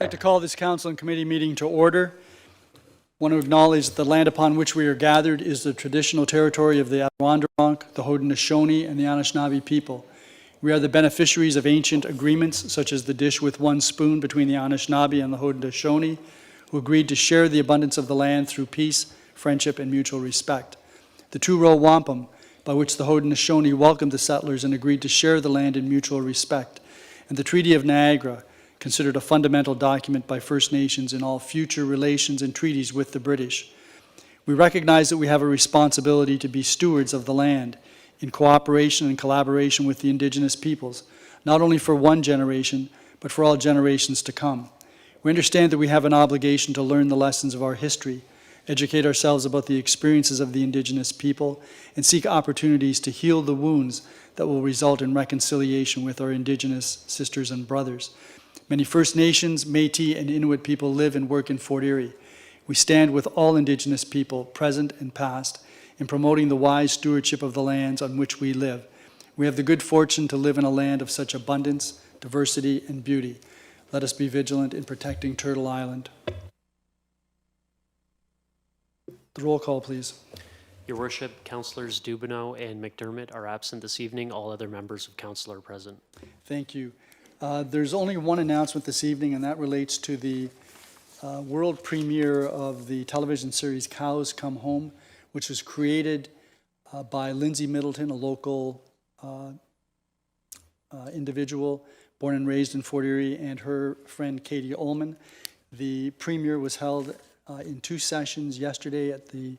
I'd like to call this council and committee meeting to order. I want to acknowledge that the land upon which we are gathered is the traditional territory of the Adirondack, the Haudenosaunee, and the Anishinaabe people. We are the beneficiaries of ancient agreements, such as the dish with one spoon between the Anishinaabe and the Haudenosaunee, who agreed to share the abundance of the land through peace, friendship, and mutual respect. The two-row wampum, by which the Haudenosaunee welcomed the settlers and agreed to share the land in mutual respect. And the Treaty of Niagara, considered a fundamental document by First Nations in all future relations and treaties with the British. We recognize that we have a responsibility to be stewards of the land in cooperation and collaboration with the Indigenous peoples, not only for one generation, but for all generations to come. We understand that we have an obligation to learn the lessons of our history, educate ourselves about the experiences of the Indigenous people, and seek opportunities to heal the wounds that will result in reconciliation with our Indigenous sisters and brothers. Many First Nations, Métis, and Inuit people live and work in Fort Erie. We stand with all Indigenous people, present and past, in promoting the wise stewardship of the lands on which we live. We have the good fortune to live in a land of such abundance, diversity, and beauty. Let us be vigilant in protecting Turtle Island. The roll call, please. Your Worship, Councillors Dubanow and McDermott are absent this evening. All other members of Council are present. Thank you. There's only one announcement this evening, and that relates to the world premiere of the television series Cows Come Home, which was created by Lindsay Middleton, a local individual born and raised in Fort Erie, and her friend Katie Ullman. The premiere was held in two sessions yesterday at the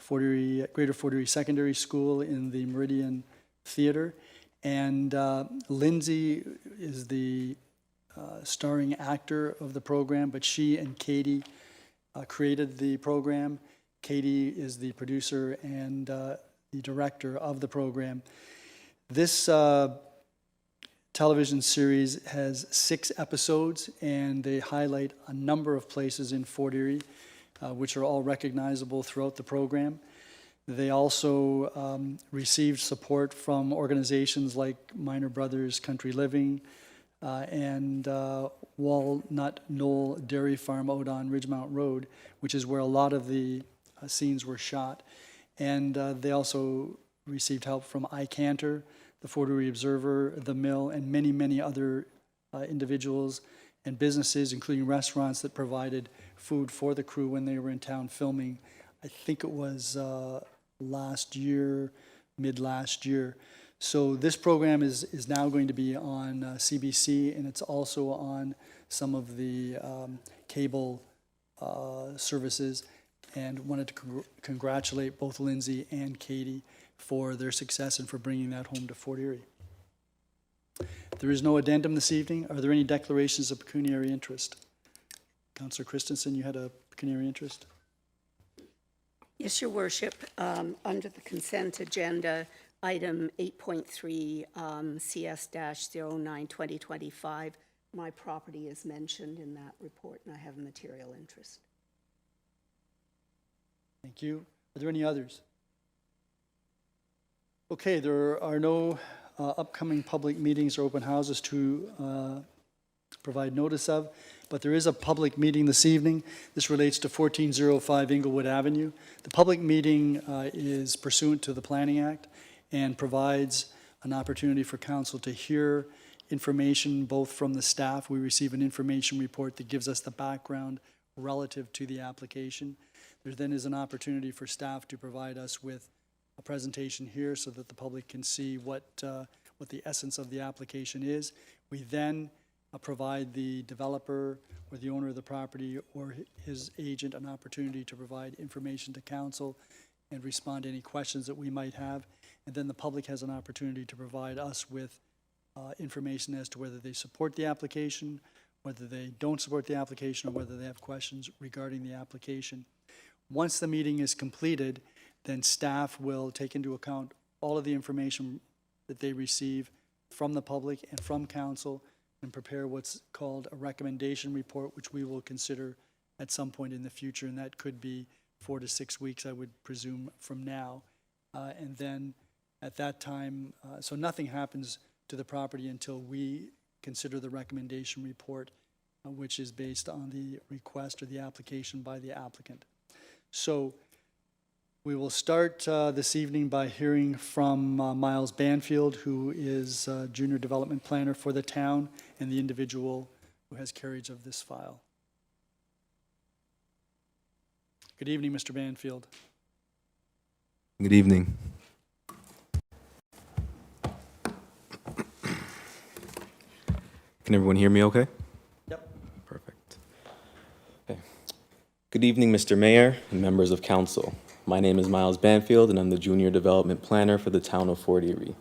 Greater Fort Erie Secondary School in the Meridian Theatre. And Lindsay is the starring actor of the program, but she and Katie created the program. Katie is the producer and the director of the program. This television series has 6 episodes, and they highlight a number of places in Fort Erie, which are all recognizable throughout the program. They also received support from organizations like Minor Brothers Country Living and Walnut Knoll Dairy Farm out on Ridgemount Road, which is where a lot of the scenes were shot. And they also received help from iCanter, the Fort Erie Observer, The Mill, and many, many other individuals and businesses, including restaurants that provided food for the crew when they were in town filming. I think it was last year, mid-last year. So this program is now going to be on CBC, and it's also on some of the cable services, and wanted to congratulate both Lindsay and Katie for their success and for bringing that home to Fort Erie. There is no addendum this evening. Are there any declarations of pecuniary interest? Councillor Christensen, you had a pecuniary interest? Yes, Your Worship. Under the consent agenda, item 8.3 CS-09-2025, my property is mentioned in that report, and I have a material interest. Thank you. Are there any others? Okay, there are no upcoming public meetings or open houses to provide notice of, but there is a public meeting this evening. This relates to 1405 Inglewood Avenue. The public meeting is pursuant to the Planning Act and provides an opportunity for council to hear information both from the staff. We receive an information report that gives us the background relative to the application. There then is an opportunity for staff to provide us with a presentation here so that the public can see what the essence of the application is. We then provide the developer or the owner of the property or his agent an opportunity to provide information to council and respond to any questions that we might have. And then the public has an opportunity to provide us with information as to whether they support the application, whether they don't support the application, or whether they have questions regarding the application. Once the meeting is completed, then staff will take into account all of the information that they receive from the public and from council and prepare what's called a recommendation report, which we will consider at some point in the future, and that could be 4 to 6 weeks, I would presume, from now. And then at that time, so nothing happens to the property until we consider the recommendation report which is based on the request or the application by the applicant. So we will start this evening by hearing from Miles Banfield, who is Junior Development Planner for the town and the individual who has carriage of this file. Good evening, Mr. Banfield. Good evening. Can everyone hear me okay? Yep. Perfect. Okay. Good evening, Mr. Mayor and members of council. My name is Miles Banfield, and I'm the Junior Development Planner for the town of Fort Erie.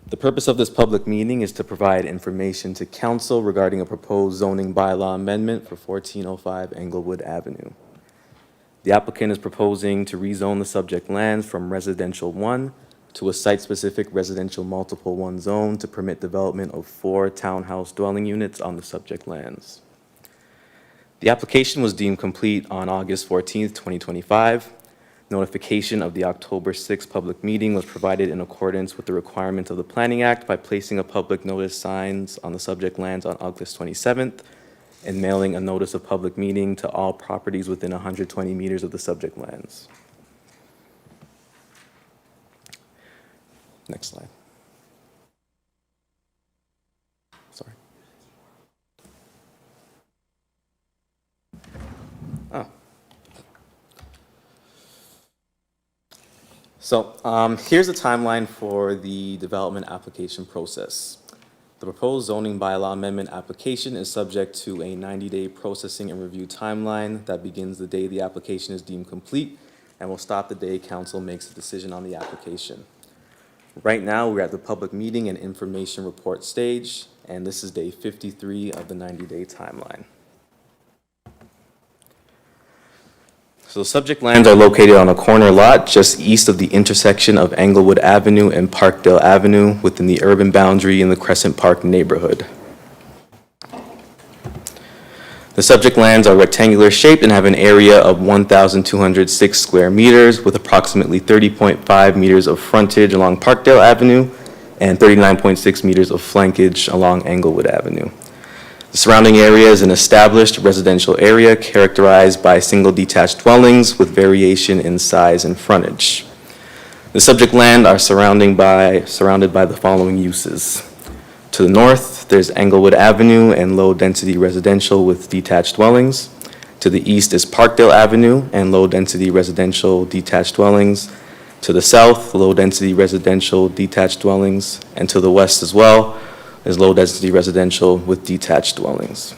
The purpose of this public meeting is to provide information to council regarding a proposed zoning bylaw amendment for 1405 Englewood Avenue. The applicant is proposing to rezone the subject lands from residential 1 to a site-specific residential multiple 1 zone to permit development of 4 townhouse dwelling units on the subject lands. The application was deemed complete on August 14th, 2025. Notification of the October 6th public meeting was provided in accordance with the requirements of the Planning Act by placing a public notice signs on the subject lands on August 27th and mailing a notice of public meeting to all properties within 120 meters of the subject lands. Next slide. Sorry. Oh. So here's the timeline for the development application process. The proposed zoning bylaw amendment application is subject to a 90-day processing and review timeline that begins the day the application is deemed complete and will stop the day council makes a decision on the application. Right now, we're at the public meeting and information report stage, and this is day 53 of the 90-day timeline. So the subject lands are located on a corner lot just east of the intersection of Englewood Avenue and Parkdale Avenue within the urban boundary in the Crescent Park neighborhood. The subject lands are rectangular shaped and have an area of 1,206 square meters with approximately 30.5 meters of frontage along Parkdale Avenue and 39.6 meters of flankage along Englewood Avenue. The surrounding area is an established residential area characterized by single detached dwellings with variation in size and frontage. The subject land are surrounded by the following uses. To the north, there's Englewood Avenue and low-density residential with detached dwellings. To the east is Parkdale Avenue and low-density residential detached dwellings. To the south, low-density residential detached dwellings. And to the west as well, is low-density residential with detached dwellings.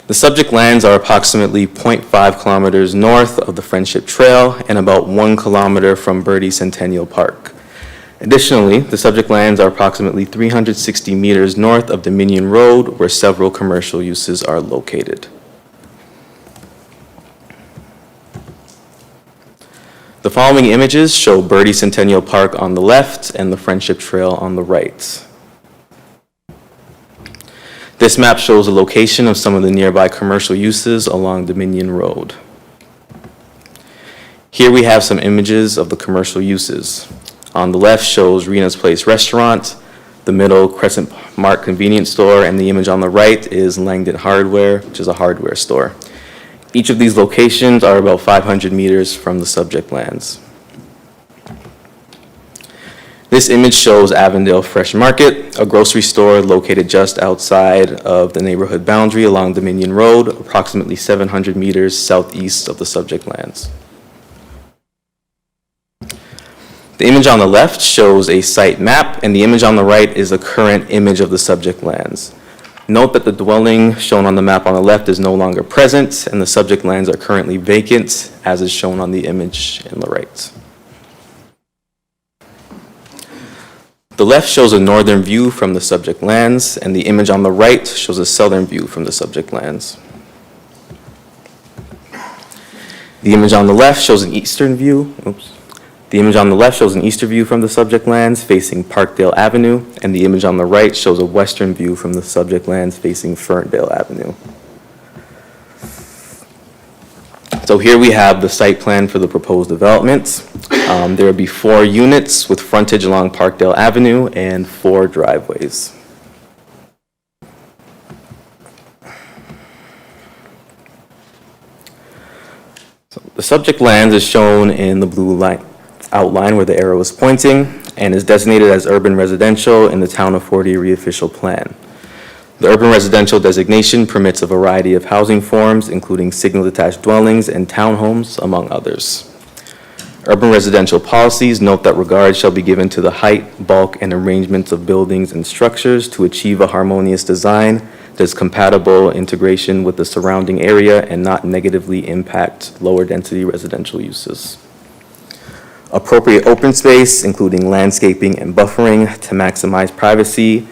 The subject lands are approximately 0.5 kilometers north of the Friendship Trail and about 1 kilometer from Birdie Centennial Park. Additionally, the subject lands are approximately 360 meters north of Dominion Road, where several commercial uses are located. The following images show Birdie Centennial Park on the left and the Friendship Trail on the right. This map shows the location of some of the nearby commercial uses along Dominion Road. Here we have some images of the commercial uses. On the left shows Rena's Place Restaurant, the middle Crescent Mart Convenience Store, and the image on the right is Langdon Hardware, which is a hardware store. Each of these locations are about 500 meters from the subject lands. This image shows Avondale Fresh Market, a grocery store located just outside of the neighborhood boundary along Dominion Road, approximately 700 meters southeast of the subject lands. The image on the left shows a site map, and the image on the right is a current image of the subject lands. Note that the dwelling shown on the map on the left is no longer present, and the subject lands are currently vacant, as is shown on the image on the right. The left shows a northern view from the subject lands, and the image on the right shows a southern view from the subject lands. The image on the left shows an eastern view. The image on the left shows an eastern view from the subject lands facing Parkdale Avenue, and the image on the right shows a western view from the subject lands facing Ferndale Avenue. So here we have the site plan for the proposed development. There will be 4 units with frontage along Parkdale Avenue and 4 driveways. The subject land is shown in the blue line outline where the arrow is pointing and is designated as urban residential in the Town of Fort Erie official plan. The urban residential designation permits a variety of housing forms, including single-detached dwellings and townhomes, among others. Urban residential policies note that regard shall be given to the height, bulk, and arrangements of buildings and structures to achieve a harmonious design that is compatible integration with the surrounding area and not negatively impact lower-density residential uses. Appropriate open space, including landscaping and buffering, to maximize privacy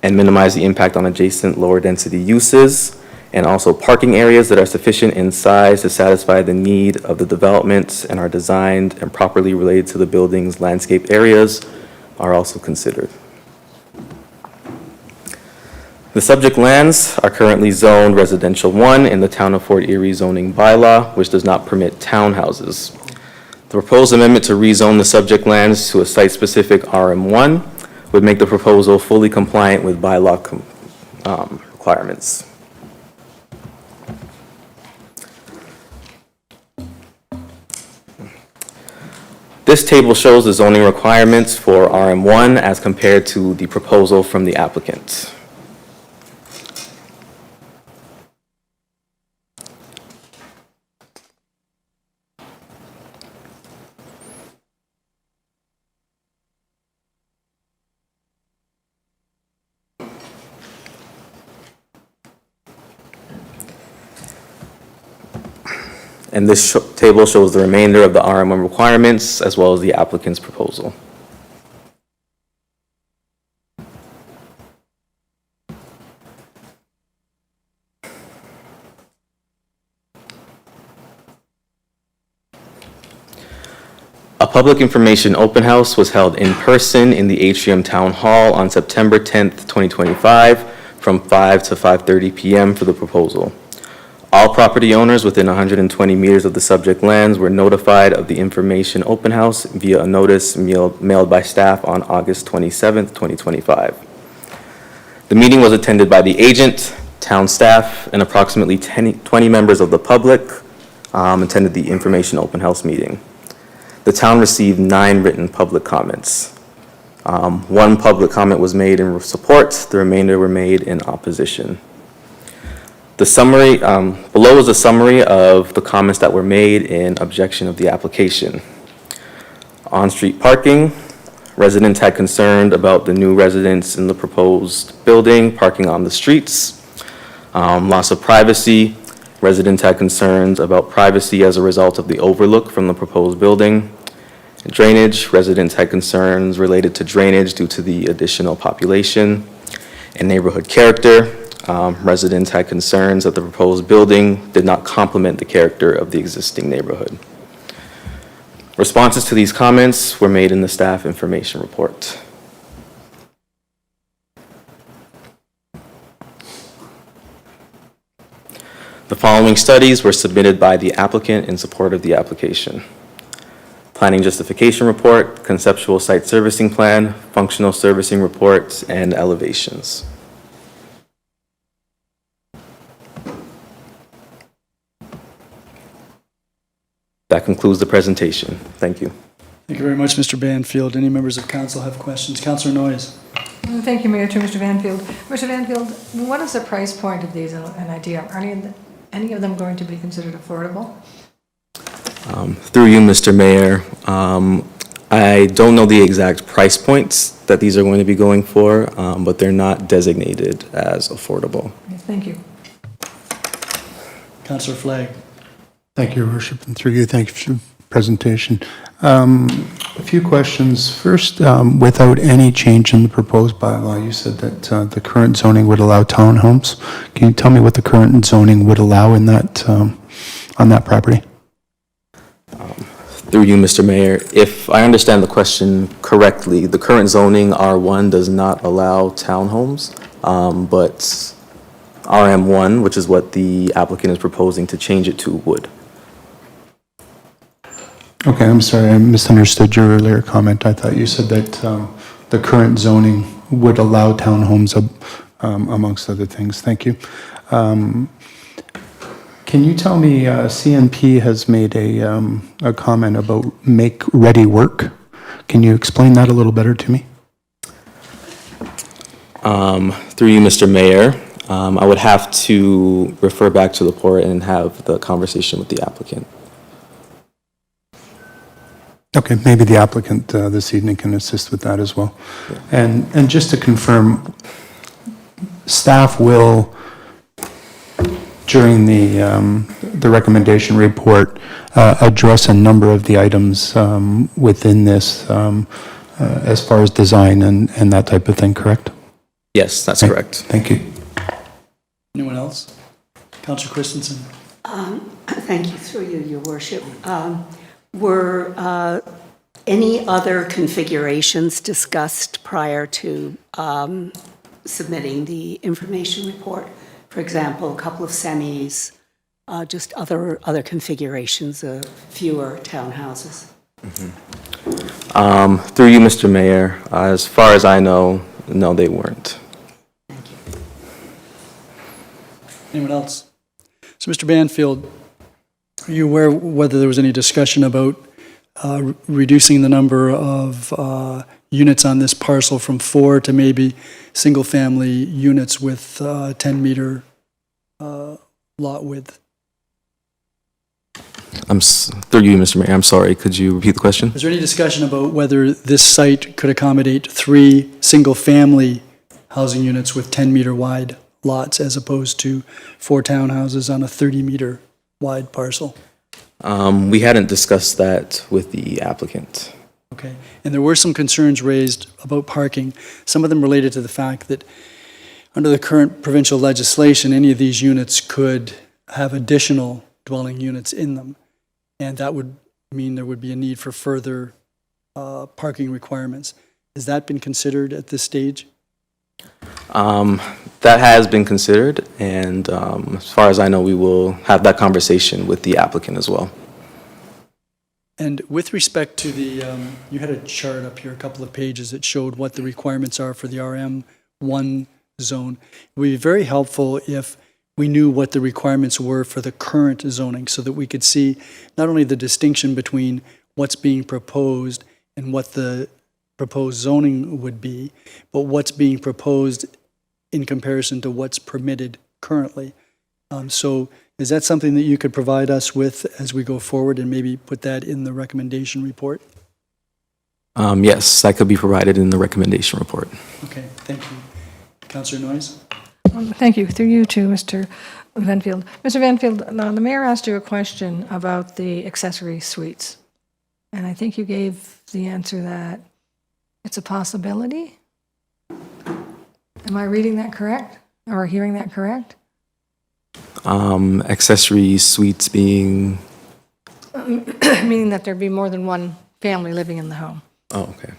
and minimize the impact on adjacent lower-density uses, and also parking areas that are sufficient in size to satisfy the need of the development and are designed and properly related to the building's landscape areas are also considered. The subject lands are currently zoned Residential 1 in the Town of Fort Erie zoning bylaw, which does not permit townhouses. The proposed amendment to rezone the subject lands to a site-specific RM1 would make the proposal fully compliant with bylaw requirements. This table shows the zoning requirements for RM1 as compared to the proposal from the applicant. And this table shows the remainder of the RM1 requirements as well as the applicant's proposal. A public information open house was held in person in the Atrium Town Hall on September 10th, 2025 from 5 to 5:30 p.m. for the proposal. All property owners within 120 meters of the subject lands were notified of the information open house via a notice mailed by staff on August 27th, 2025. The meeting was attended by the agent, town staff, and approximately 20 members of the public attended the information open house meeting. The town received 9 written public comments. 1 public comment was made in support, the remainder were made in opposition. The summary, below is a summary of the comments that were made in objection of the application. On-street parking, residents had concerned about the new residents in the proposed building parking on the streets. Loss of privacy, residents had concerns about privacy as a result of the overlook from the proposed building. Drainage, residents had concerns related to drainage due to the additional population. And neighborhood character, residents had concerns that the proposed building did not complement the character of the existing neighborhood. Responses to these comments were made in the staff information report. The following studies were submitted by the applicant in support of the application: planning justification report, conceptual site servicing plan, functional servicing reports, and elevations. That concludes the presentation. Thank you. Thank you very much, Mr. Banfield. Any members of council have questions? Councillor Noyes. Thank you, Mayor, to Mr. Banfield. Mr. Banfield, what is the price point of these, an idea? Are any of them going to be considered affordable? Through you, Mr. Mayor, I don't know the exact price points that these are going to be going for, but they're not designated as affordable. Thank you. Councillor Flagg. Thank you, Your Worship, and through you, thank you for the presentation. A few questions. First, without any change in the proposed bylaw, you said that the current zoning would allow townhomes. Can you tell me what the current zoning would allow in that on that property? Through you, Mr. Mayor, if I understand the question correctly, the current zoning R1 does not allow townhomes, but RM1, which is what the applicant is proposing to change it to, would. Okay, I'm sorry, I misunderstood your earlier comment. I thought you said that the current zoning would allow townhomes amongst other things. Thank you. Can you tell me, CNP has made a comment about make ready work? Can you explain that a little better to me? Through you, Mr. Mayor, I would have to refer back to the report and have the conversation with the applicant. Okay, maybe the applicant this evening can assist with that as well. And just to confirm, staff will, during the recommendation report, address a number of the items within this as far as design and that type of thing, correct? Yes, that's Okay, correct. – Thank you. Anyone else? Councillor Christensen. Thank you, through you, Your Worship. Were any other configurations discussed prior to submitting the information report? For example, a couple of semis, just other configurations of fewer townhouses? Through you, Mr. Mayor, as far as I know, no, they weren't. Thank you. Anyone else? So, Mr. Banfield, are you aware whether there was any discussion about reducing the number of units on this parcel from 4 to maybe single-family units with 10-meter lot width? Through you, Mr. Mayor, I'm sorry, could you repeat the question? Is there any discussion about whether this site could accommodate 3 single-family housing units with 10-meter wide lots as opposed to 4 townhouses on a 30-meter wide parcel? We hadn't discussed that with the applicant. Okay. And there were some concerns raised about parking, some of them related to the fact that under the current provincial legislation, any of these units could have additional dwelling units in them. And that would mean there would be a need for further parking requirements. Has that been considered at this stage? That has been considered, and as far as I know, we will have that conversation with the applicant as well. And with respect to the, you had a chart up here, a couple of pages that showed what the requirements are for the RM1 zone. It would be very helpful if we knew what the requirements were for the current zoning so that we could see not only the distinction between what's being proposed and what the proposed zoning would be, but what's being proposed in comparison to what's permitted currently. So is that something that you could provide us with as we go forward and maybe put that in the recommendation report? Yes, that could be provided in the recommendation report. Okay, thank you. Councillor Noyes? Thank you. Through you to Mr. Vanfield. Mr. Vanfield, the mayor asked you a question about the accessory suites. And I think you gave the answer that it's a possibility. Am I reading that correct or hearing that correct? Accessory suites being... Meaning that there'd be more than one family living in the home. Oh, okay.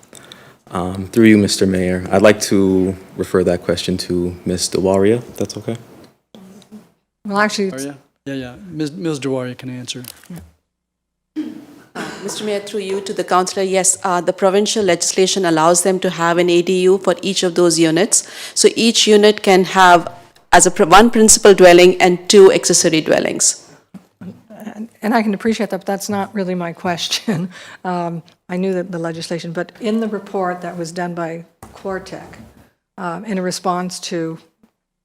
Through you, Mr. Mayor, I'd like to refer that question to Ms. DeWaria, if that's okay? Well, actually, Are you? Yeah. Ms. Dewaria can answer. Mr. Mayor, through you to the councillor, yes, the provincial legislation allows them to have an ADU for each of those units. So each unit can have as one principal dwelling and 2 accessory dwellings. and I can appreciate that, but that's not really my question. I knew that the legislation, but in the report that was done by Quartec, in a response to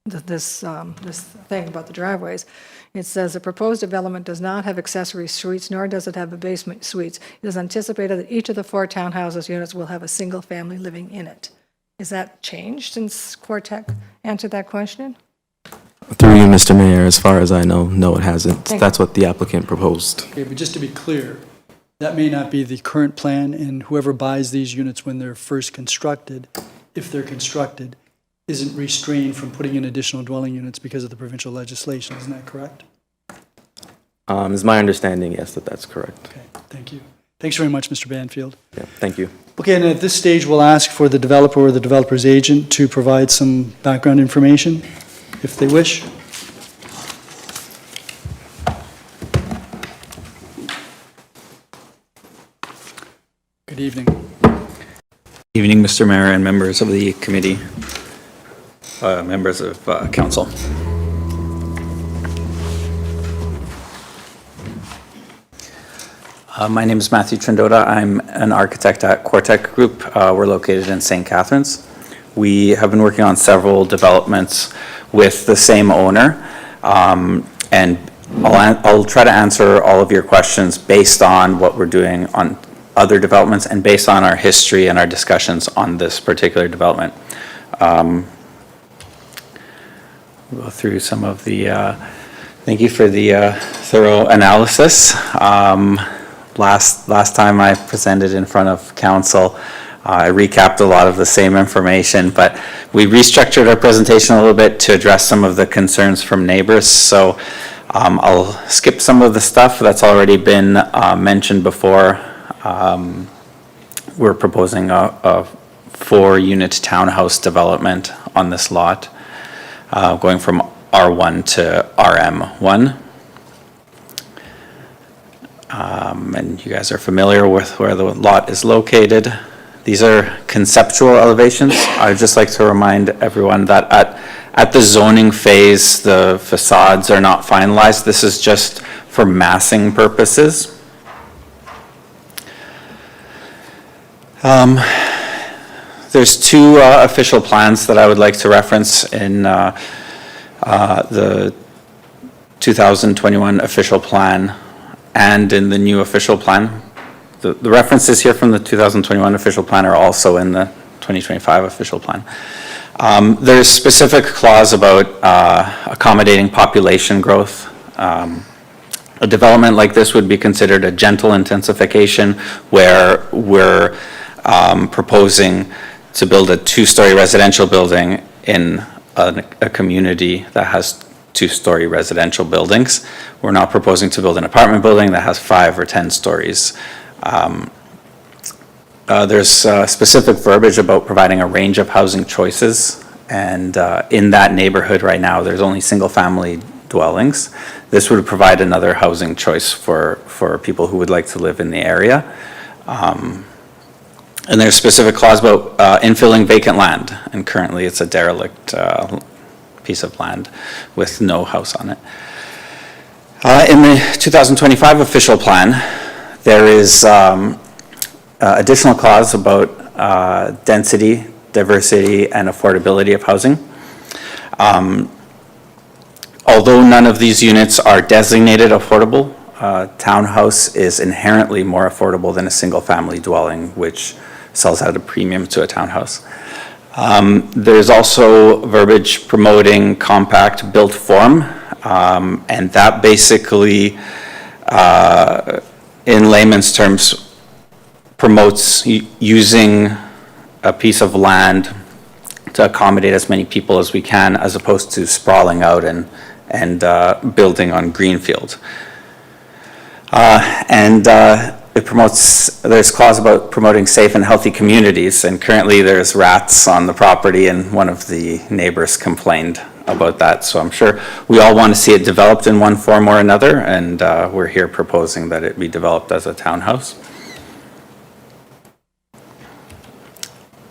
this thing about the driveways, it says the proposed development does not have accessory suites, nor does it have a basement suites. It is anticipated that each of the 4 townhouses units will have a single family living in it. Is that changed since Quartec answered that question? Through you, Mr. Mayor, as far as I know, no, it hasn't. Thank That's what the applicant proposed. Okay, but just to be clear, that may not be the current plan, and whoever buys these units when they're first constructed, if they're constructed, isn't restrained from putting in additional dwelling units because of the provincial legislation. Isn't that correct? Is my understanding, yes, that's correct. Okay, thank you. Thanks very much, Mr. Banfield. Yeah, thank you. Okay, and at this stage, we'll ask for the developer or the developer's agent to provide some background information, if they wish. Good evening. Evening, Mr. Mayor and members of the committee, members of council. My name is Matthew Trindota. I'm an architect at Quartec Group. We're located in St. Catharines. We have been working on several developments with the same owner, and I'll try to answer all of your questions based on what we're doing on other developments and based on our history and our discussions on this particular development. We'll go through some of the, thank you for the thorough analysis. Last time I presented in front of council, I recapped a lot of the same information, but we restructured our presentation a little bit to address some of the concerns from neighbors. So I'll skip some of the stuff that's already been mentioned before. We're proposing a 4-unit townhouse development on this lot, going from R1 to RM1. And you guys are familiar with where the lot is located. These are conceptual elevations. I'd just like to remind everyone that at the zoning phase, the facades are not finalized. This is just for massing purposes. There's 2 official plans that I would like to reference in the 2021 official plan and in the new official plan. The references here from the 2021 official plan are also in the 2025 official plan. There's specific clause about accommodating population growth. A development like this would be considered a gentle intensification, where we're proposing to build a 2-story residential building in a community that has 2-story residential buildings. We're not proposing to build an apartment building that has 5 or 10 stories. There's specific verbiage about providing a range of housing choices, and in that neighborhood right now, there's only single-family dwellings. This would provide another housing choice for people who would like to live in the area. And there's specific clause about infilling vacant land, and currently it's a derelict piece of land with no house on it. In the 2025 official plan, there is additional clause about density, diversity, and affordability of housing. Although none of these units are designated affordable, townhouse is inherently more affordable than a single-family dwelling, which sells at a premium to a townhouse. There's also verbiage promoting compact built form, and that basically, in layman's terms, promotes using a piece of land to accommodate as many people as we can, as opposed to sprawling out and building on greenfield. It promotes, there's clause about promoting safe and healthy communities, and currently there's rats on the property, and one of the neighbors complained about that. So I'm sure we all want to see it developed in one form or another, and we're here proposing that it be developed as a townhouse.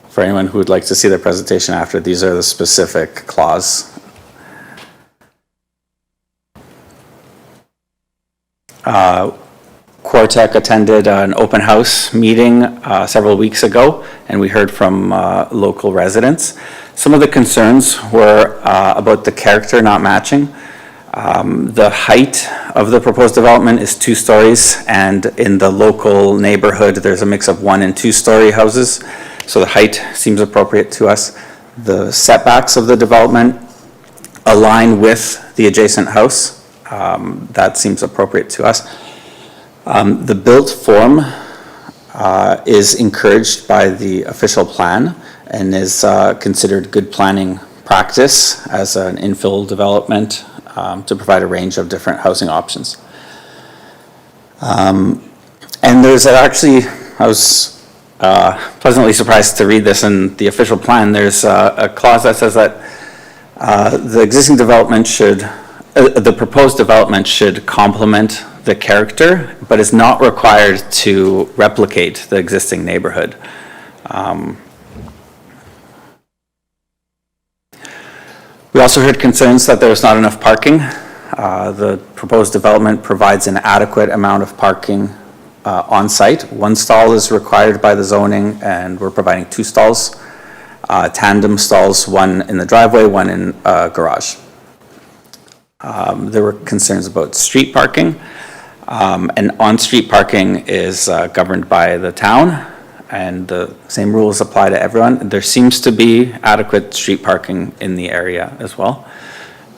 For anyone who would like to see the presentation after, these are the specific clause. Quartec attended an open house meeting several weeks ago, and we heard from local residents. Some of the concerns were about the character not matching. The height of the proposed development is 2 stories, and in the local neighborhood, there's a mix of 1- and 2-story houses. So the height seems appropriate to us. The setbacks of the development align with the adjacent house. That seems appropriate to us. The built form is encouraged by the official plan and is considered good planning practice as an infill development to provide a range of different housing options. And there's actually, I was pleasantly surprised to read this in the official plan. There's a clause that says that the existing development should, the proposed development should complement the character, but is not required to replicate the existing neighborhood. We also heard concerns that there was not enough parking. The proposed development provides an adequate amount of parking on site. One stall is required by the zoning, and we're providing 2 stalls, tandem stalls, one in the driveway, one in garage. There were concerns about street parking, and on-street parking is governed by the town, and the same rules apply to everyone. There seems to be adequate street parking in the area as well.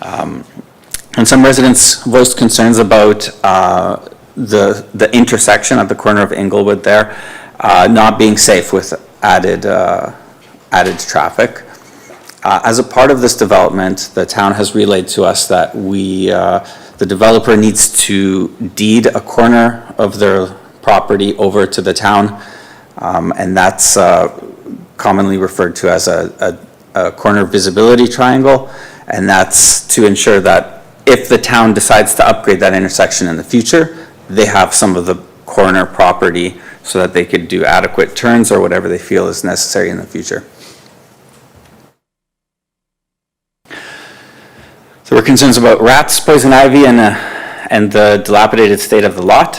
And some residents voiced concerns about the intersection at the corner of Inglewood there not being safe with added traffic. As a part of this development, the town has relayed to us that the developer needs to deed a corner of their property over to the town, and that's commonly referred to as a corner visibility triangle, and that's to ensure that if the town decides to upgrade that intersection in the future, they have some of the corner property so that they could do adequate turns or whatever they feel is necessary in the future. There were concerns about rats, poison ivy, and the dilapidated state of the lot.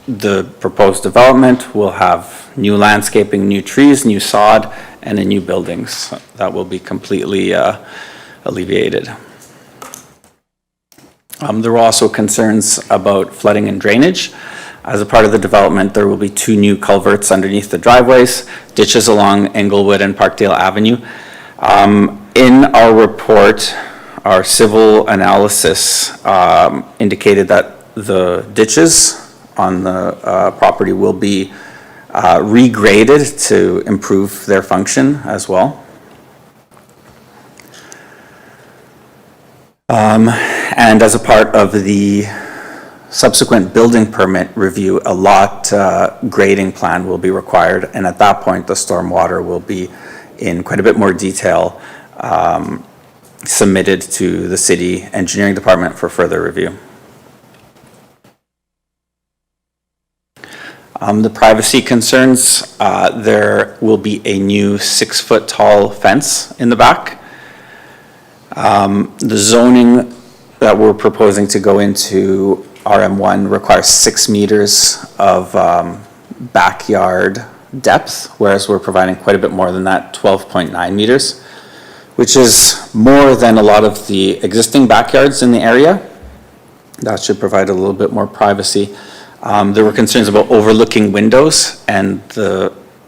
The proposed development will have new landscaping, new trees, new sod, and a new buildings that will be completely alleviated. There were also concerns about flooding and drainage. As a part of the development, there will be 2 new culverts underneath the driveways, ditches along Englewood and Parkdale Avenue. In our report, our civil analysis indicated that the ditches on the property will be regraded to improve their function as well. And as a part of the subsequent building permit review, a lot grading plan will be required, and at that point, the stormwater will be in quite a bit more detail submitted to the city engineering department for further review. The privacy concerns, there will be a new 6-foot tall fence in the back. The zoning that we're proposing to go into RM1 requires 6 meters of backyard depth, whereas we're providing quite a bit more than that, 12.9 meters, which is more than a lot of the existing backyards in the area. That should provide a little bit more privacy. There were concerns about overlooking windows and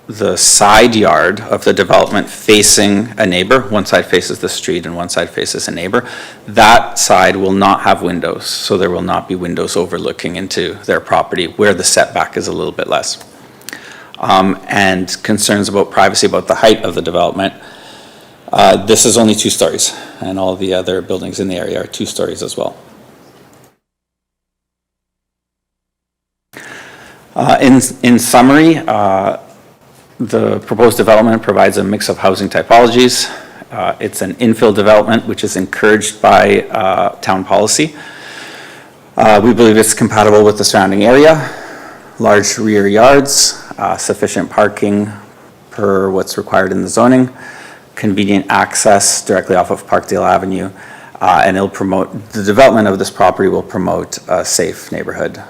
the side yard of the development facing a neighbor. One side faces the street and one side faces a neighbor. That side will not have windows, so there will not be windows overlooking into their property where the setback is a little bit less. And concerns about privacy, about the height of the development. This is only 2 stories, and all the other buildings in the area are 2 stories as well. In summary, the proposed development provides a mix of housing typologies. It's an infill development, which is encouraged by town policy. We believe it's compatible with the surrounding area, large rear yards, sufficient parking per what's required in the zoning, convenient access directly off of Parkdale Avenue, and it'll promote, the development of this property will promote a safe neighborhood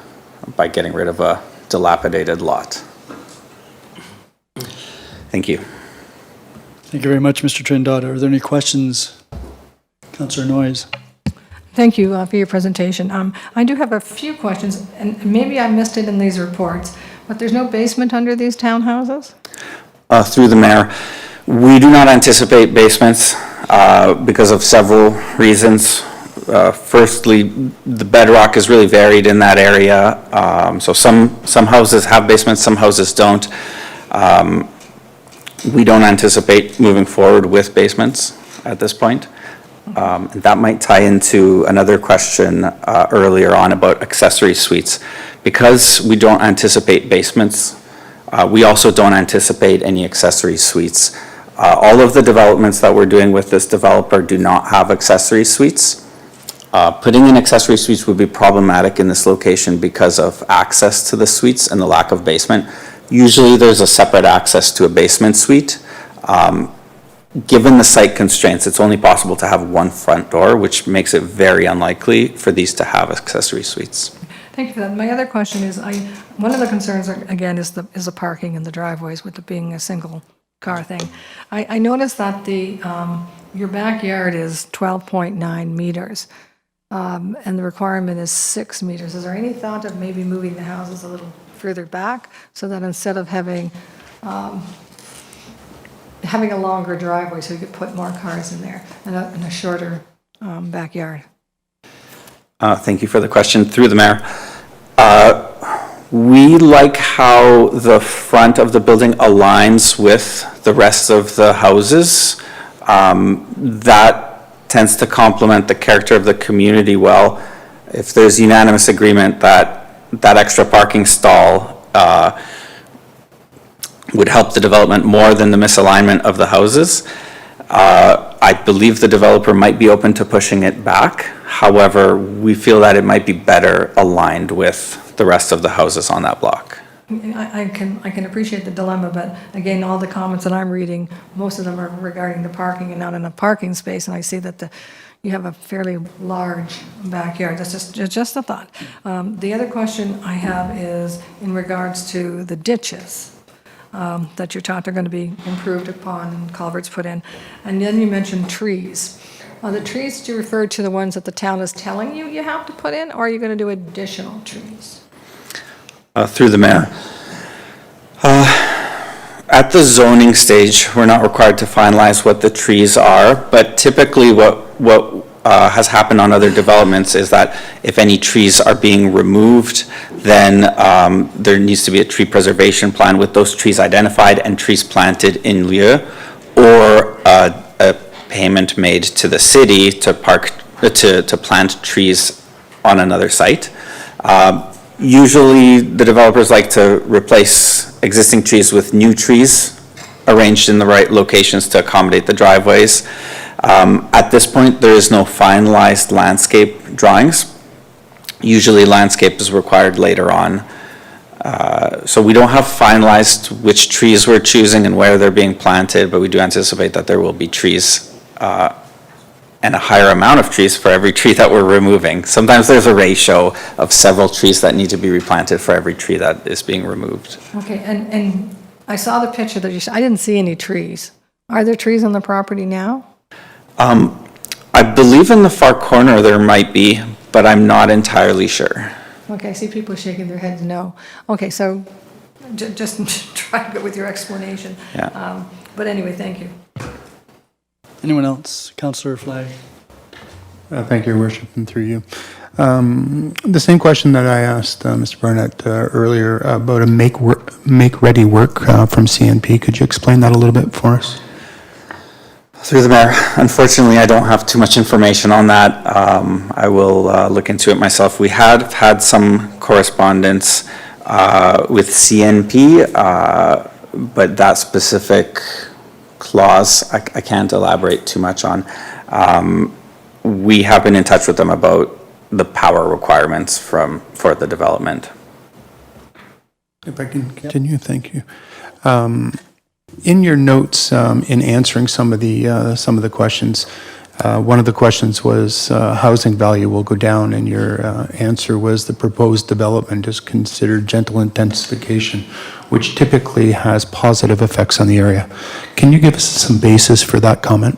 by getting rid of a dilapidated lot. Thank you. Thank you very much, Mr. Trindade. Are there any questions? Councillor Noyes. Thank you for your presentation. I do have a few questions, and maybe I missed it in these reports, but there's no basement under these townhouses? Through the mayor, we do not anticipate basements because of several reasons. Firstly, the bedrock is really varied in that area. So some houses have basements, some houses don't. We don't anticipate moving forward with basements at this point. And that might tie into another question earlier on about accessory suites. Because we don't anticipate basements, we also don't anticipate any accessory suites. All of the developments that we're doing with this developer do not have accessory suites. Putting in accessory suites would be problematic in this location because of access to the suites and the lack of basement. Usually there's a separate access to a basement suite. Given the site constraints, it's only possible to have one front door, which makes it very unlikely for these to have accessory suites. Thank you for that. My other question is, one of the concerns, again, is the parking in the driveways with it being a single car thing. I noticed that your backyard is 12.9 meters, and the requirement is 6 meters. Is there any thought of maybe moving the houses a little further back so that instead of having a longer driveway, so you could put more cars in there and a shorter backyard? Thank you for the question. Through the mayor. We like how the front of the building aligns with the rest of the houses. That tends to complement the character of the community well. If there's unanimous agreement that that extra parking stall would help the development more than the misalignment of the houses, I believe the developer might be open to pushing it back. However, we feel that it might be better aligned with the rest of the houses on that block. I can appreciate the dilemma, but again, all the comments that I'm reading, most of them are regarding the parking and not in a parking space, and I see that you have a fairly large backyard. That's just a thought. The other question I have is in regards to the ditches that you're taught are going to be improved upon and culverts put in. And then you mentioned trees. Are the trees that you referred to the ones that the town is telling you have to put in, or are you going to do additional trees? Through the mayor. At the zoning stage, we're not required to finalize what the trees are, but typically what has happened on other developments is that if any trees are being removed, then there needs to be a tree preservation plan with those trees identified and trees planted in lieu, or a payment made to the city to plant trees on another site. Usually the developers like to replace existing trees with new trees arranged in the right locations to accommodate the driveways. At this point, there is no finalized landscape drawings. Usually landscape is required later on. So we don't have finalized which trees we're choosing and where they're being planted, but we do anticipate that there will be trees and a higher amount of trees for every tree that we're removing. Sometimes there's a ratio of several trees that need to be replanted for every tree that is being removed. Okay, and I saw the picture that you showed. I didn't see any trees. Are there trees on the property now? I believe in the far corner there might be, but I'm not entirely sure. Okay, I see people shaking their heads no. Okay, so just try to go with your explanation. Yeah. But anyway, thank you. Anyone else? Councillor Flagg. Thank you, Your Worship, and through you. The same question that I asked Mr. Barnett earlier about a make-ready work from CNP. Could you explain that a little bit for us? Through the mayor, unfortunately, I don't have too much information on that. I will look into it myself. We have had some correspondence with CNP, but that specific clause I can't elaborate too much on. We have been in touch with them about the power requirements for the development. If I can continue, thank you. In your notes, in answering some of the questions, one of the questions was housing value will go down, and your answer was the proposed development is considered gentle intensification, which typically has positive effects on the area. Can you give us some basis for that comment?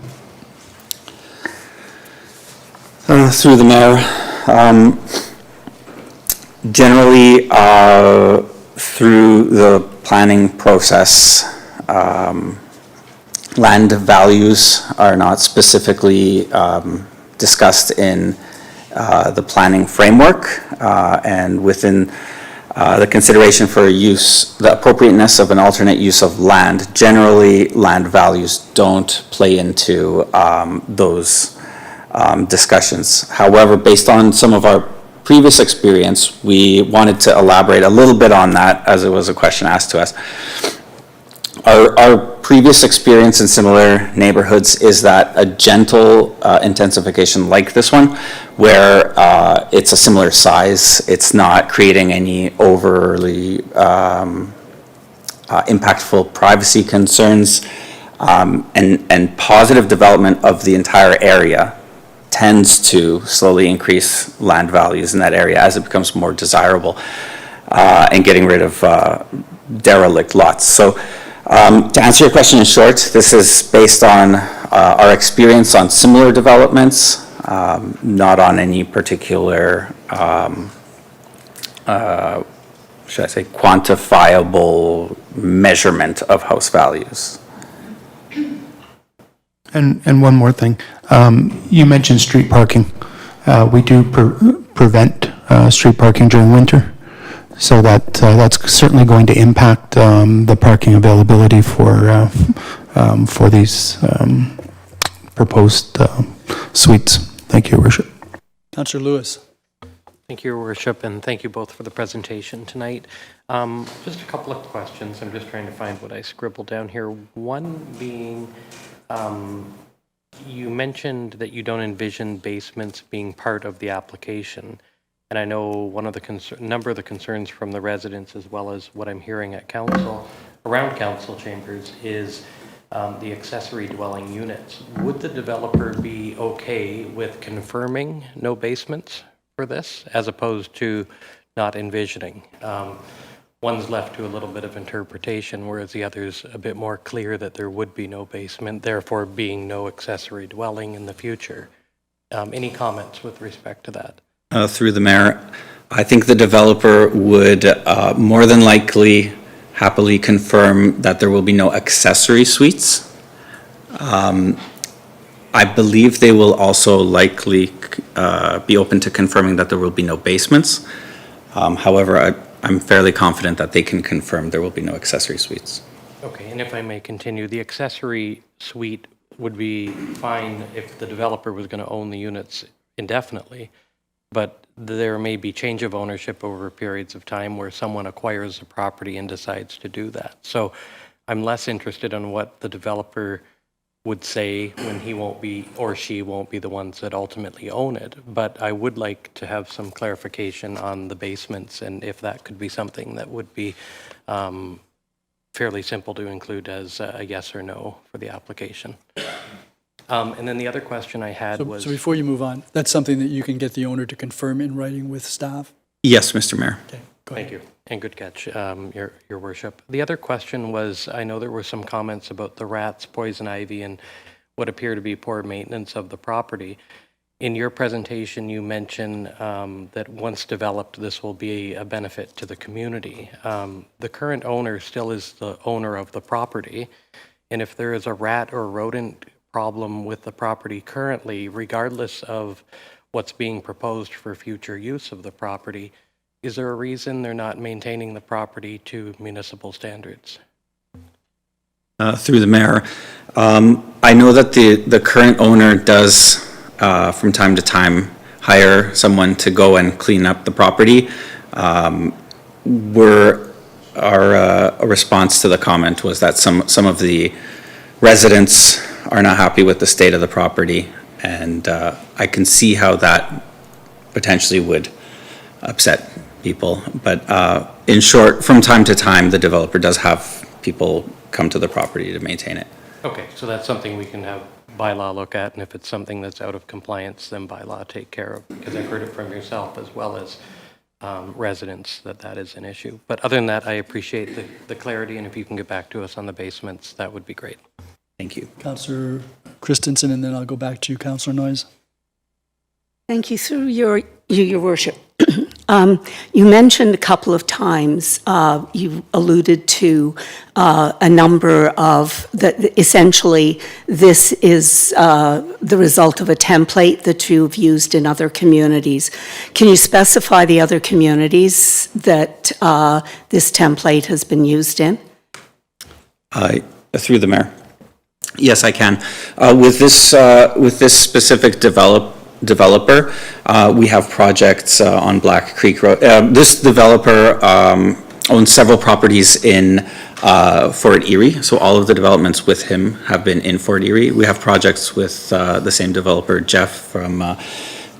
Through the mayor, generally through the planning process, land values are not specifically discussed in the planning framework, and within the consideration for use, the appropriateness of an alternate use of land, generally land values don't play into those discussions. However, based on some of our previous experience, we wanted to elaborate a little bit on that as it was a question asked to us. Our previous experience in similar neighborhoods is that a gentle intensification like this one, where it's a similar size, it's not creating any overly impactful privacy concerns, and positive development of the entire area tends to slowly increase land values in that area as it becomes more desirable, and getting rid of derelict lots. So to answer your question in short, this is based on our experience on similar developments, not on any particular, should I say, quantifiable measurement of house values. And one more thing. You mentioned street parking. We do prevent street parking during winter, so that's certainly going to impact the parking availability for these proposed suites. Thank you, Your Worship. Councillor Lewis. Thank you, Your Worship, and thank you both for the presentation tonight. Just a couple of questions. I'm just trying to find what I scribbled down here. One being, you mentioned that you don't envision basements being part of the application. And I know one of the number of the concerns from the residents, as well as what I'm hearing at council, around council chambers, is the accessory dwelling units. Would the developer be okay with confirming no basements for this, as opposed to not envisioning? One's left to a little bit of interpretation, whereas the other's a bit more clear that there would be no basement, therefore being no accessory dwelling in the future. Any comments with respect to that? Through the mayor, I think the developer would more than likely happily confirm that there will be no accessory suites. I believe they will also likely be open to confirming that there will be no basements. However, I'm fairly confident that they can confirm there will be no accessory suites. Okay, and if I may continue, the accessory suite would be fine if the developer was going to own the units indefinitely, but there may be change of ownership over periods of time where someone acquires the property and decides to do that. So I'm less interested in what the developer would say when he won't be, or she won't be, the ones that ultimately own it. But I would like to have some clarification on the basements, and if that could be something that would be fairly simple to include as a yes or no for the application. And then the other question I had was... So before you move on, that's something that you can get the owner to confirm in writing with staff? Yes, Mr. Mayor. Okay, go ahead. Thank you, and good catch, Your Worship. The other question was, I know there were some comments about the rats, poison ivy, and what appear to be poor maintenance of the property. In your presentation, you mentioned that once developed, this will be a benefit to the community. The current owner still is the owner of the property, and if there is a rat or rodent problem with the property currently, regardless of what's being proposed for future use of the property, is there a reason they're not maintaining the property to municipal standards? Through the mayor, I know that the current owner does, from time to time, hire someone to go and clean up the property. Our response to the comment was that some of the residents are not happy with the state of the property, and I can see how that potentially would upset people. But in short, from time to time, the developer does have people come to the property to maintain it. Okay, so that's something we can have bylaw look at, and if it's something that's out of compliance, then bylaw take care of, because I've heard it from yourself as well as residents that is an issue. But other than that, I appreciate the clarity, and if you can get back to us on the basements, that would be great. Thank you. Councillor Christensen, and then I'll go back to you, Councillor Noyes. Thank you. Through your worship. You mentioned a couple of times, you alluded to a number of, essentially this is the result of a template that you've used in other communities. Can you specify the other communities that this template has been used in? Through the mayor. Yes, I can. With this specific developer, we have projects on Black Creek Road. This developer owns several properties in Fort Erie, so all of the developments with him have been in Fort Erie. We have projects with the same developer, Jeff, from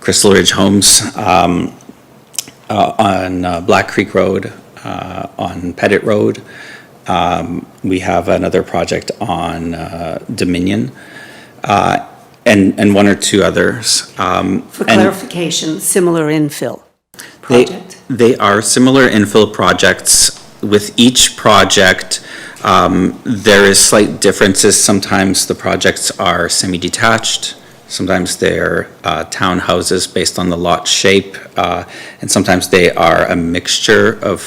Crystal Ridge Homes, on Black Creek Road, on Pettit Road. We have another project on Dominion. and one or two others. For and clarification, similar infill they, project? they are similar infill projects. With each project, there is slight differences. Sometimes the projects are semi-detached, sometimes they're townhouses based on the lot shape, and sometimes they are a mixture of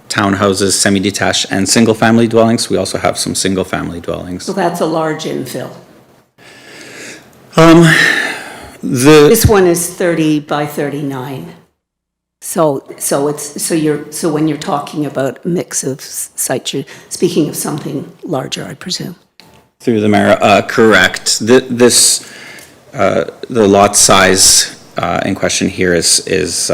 townhouses, semi-detached, and single-family dwellings. We also have some single-family dwellings. So that's a large infill. The This one is 30 by 39. So when you're talking about a mix of sites, you're speaking of something larger, I presume. Through the mayor, correct. The lot size in question here is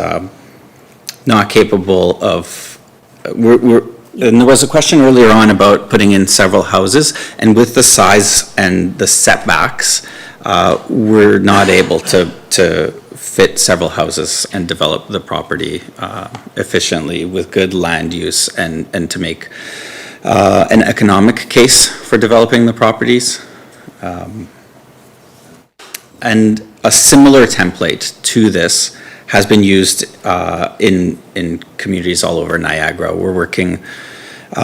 not capable of, and there was a question earlier on about putting in several houses, and with the size and the setbacks, we're not able to fit several houses and develop the property efficiently with good land use and to make an economic case for developing the properties. And a similar template to this has been used in communities all over Niagara. We're working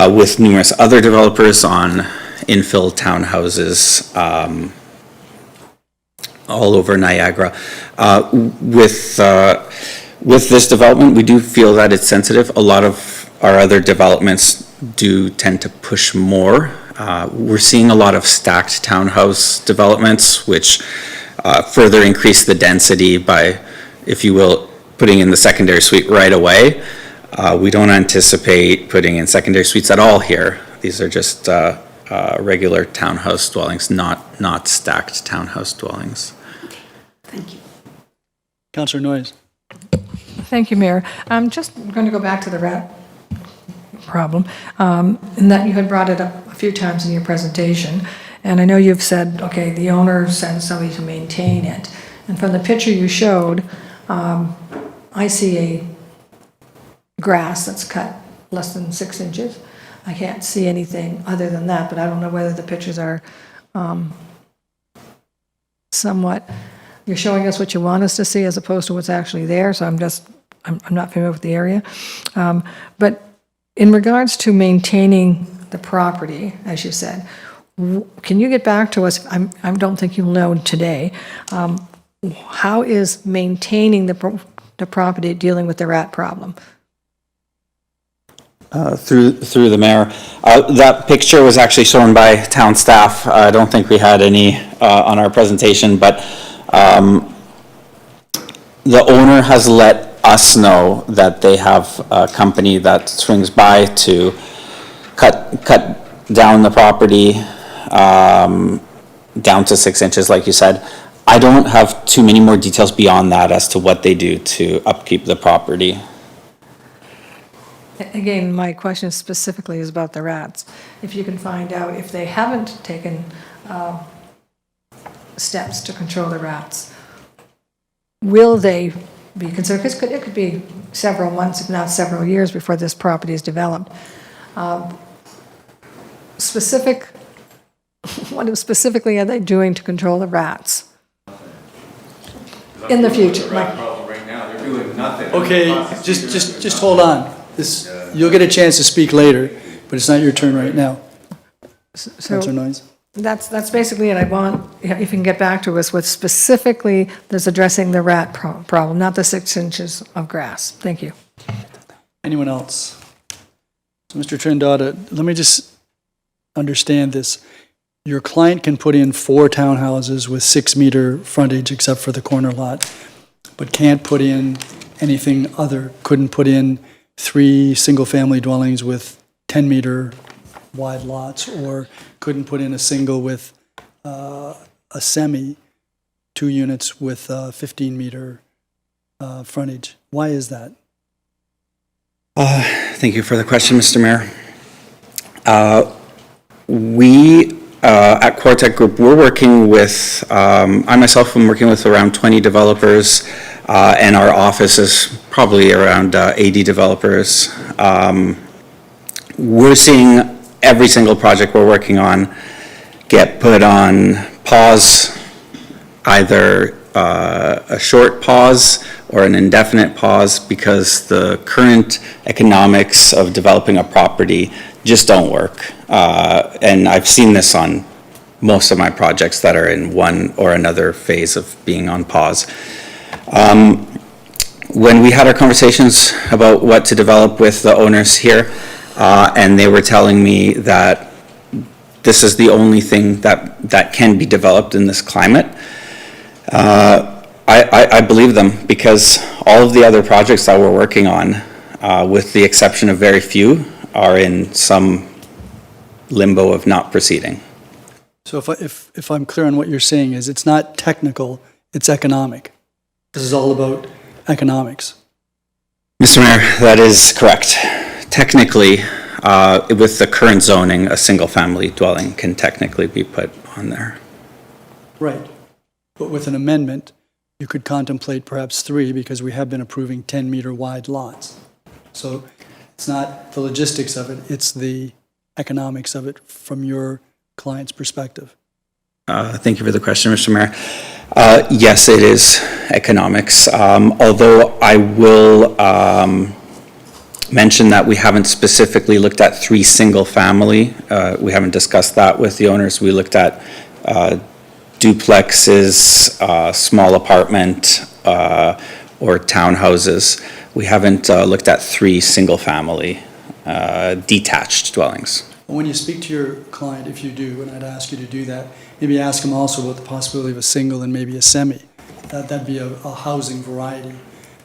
with numerous other developers on infill townhouses all over Niagara. With this development, we do feel that it's sensitive. A lot of our other developments do tend to push more. We're seeing a lot of stacked townhouse developments, which further increase the density by, if you will, putting in the secondary suite right away. We don't anticipate putting in secondary suites at all here. These are just regular townhouse dwellings, not stacked townhouse dwellings. Thank you. Councillor Noyes. Thank you, Mayor. I'm just going to go back to the rat problem, in that you had brought it up a few times in your presentation. And I know you've said, okay, the owner sends somebody to maintain it. And from the picture you showed, I see a grass that's cut less than 6 inches. I can't see anything other than that, but I don't know whether the pictures are somewhat, you're showing us what you want us to see as opposed to what's actually there, so I'm not familiar with the area. But in regards to maintaining the property, as you said, can you get back to us, I don't think you'll know today, how is maintaining the property dealing with the rat problem? Through the mayor. That picture was actually shown by town staff. I don't think we had any on our presentation, but the owner has let us know that they have a company that swings by to cut down the property down to 6 inches, like you said. I don't have too many more details beyond that as to what they do to upkeep the property. Again, my question specifically is about the rats. If you can find out if they haven't taken steps to control the rats, will they be concerned? Because it could be several months, if not several years, before this property is developed. What specifically are they doing to control the rats in the future? Right now, they're doing nothing. Okay, just hold on. You'll get a chance to speak later, but it's not your turn right now. Councillor Noyes. That's basically it. I want, if you can get back to us with specifically that's addressing the rat problem, not the 6 inches of grass. Thank you. Anyone else? So, Mr. Trindada, let me just understand this. Your client can put in 4 townhouses with 6-meter frontage except for the corner lot, but can't put in anything other, couldn't put in 3 single-family dwellings with 10-meter wide lots, or couldn't put in a single with a semi, 2 units with 15-meter frontage. Why is that? Thank you for the question, Mr. Mayor. We, at Quartec Group, we're working with, I myself am working with around 20 developers, and our office is probably around 80 developers. We're seeing every single project we're working on get put on pause either a short pause or an indefinite pause because the current economics of developing a property just don't work. And I've seen this on most of my projects that are in one or another phase of being on pause. When we had our conversations about what to develop with the owners here, and they were telling me that this is the only thing that can be developed in this climate, I believe them, because all of the other projects that we're working on, with the exception of very few, are in some limbo of not proceeding. So if I'm clear on what you're saying is it's not technical, it's economic. This is all about economics. Mr. Mayor, that is correct. Technically, with the current zoning, a single-family dwelling can technically be put on there. Right. But with an amendment, you could contemplate perhaps 3 because we have been approving 10-meter wide lots. So it's not the logistics of it, it's the economics of it from your client's perspective. Thank you for the question, Mr. Mayor. Yes, it is economics, although I will mention that we haven't specifically looked at 3 single-family. We haven't discussed that with the owners. We looked at duplexes, small apartment, or townhouses. We haven't looked at 3 single-family detached dwellings. When you speak to your client, if you do, and I'd ask you to do that, maybe ask them also about the possibility of a single and maybe a semi. That'd be a housing variety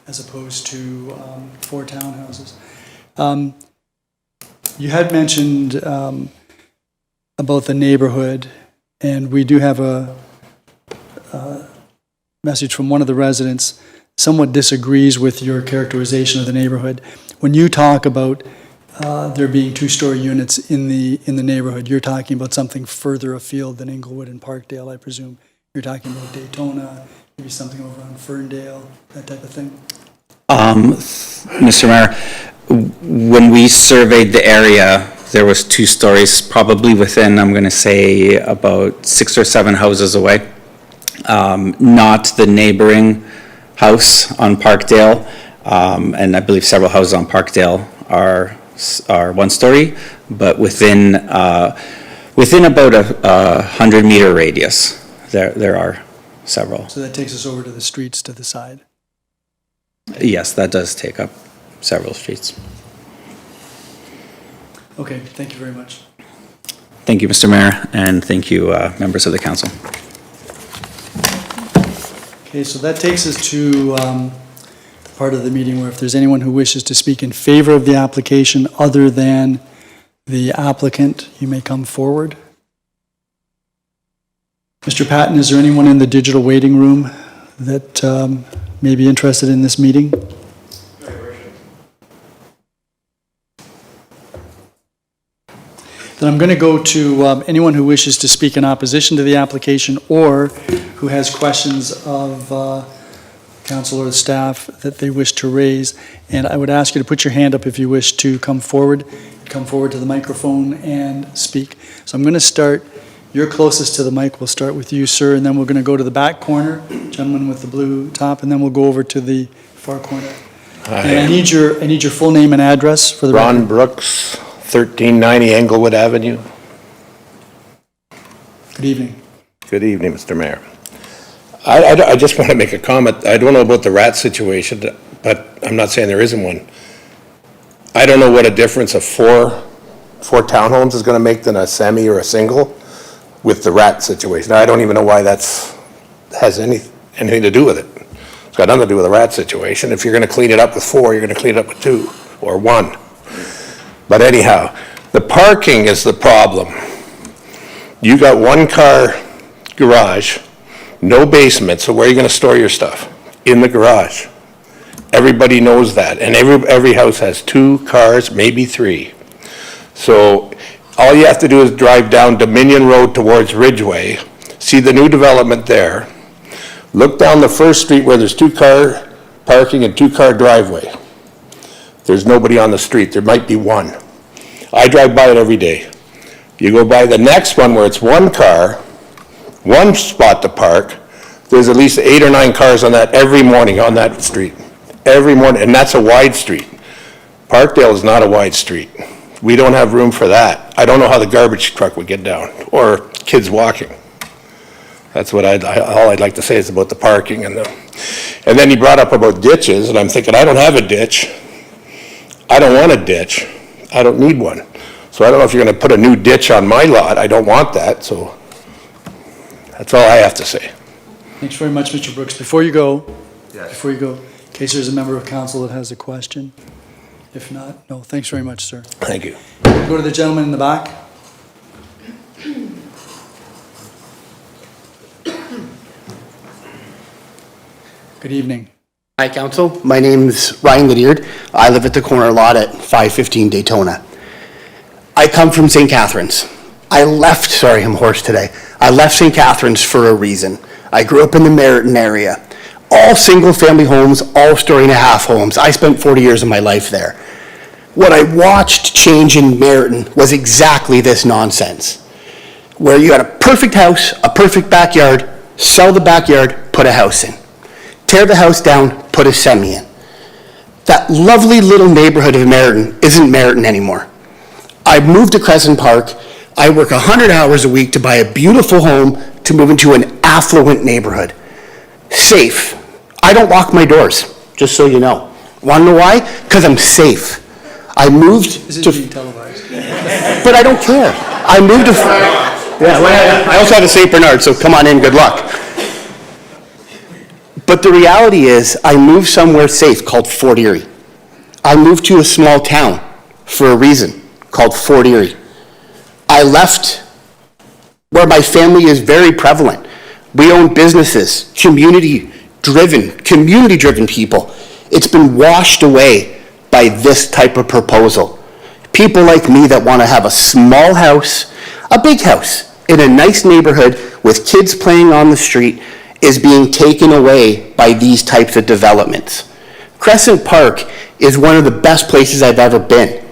as opposed to 4 townhouses. You had mentioned about the neighborhood, and we do have a message from one of the residents, somewhat disagrees with your characterization of the neighborhood. When you talk about there being 2-story units in the neighborhood, you're talking about something further afield than Inglewood and Parkdale, I presume. You're talking about Daytona, maybe something over on Ferndale, that type of thing? Mr. Mayor, when we surveyed the area, there was 2 stories, probably within, I'm going to say, about 6 or 7 houses away. Not the neighboring house on Parkdale, and I believe several houses on Parkdale are 1-story, but within about a 100-meter radius, there are several. So that takes us over to the streets to the side. Yes, that does take up several streets. Okay, thank you very much. Thank you, Mr. Mayor, and thank you, members of the council. Okay, so that takes us to part of the meeting where if there's anyone who wishes to speak in favor of the application other than the applicant, you may come forward. Mr. Patton, is there anyone in the digital waiting room that may be interested in this meeting? Then I'm going to go to anyone who wishes to speak in opposition to the application or who has questions of council or staff that they wish to raise. And I would ask you to put your hand up if you wish to come forward to the microphone and speak. So I'm going to start, you're closest to the mic. We'll start with you, sir, and then we're going to go to the back corner, gentleman with the blue top, and then we'll go over to the far corner. And I need your full name and address for the Ron record. Brooks, 1390 Englewood Avenue. Good evening. Good evening, Mr. Mayor. I just want to make a comment. I don't know about the rat situation, but I'm not saying there isn't one. I don't know what a difference of four townhomes is going to make than a semi or a single with the rat situation. I don't even know why has anything to do with it. It's got nothing to do with the rat situation. If you're going to clean it up with 4, you're going to clean it up with 2 or 1. But anyhow, the parking is the problem. You got 1-car garage, no basement, so where are you going to store your stuff? In the garage. Everybody knows that, and every house has 2 cars, maybe 3. So all you have to do is drive down Dominion Road towards Ridgeway, see the new development there, look down the first street where there's 2-car parking and 2-car driveway. There's nobody on the street. There might be 1. I drive by it every day. You go by the next one where it's 1 car, 1 spot to park, There's at least 8 or 9 cars on that every morning on that street. Every morning, and that's a wide street. Parkdale is not a wide street. We don't have room for that. I don't know how the garbage truck would get down, or kids walking. That's what all I'd like to say is about the parking and then he brought up about ditches, and I'm thinking, I don't have a ditch. I don't want a ditch. I don't need one. So I don't know if you're gonna put a new ditch on my lot. I don't want that, so that's all I have to say. Thanks very much, Mr. Brooks. Before you go, in case there's a member of council that has a question. If not, no, thanks very much, sir. Thank you. Go to the gentleman in the back. Good evening. Hi, Council. My name's Ryan Lydiard. I live at the corner lot at 515 Daytona. I come from St. Catharines. Sorry, I'm hoarse today. I left St. Catharines for a reason. I grew up in the Merritton area. All single-family homes, all story-and-a-half homes. I spent 40 years of my life there. What I watched change in Merritton was exactly this nonsense, where you had a perfect house, a perfect backyard, sell the backyard, put a house in. Tear the house down, put a semi in. That lovely little neighborhood of Merritton isn't Merritton anymore. I moved to Crescent Park. I work 100 hours a week to buy a beautiful home to move into an affluent neighborhood. Safe. I don't lock my doors, just so you know. Want to know why? Because I'm safe. I moved This is to... being televised. But I don't care. I moved to... Yeah, well, I also have a St. Bernard, so come on in, good luck. But the reality is, I moved somewhere safe called Fort Erie. I moved to a small town for a reason called Fort Erie. I left where my family is very prevalent. We own businesses, community-driven people. It's been washed away by this type of proposal. People like me that want to have a small house, a big house, in a nice neighborhood with kids playing on the street is being taken away by these types of developments. Crescent Park is one of the best places I've ever been.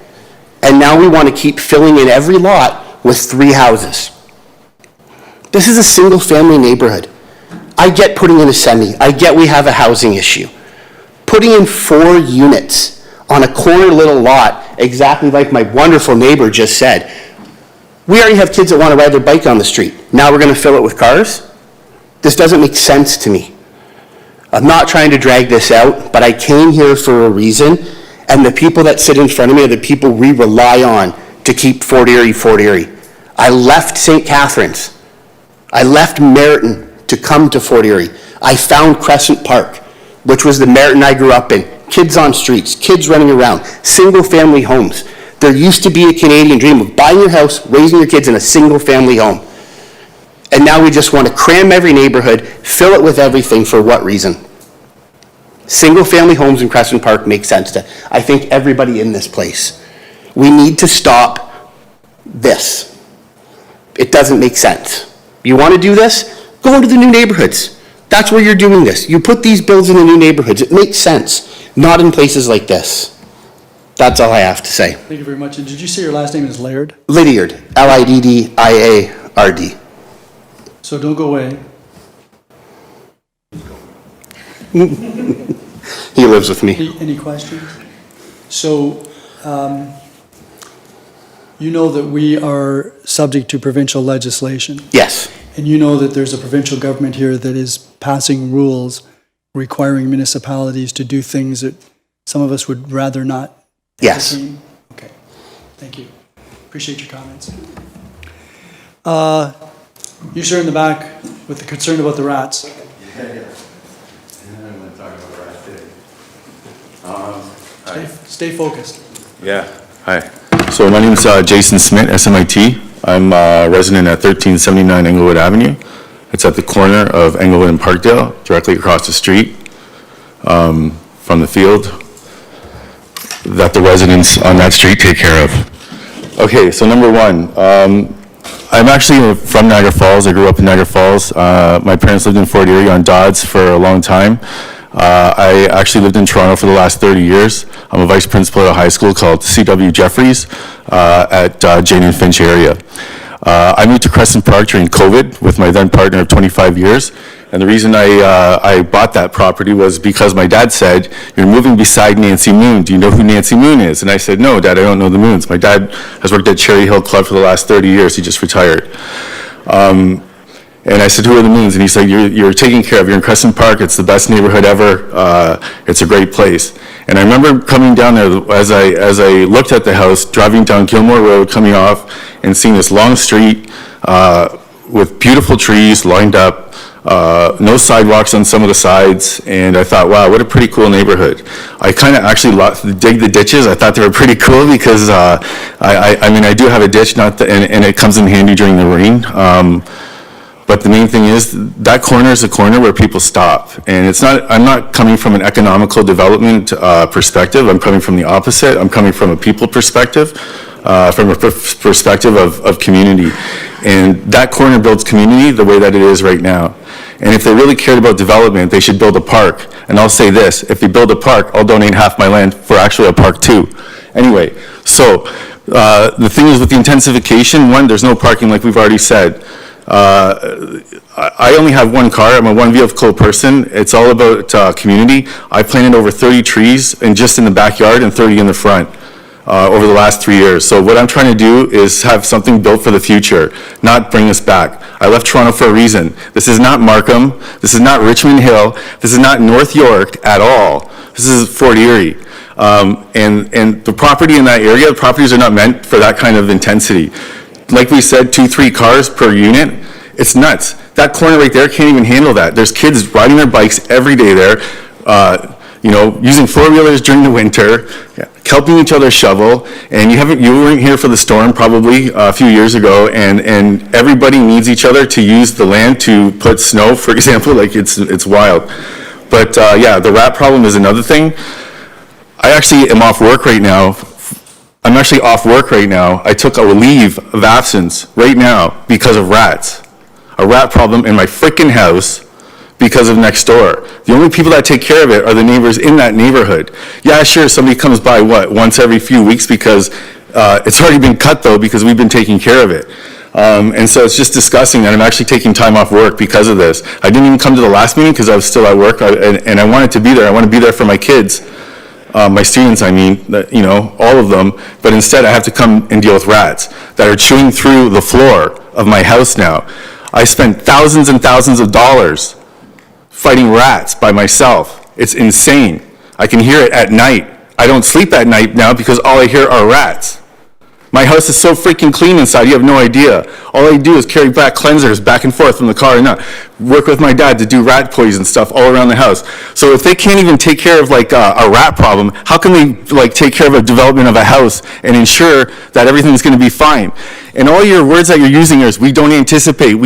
And now we want to keep filling in every lot with 3 houses. This is a single-family neighborhood. I get putting in a semi. I get we have a housing issue. Putting in 4 units on a corner little lot, exactly like my wonderful neighbor just said. We already have kids that want to ride their bike on the street. Now we're going to fill it with cars? This doesn't make sense to me. I'm not trying to drag this out, but I came here for a reason, and the people that sit in front of me are the people we rely on to keep Fort Erie, Fort Erie. I left St. Catharines. I left Merritton to come to Fort Erie. I found Crescent Park, which was the Merritton I grew up in. Kids on streets, kids running around, single-family homes. There used to be a Canadian dream of buying your house, raising your kids in a single-family home. And now we just want to cram every neighborhood, fill it with everything. For what reason? Single-family homes in Crescent Park make sense to, I think, everybody in this place. We need to stop this. It doesn't make sense. You want to do this? Go into the new neighborhoods. That's where you're doing this. You put these bills in the new neighborhoods. It makes sense. Not in places like this. That's all I have to say. Thank you very much. And did you say your last name is Laird? Lydiard. Liddiard. So don't go away. He lives with me. Any questions? So, you know that we are subject to provincial legislation. Yes. And you know that there's a provincial government here that is passing rules requiring municipalities to do things that some of us would rather not. Yes. entertain? Okay. Thank you. Appreciate your comments. You, sir, in the back with the concern about the rats. Stay focused. Yeah, hi. So my name is Jason Smith, SMIT. I'm a resident at 1379 Englewood Avenue. It's at the corner of Englewood and Parkdale, directly across the street from the field that the residents on that street take care of. Okay, so number one, I'm actually from Niagara Falls. I grew up in Niagara Falls. My parents lived in Fort Erie on Dodds for a long time. I actually lived in Toronto for the last 30 years. I'm a vice principal at a high school called C.W. Jeffries at Jane and Finch area. I moved to Crescent Park during COVID with my then partner of 25 years. And the reason I bought that property was because my dad said, "You're moving beside Nancy Moon. Do you know who Nancy Moon is?" And I said, "No, Dad, I don't know the Moons." My dad has worked at Cherry Hill Club for the last 30 years. He just retired. And I said, "Who are the Moons?" And he said, you're taken care of. You're in Crescent Park. It's the best neighborhood ever. It's a great place. And I remember coming down there as I looked at the house, driving down Gilmore Road, coming off, and seeing this long street with beautiful trees lined up, no sidewalks on some of the sides, and I thought, wow, what a pretty cool neighborhood. I kind of actually dig the ditches. I thought they were pretty cool because I mean, I do have a ditch, and it comes in handy during the rain. But the main thing is that corner is a corner where people stop. And it's not, I'm not coming from an economical development perspective. I'm coming from the opposite. I'm coming from a people perspective, from a perspective of community. And that corner builds community the way that it is right now. And if they really cared about development, they should build a park. And I'll say this, if they build a park, I'll donate half my land for actually a park too. Anyway, so the thing is with the intensification, one, there's no parking like we've already said. I only have one car. I'm a one vehicle person. It's all about community. I planted over 30 trees and just in the backyard and 30 in the front over the last 3 years. So what I'm trying to do is have something built for the future, not bring us back. I left Toronto for a reason. This is not Markham. This is not Richmond Hill. This is not North York at all. This is Fort Erie. And the property in that area, the properties are not meant for that kind of intensity. Like we said, 2-3 cars per unit, it's nuts. That corner right there can't even handle that. There's kids riding their bikes every day there, you know, using four-wheelers during the winter, helping each other shovel, and you weren't here for the storm probably a few years ago, and everybody needs each other to use the land to put snow, for example, like it's wild. But yeah, the rat problem is another thing. I actually am off work right now. I'm actually off work right now. I took a leave of absence right now because of rats. A rat problem in my freaking house because of next door. The only people that take care of it are the neighbors in that neighborhood. Yeah, sure, somebody comes by, once every few weeks because it's already been cut though because we've been taking care of it. And so it's just disgusting that I'm actually taking time off work because of this. I didn't even come to the last meeting because I was still at work and I wanted to be there. I want to be there for my kids. My students, I mean, you know, all of them, but instead I have to come and deal with rats that are chewing through the floor of my house now. I spent thousands and thousands of dollars fighting rats by myself. It's insane. I can hear it at night. I don't sleep at night now because all I hear are rats. My house is so freaking clean inside, you have no idea. All I do is carry back cleansers back and forth from the car and work with my dad to do rat poison stuff all around the house. So if they can't even take care of like a rat problem, how can they like take care of a development of a house and ensure that everything's gonna be fine? And all your words that you're using is, we don't anticipate,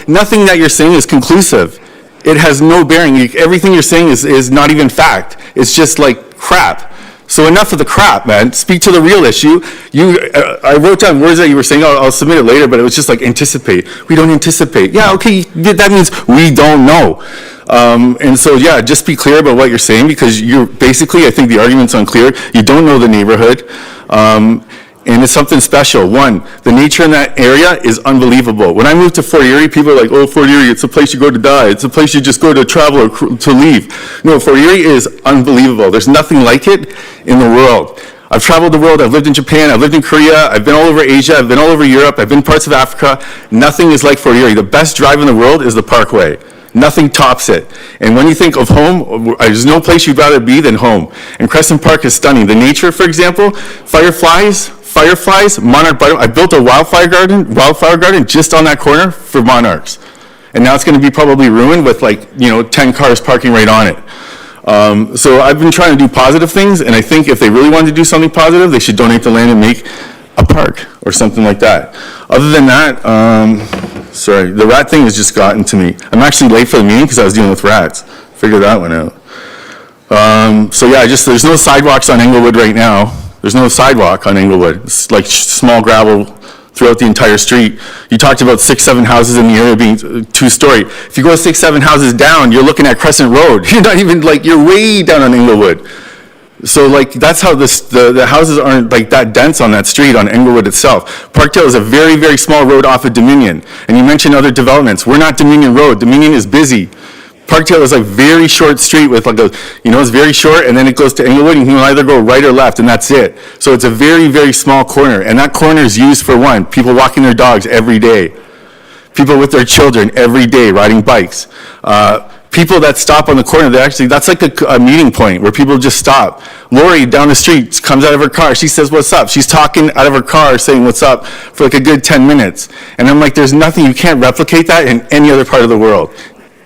nothing that you're saying is conclusive. It has no bearing. Everything you're saying is not even fact. It's just like crap. So enough of the crap, man. Speak to the real issue. I wrote down words that you were saying. I'll submit it later, but it was just like anticipate. We don't anticipate. Yeah, okay, that means we don't know. And so, yeah, just be clear about what you're saying because you're basically, I think the argument's unclear. You don't know the neighborhood. And it's something special. One, the nature in that area is unbelievable. When I moved to Fort Erie, people are like, oh, Fort Erie, it's a place you go to die. It's a place you just go to travel or to leave. No, Fort Erie is unbelievable. There's nothing like it in the world. I've traveled the world. I've lived in Japan. I've lived in Korea. I've been all over Asia. I've been all over Europe. I've been parts of Africa. Nothing is like Fort Erie. The best drive in the world is the Parkway. Nothing tops it. And when you think of home, there's no place you'd rather be than home. And Crescent Park is stunning. The nature, for example, fireflies, monarch butterfly. I built a wildflower garden just on that corner for monarchs. And now it's going to be probably ruined with 10 cars parking right on it. So I've been trying to do positive things, and I think if they really wanted to do something positive, they should donate the land and make a park or something like that. Other than that, sorry, the rat thing has just gotten to me. I'm actually late for the meeting because I was dealing with rats. Figure that one out. So yeah, there's no sidewalks on Englewood right now. There's no sidewalk on Englewood. It's like small gravel throughout the entire street. You talked about 6-7 houses in the area being 2-story. If you go 6-7 houses down, you're looking at Crescent Road. You're not even you're way down on Englewood. So like, that's how the houses aren't like that dense on that street on Englewood itself. Parkdale is a very, very small road off of Dominion. And you mentioned other developments. We're not Dominion Road. Dominion is busy. Parkdale is a very short street with like a, it's very short, and then it goes to Englewood, and you can either go right or left, and that's it. So it's a very, very small corner, and that corner is used for one, people walking their dogs every day. People with their children every day riding bikes. People that stop on the corner, that's like a meeting point where people just stop. Lori down the street comes out of her car. She says, "What's up?" She's talking out of her car saying, "What's up?" for like a good 10 minutes. And I'm like, there's nothing, you can't replicate that in any other part of the world,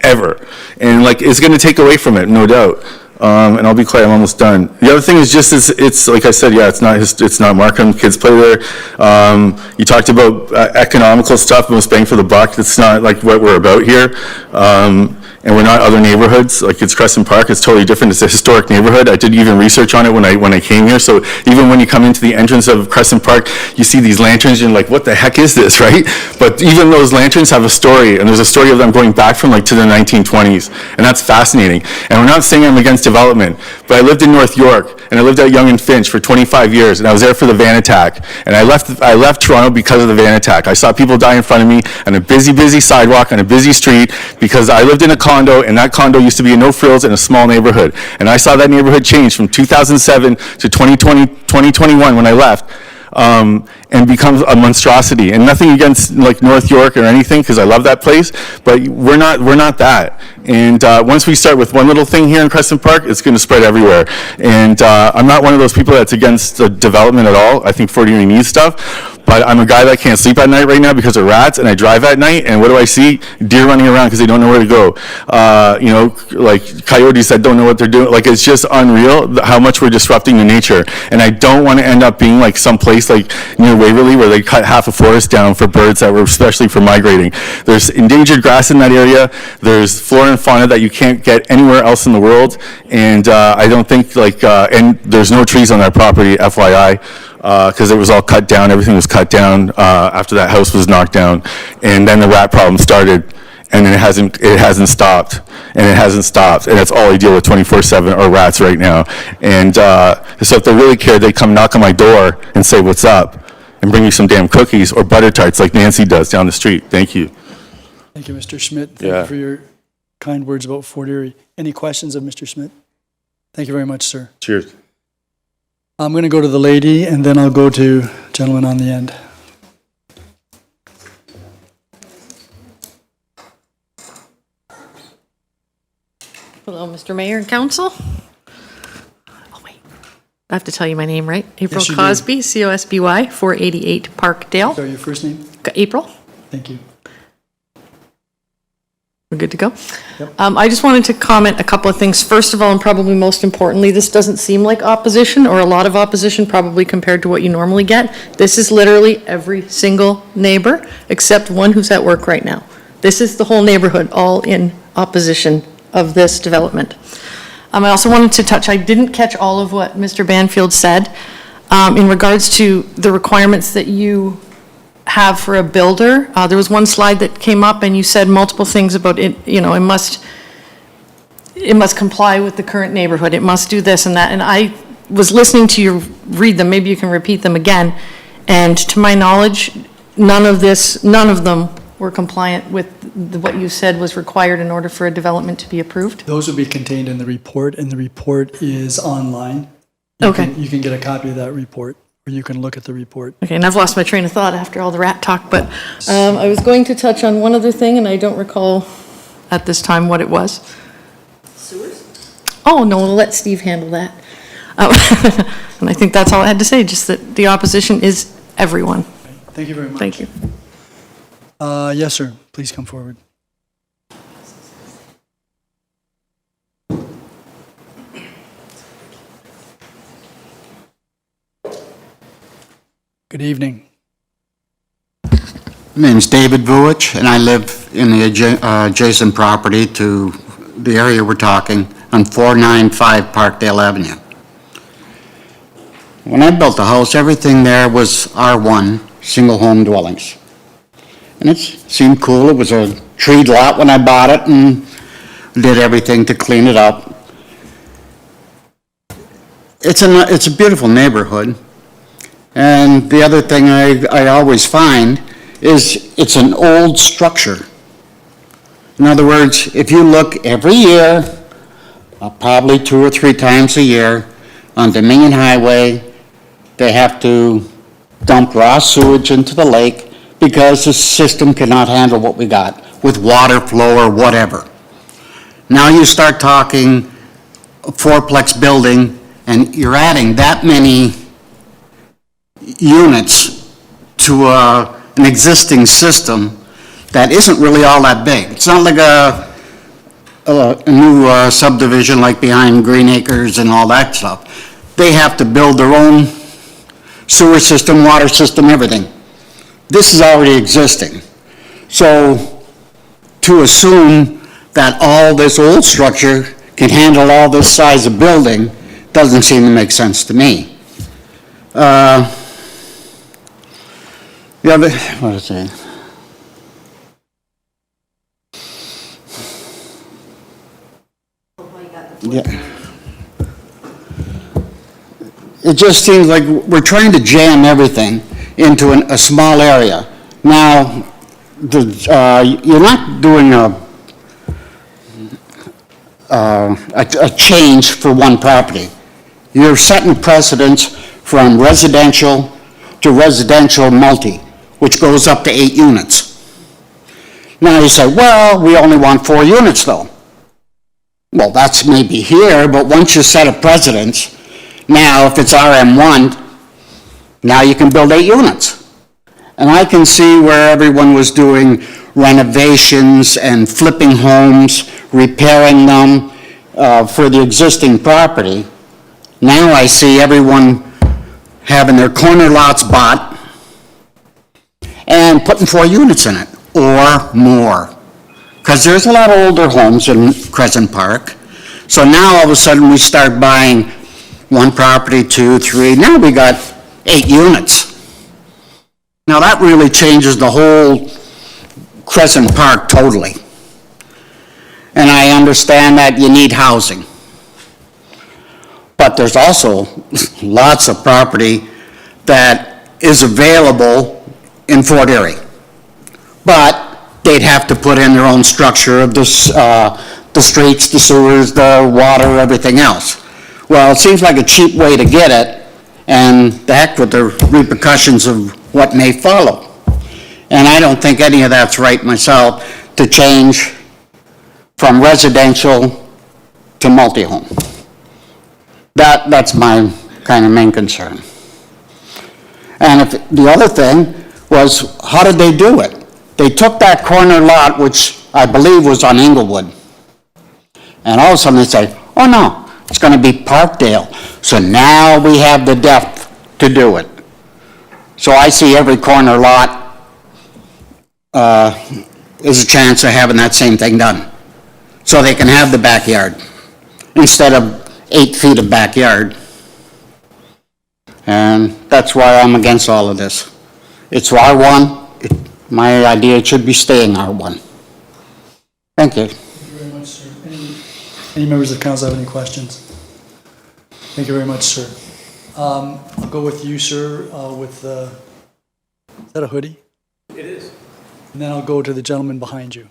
ever. And like, it's going to take away from it, no doubt. And I'll be quiet, I'm almost done. The other thing is just, it's like I said, yeah, it's not Markham, kids play there. You talked about economical stuff, most bang for the buck. It's not like what we're about here. And we're not other neighborhoods, like it's Crescent Park, it's totally different, it's a historic neighborhood. I did even research on it when I came here, so even when you come into the entrance of Crescent Park, you see these lanterns, and you're like, what the heck is this, right? But even those lanterns have a story, and there's a story of them going back from like to the 1920s, and that's fascinating. And we're not saying I'm against development, but I lived in North York, and I lived at Yonge and Finch for 25 years, and I was there for the van attack, and I left Toronto because of the van attack. I saw people die in front of me on a busy sidewalk, on a busy street, because I lived in a condo, and that condo used to be a no frills in a small neighborhood. And I saw that neighborhood change from 2007 to 2021 when I left, and becomes a monstrosity. And nothing against like North York or anything, because I love that place, but we're not that. And once we start with one little thing here in Crescent Park, it's going to spread everywhere. And I'm not one of those people that's against the development at all. I think Fort Erie needs stuff. But I'm a guy that can't sleep at night right now because of rats, and I drive at night, and what do I see? Deer running around because they don't know where to go. Like coyotes that don't know what they're doing. Like, it's just unreal how much we're disrupting the nature. And I don't want to end up being like some place like near Waverly where they cut half a forest down for birds that were especially for migrating. There's endangered grass in that area. There's flora and fauna that you can't get anywhere else in the world. And I don't think and there's no trees on that property, FYI. Because it was all cut down, everything was cut down after that house was knocked down, and then the rat problem started, and then it hasn't stopped, and that's all I deal with 24/7 are rats right now. And so if they really care, they come knock on my door and say, "What's up?" and bring me some damn cookies or butter tarts like Nancy does down the street. Thank you. Thank you, Mr. Schmidt. Thank you for your kind words about Fort Erie. Any questions of Mr. Schmidt? Thank you very much, sir. Cheers. I'm going to go to the lady, and then I'll go to gentleman on the end. Hello, Mr. Mayor and Council. Oh, wait. I have to tell you my name, right? April Yes, you do. Cosby, COSBY, 488 Parkdale. Sorry, your first name? April. Thank you. We're good to go? Yep. I just wanted to comment a couple of things. First of all, and probably most importantly, this doesn't seem like opposition or a lot of opposition probably compared to what you normally get. This is literally every single neighbor except one who's at work right now. This is the whole neighborhood all in opposition of this development. I also wanted to touch, I didn't catch all of what Mr. Banfield said in regards to the requirements that you have for a builder. There was one slide that came up and you said multiple things about it, it must comply with the current neighborhood. It must do this and that. And I was listening to you read them. Maybe you can repeat them again. And to my knowledge, none of them were compliant with what you said was required in order for a development to be approved. Those will be contained in the report, and the report is online. You can get a copy of that report, or you can look at the report. Okay, and I've lost my train of thought after all the rat talk, but I was going to touch on one other thing, and I don't recall at this time what it was. Sewers? Oh, no, we'll let Steve handle that. And I think that's all I had to say, just that the opposition is everyone. Thank you very much. Thank you. Yes, sir. Please come forward. Good evening. My name is David Vuich, and I live in the adjacent property to the area we're talking on 495 Parkdale Avenue. When I built the house, everything there was R1, single home dwellings. And it seemed cool. It was a treed lot when I bought it and did everything to clean it up. it's a beautiful neighborhood. And the other thing I always find is it's an old structure. In other words, if you look every year, probably 2 or 3 times a year, on Dominion Highway, they have to dump raw sewage into the lake because the system cannot handle what we got with water flow or whatever. Now you start talking a 4-plex building and you're adding that many units to an existing system that isn't really all that big. It's not like a new subdivision like behind Green Acres and all that stuff. They have to build their own sewer system, water system, everything. This is already existing. So to assume that all this old structure can handle all this size of building doesn't seem to make sense to me. The other, what is it? Yeah. It just seems like we're trying to jam everything into a small area. Now, you're not doing a change for one property. You're setting precedents from residential to residential multi, which goes up to 8 units. Now you say, well, we only want 4 units though. Well, that's maybe here, but once you set a precedent, now if it's RM1, now you can build 8 units. And I can see where everyone was doing renovations and flipping homes, repairing them for the existing property. Now I see everyone having their corner lots bought and putting 4 units in it or more. Because there's a lot of older homes in Crescent Park. So now all of a sudden we start buying 1 property, 2, 3, now we got 8 units. Now that really changes the whole Crescent Park totally. And I understand that you need housing. But there's also lots of property that is available in Fort Erie. But they'd have to put in their own structure of this, the streets, the sewers, the water, everything else. Well, it seems like a cheap way to get it, and the heck with the repercussions of what may follow. And I don't think any of that's right myself, to change from residential to multi-home. That's my kind of main concern. And if the other thing was, how did they do it? They took that corner lot, which I believe was on Englewood, and all of a sudden they say, oh no, it's going to be Parkdale. So now we have the depth to do it. So I see every corner lot is a chance of having that same thing done. So they can have the backyard instead of 8 feet of backyard. And that's why I'm against all of this. It's R1. My idea, it should be staying R1. Thank you. Thank you very much, sir. Any members of council have any questions? Thank you very much, sir. I'll go with you, sir, with is that a hoodie? It is. And then I'll go to the gentleman behind you.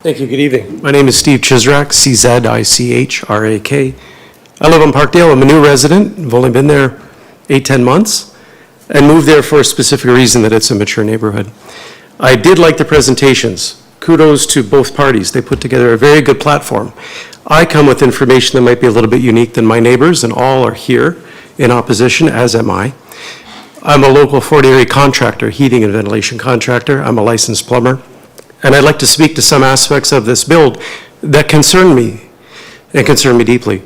Thank you. Good evening. My name is Steve Chizrak, CZICHRAK. I live in Parkdale. I'm a new resident. I've only been there 8-10 months and moved there for a specific reason, that it's a mature neighborhood. I did like the presentations. Kudos to both parties. They put together a very good platform. I come with information that might be a little bit unique than my neighbors, and all are here in opposition, as am I. I'm a local Fort Erie contractor, heating and ventilation contractor. I'm a licensed plumber. And I'd like to speak to some aspects of this build that concern me, and concern me deeply.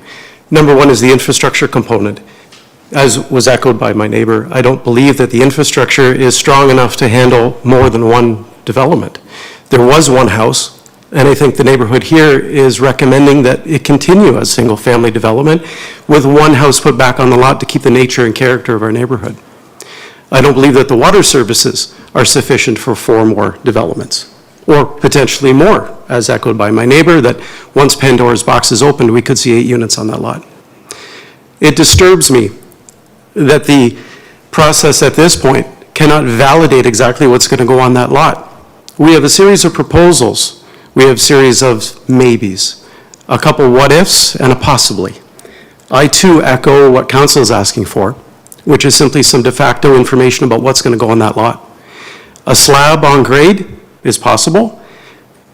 Number one is the infrastructure component. As was echoed by my neighbor, I don't believe that the infrastructure is strong enough to handle more than one development. There was one house, and I think the neighborhood here is recommending that it continue as single-family development with one house put back on the lot to keep the nature and character of our neighborhood. I don't believe that the water services are sufficient for 4 more developments, or potentially more, as echoed by my neighbor, that once Pandora's box is opened, we could see 8 units on that lot. It disturbs me that the process at this point cannot validate exactly what's going to go on that lot. We have a series of proposals. We have a series of maybes, a couple what-ifs, and a possibly. I too echo what council is asking for, which is simply some de facto information about what's going to go on that lot. A slab on grade is possible,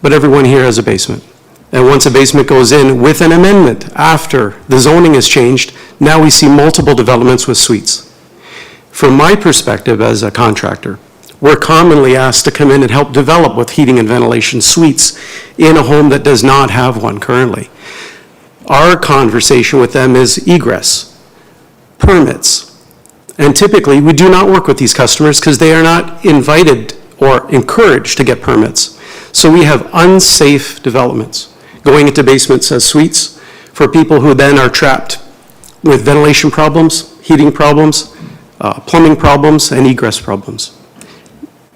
but everyone here has a basement. And once a basement goes in with an amendment after the zoning is changed, now we see multiple developments with suites. From my perspective as a contractor, we're commonly asked to come in and help develop with heating and ventilation suites in a home that does not have one currently. Our conversation with them is egress, permits, and typically we do not work with these customers because they are not invited or encouraged to get permits. So we have unsafe developments going into basements as suites for people who then are trapped with ventilation problems, heating problems, plumbing problems, and egress problems.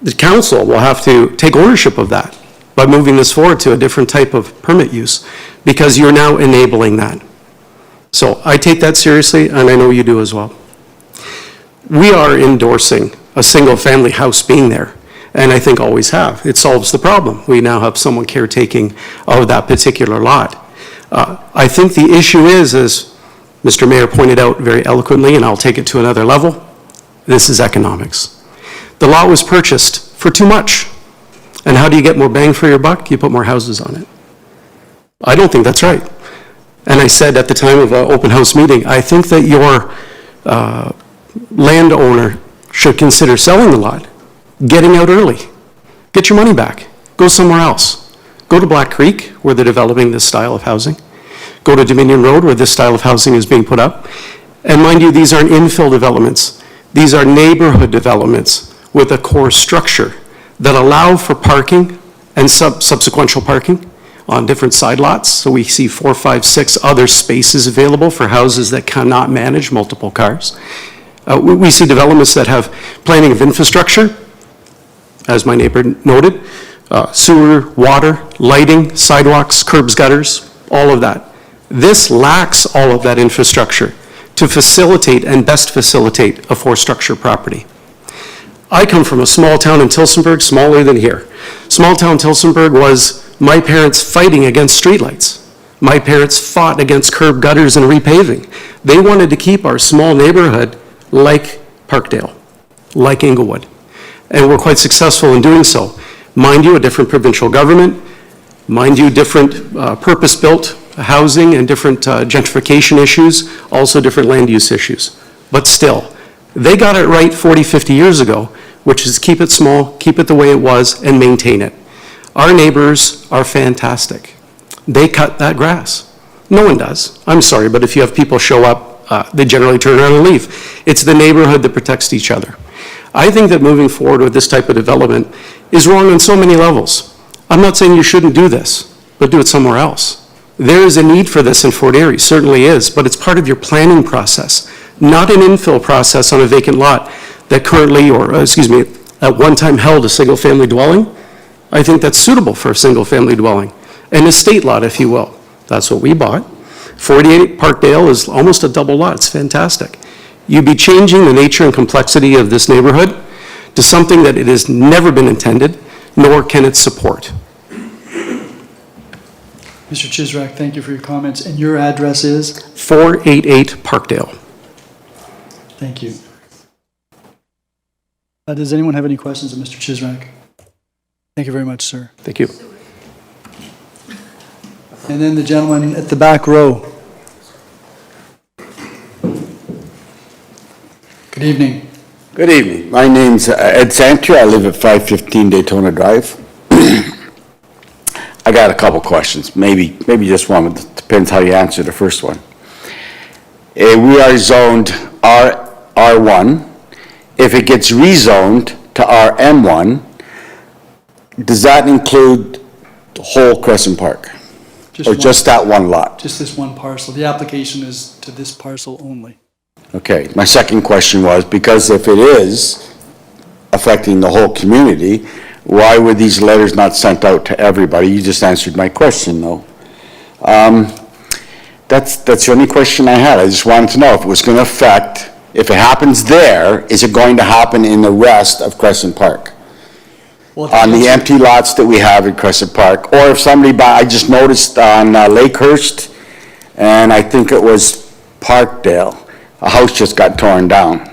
The council will have to take ownership of that by moving this forward to a different type of permit use because you're now enabling that. So I take that seriously, and I know you do as well. We are endorsing a single-family house being there, and I think always have. It solves the problem. We now have someone caretaking of that particular lot. I think the issue is, as Mr. Mayor pointed out very eloquently, and I'll take it to another level, this is economics. The lot was purchased for too much. And how do you get more bang for your buck? You put more houses on it. I don't think that's right. And I said at the time of an open house meeting, I think that your landowner should consider selling the lot, getting out early, get your money back, go somewhere else. Go to Black Creek, where they're developing this style of housing. Go to Dominion Road, where this style of housing is being put up. And mind you, these aren't infill developments. These are neighborhood developments with a core structure that allow for parking and subsequential parking on different side lots. So we see 4, 5, 6 other spaces available for houses that cannot manage multiple cars. We see developments that have planning of infrastructure, as my neighbor noted, sewer, water, lighting, sidewalks, curbs, gutters, all of that. This lacks all of that infrastructure to facilitate and best facilitate a four-structure property. I come from a small town in Tillsonburg, smaller than here. Small town Tillsonburg was my parents fighting against streetlights. My parents fought against curb gutters and repaving. They wanted to keep our small neighborhood like Parkdale, like Inglewood. And we're quite successful in doing so. Mind you, a different provincial government, mind you, different purpose-built housing and different gentrification issues, also different land use issues. But still, they got it right 40, 50 years ago, which is keep it small, keep it the way it was, and maintain it. Our neighbors are fantastic. They cut that grass. No one does. I'm sorry, but if you have people show up, they generally turn around and leave. It's the neighborhood that protects each other. I think that moving forward with this type of development is wrong on so many levels. I'm not saying you shouldn't do this, but do it somewhere else. There is a need for this in Fort Erie, certainly is, but it's part of your planning process, not an infill process on a vacant lot that currently, at one time held a single-family dwelling. I think that's suitable for a single-family dwelling. An estate lot, if you will. That's what we bought. 48 Parkdale is almost a double lot. It's fantastic. You'd be changing the nature and complexity of this neighborhood to something that it has never been intended, nor can it support. Mr. Chisrak, thank you for your comments. And your address is? 488 Parkdale. Thank you. Does anyone have any questions of Mr. Chisrak? Thank you very much, sir. Thank you. And then the gentleman at the back row. Good evening. Good evening. My name's Ed Santier. I live at 515 Daytona Drive. I got a couple questions, maybe just one, but it depends how you answer the first one. We are zoned R1. If it gets rezoned to RM1, does that include the whole Crescent Park? Just that one lot? Just this one parcel. The application is to this parcel only. Okay, my second question was, because if it is affecting the whole community, why were these letters not sent out to everybody? You just answered my question, though. That's the only question I had. I just wanted to know if it was going to affect, if it happens there, is it going to happen in the rest of Crescent Park? On the empty lots that we have in Crescent Park, or if somebody I just noticed on Lakehurst, and I think it was Parkdale, a house just got torn down.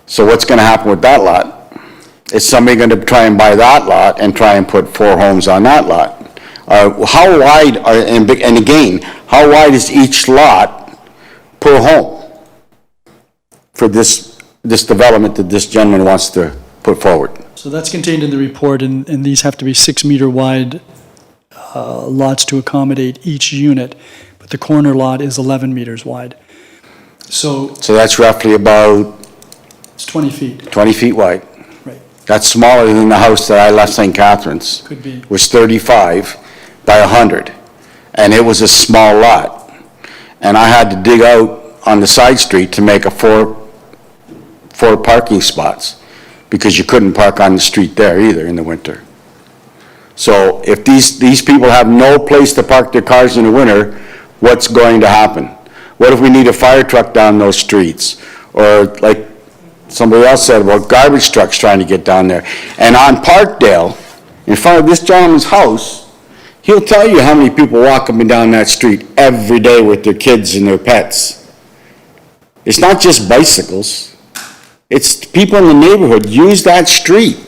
So what's going to happen with that lot? Is somebody going to try and buy that lot and try and put 4 homes on that lot? How wide are, and again, how wide is each lot per home for this development that this gentleman wants to put forward? So that's contained in the report, and these have to be 6-meter wide lots to accommodate each unit, but the corner lot is 11 meters wide. So that's roughly about it's 20 feet. 20 feet wide. Right. That's smaller than the house that I left St. Catharines. Could be. Was 35 by 100, and it was a small lot. And I had to dig out on the side street to make a four parking spots, because you couldn't park on the street there either in the winter. So if these people have no place to park their cars in the winter, what's going to happen? What if we need a fire truck down those streets? Or like somebody else said about garbage trucks trying to get down there. And on Parkdale, in front of this gentleman's house, he'll tell you how many people walk up and down that street every day with their kids and their pets. It's not just bicycles. It's people in the neighborhood use that street.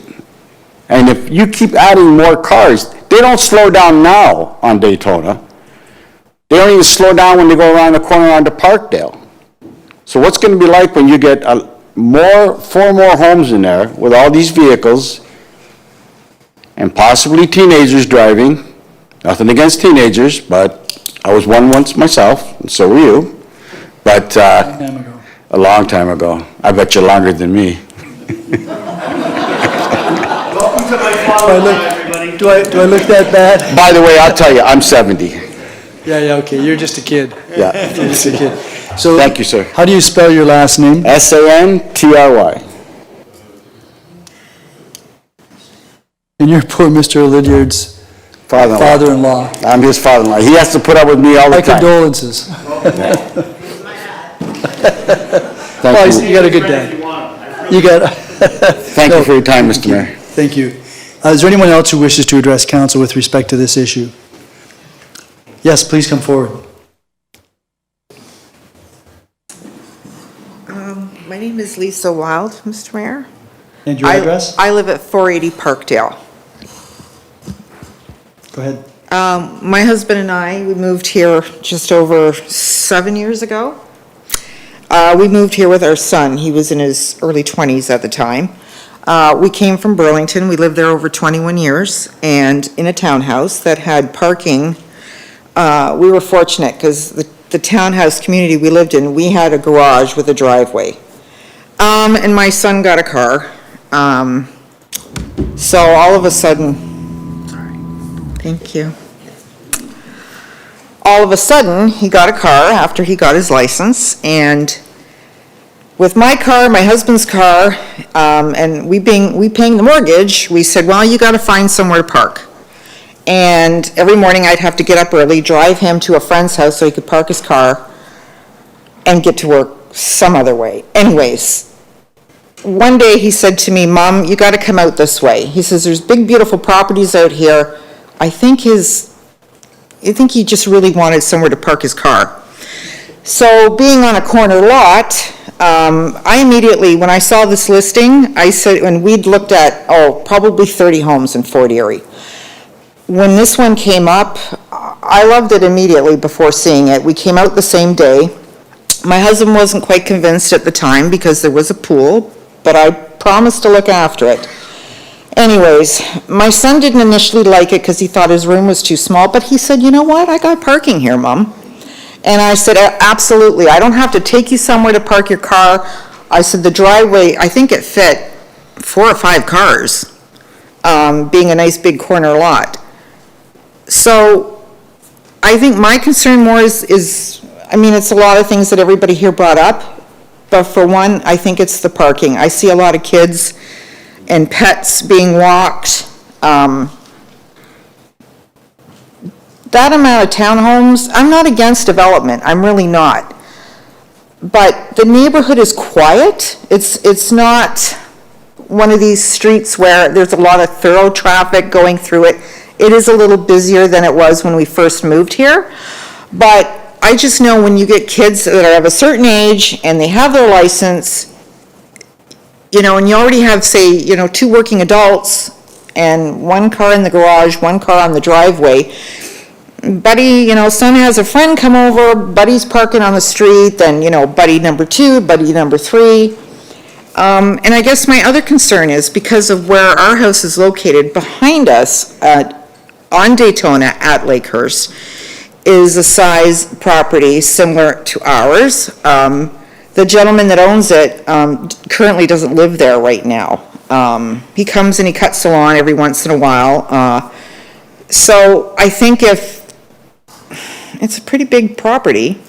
And if you keep adding more cars, they don't slow down now on Daytona. They don't even slow down when they go around the corner onto Parkdale. So what's going to be like when you get 4 more homes in there with all these vehicles and possibly teenagers driving? Nothing against teenagers, but I was one once myself, and so were you. But a long time ago. I bet you're longer than me. Welcome to my father, everybody. Do I look that bad? By the way, I'll tell you, I'm 70. Yeah, okay, you're just a kid. Yeah. You're just a kid. So, thank you, sir. How do you spell your last name? Santry. And you're poor Mr. Lydiard's father-in-law. I'm his father-in-law. He has to put up with me all the My time. condolences. Thank you. You got a good dad. You got. Thank you for your time, Mr. Mayor. Thank you. Is there anyone else who wishes to address council with respect to this issue? Yes, please come forward. My name is Lisa Wild, Mr. Mayor. And your address? I live at 480 Parkdale. Go ahead. My husband and I, we moved here just over 7 years ago. We moved here with our son. He was in his early 20s at the time. We came from Burlington. We lived there over 21 years, and in a townhouse that had parking. We were fortunate because the townhouse community we lived in, we had a garage with a driveway. And my son got a car. So all of a sudden, thank you. All of a sudden, he got a car after he got his license, and with my car, my husband's car, and we paying the mortgage, we said, well, you gotta find somewhere to park. And every morning I'd have to get up early, drive him to a friend's house so he could park his car and get to work some other way. Anyways, one day he said to me, Mom, you gotta come out this way. He says, there's big, beautiful properties out here. I think he just really wanted somewhere to park his car. So being on a corner lot, I immediately, when I saw this listing, I said, when we'd looked at, probably 30 homes in Fort Erie. When this one came up, I loved it immediately before seeing it. We came out the same day. My husband wasn't quite convinced at the time because there was a pool, but I promised to look after it. Anyways, my son didn't initially like it because he thought his room was too small, but he said, you know what, I got parking here, Mom. And I said, absolutely, I don't have to take you somewhere to park your car. I said, the driveway, I think it fit 4 or 5 cars, being a nice big corner lot. So I think my concern more is, it's a lot of things that everybody here brought up, but for one, I think it's the parking. I see a lot of kids and pets being walked. that amount of townhomes, I'm not against development, I'm really not. But the neighborhood is quiet. It's not one of these streets where there's a lot of thorough traffic going through it. It is a little busier than it was when we first moved here. But I just know when you get kids that are of a certain age and they have their license, you know, and you already have, say, you know, 2 working adults and 1 car in the garage, 1 car on the driveway. Buddy, you know, son has a friend come over, buddy's parking on the street, then, you know, buddy number 2, buddy number 3. And I guess my other concern is because of where our house is located, behind us on Daytona at Lakehurst is a size property similar to ours. The gentleman that owns it currently doesn't live there right now. He comes and he cuts the lawn every once in a while. So I think if it's a pretty big property,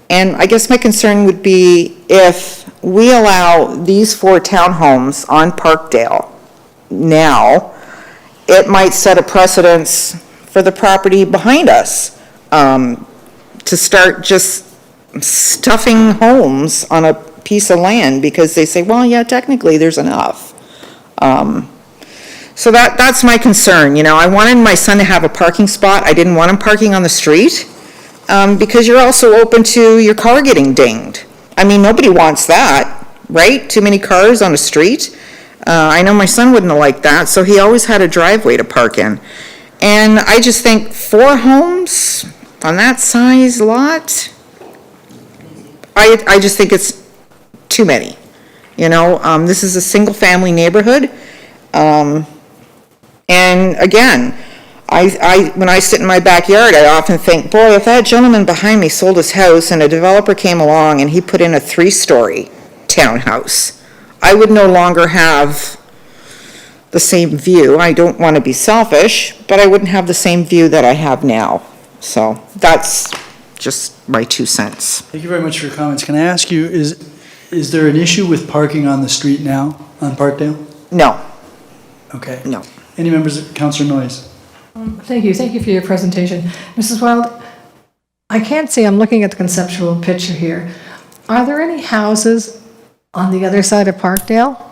and I guess my concern would be if we allow these 4 townhomes on Parkdale now, it might set a precedence for the property behind us to start just stuffing homes on a piece of land because they say, well, yeah, technically there's enough. So that's my concern. You know, I wanted my son to have a parking spot. I didn't want him parking on the street because you're also open to your car getting dinged. I mean, nobody wants that, right? Too many cars on a street. I know my son wouldn't have liked that, so he always had a driveway to park in. And I just think 4 homes on that size lot, I just think it's too many. You know, this is a single-family neighborhood. And again, when I sit in my backyard, I often think, boy, if that gentleman behind me sold his house and a developer came along and he put in a 3-story townhouse, I would no longer have the same view. I don't want to be selfish, but I wouldn't have the same view that I have now. So that's just my 2 cents. Thank you very much for your comments. Can I ask you, is there an issue with parking on the street now on Parkdale? No. Okay. No. Any members of Councillor Noyes? Thank you for your presentation. Mrs. Wild, I can't see, I'm looking at the conceptual picture here. Are there any houses on the other side of Parkdale?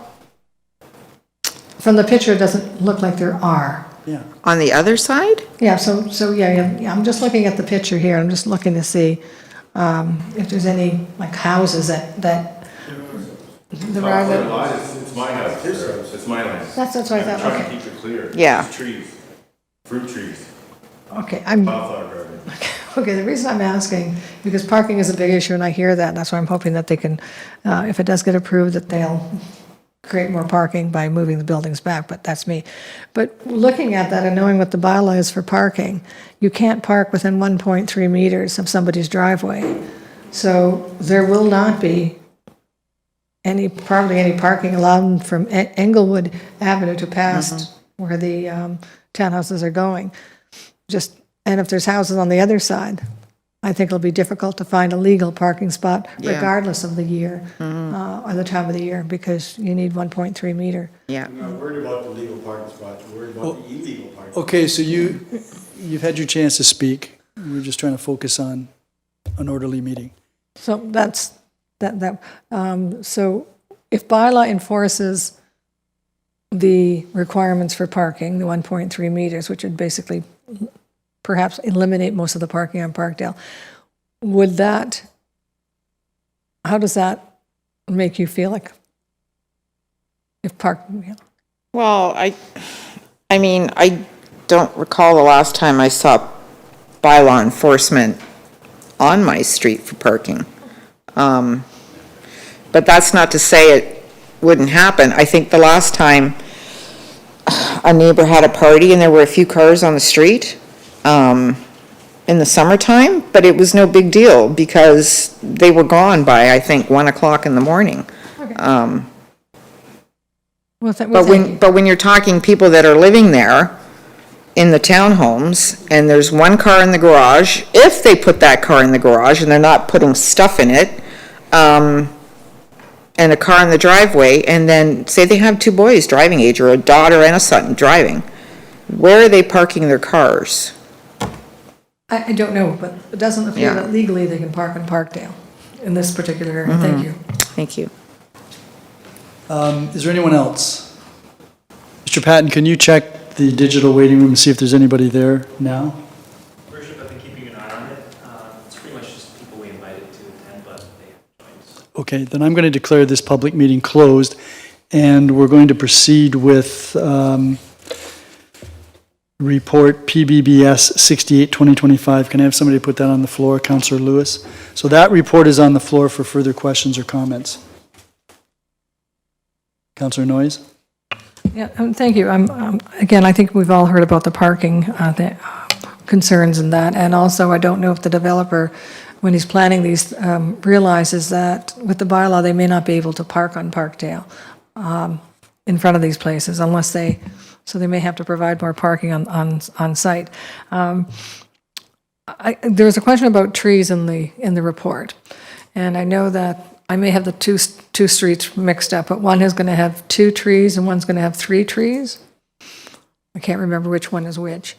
From the picture, it doesn't look like there are. Yeah. On the other side? Yeah, so yeah, I'm just looking at the picture here. I'm just looking to see if there's any, like, houses that there are. It's my house, it's my land. That's what I thought, I'm trying okay. to keep it clear. Yeah. There's trees, fruit trees, Okay, wildflower garden. okay, the reason I'm asking, because parking is a big issue, and I hear that, and that's why I'm hoping that they can, if it does get approved, that they'll create more parking by moving the buildings back, but that's me. But looking at that and knowing what the bylaw is for parking, you can't park within 1.3 meters of somebody's driveway. So there will not be probably any parking allowed from Englewood Avenue to past where the townhouses are going. And if there's houses on the other side, I think it'll be difficult to find a legal parking spot regardless of the year or the time of the year, because you need 1.3 meter. Yeah. I'm not worried about the legal parking spots, I'm worried about the illegal parking. Okay, so you've had your chance to speak. We're just trying to focus on an orderly meeting. So that's that. So if bylaw enforces the requirements for parking, the 1.3 meters, which would basically perhaps eliminate most of the parking on Parkdale, how does that make you feel like if parking? Well, I mean, I don't recall the last time I saw bylaw enforcement on my street for parking. But that's not to say it wouldn't happen. I think the last time a neighbor had a party and there were a few cars on the street in the summertime, but it was no big deal because they were gone by, I think, 1 o'clock in the morning. Okay. But when you're talking people that are living there in the townhomes, and there's 1 car in the garage, if they put that car in the garage and they're not putting stuff in it, and a car in the driveway, and then say they have 2 boys driving age, or a daughter and a son driving, where are they parking their cars? I don't know, but it doesn't appear Yeah. that legally they can park in Parkdale in this particular area. Thank you. Thank you. Is there anyone else? Mr. Patton, can you check the digital waiting room and see if there's anybody there now? Worship, I've been keeping an eye on it. It's pretty much just people we invited to attend, but they haven't joined. Okay, then I'm going to declare this public meeting closed, and we're going to proceed with report PBBS 68, 2025. Can I have somebody put that on the floor, Councillor Lewis? So that report is on the floor for further questions or comments. Councillor Noyes? Yeah, thank you. Again, I think we've all heard about the parking concerns and that, and also I don't know if the developer, when he's planning these, realizes that with the bylaw, they may not be able to park on Parkdale in front of these places unless so they may have to provide more parking on site. There was a question about trees in the report, and I know that I may have the two streets mixed up, but one is going to have 2 trees and one's going to have 3 trees. I can't remember which one is which.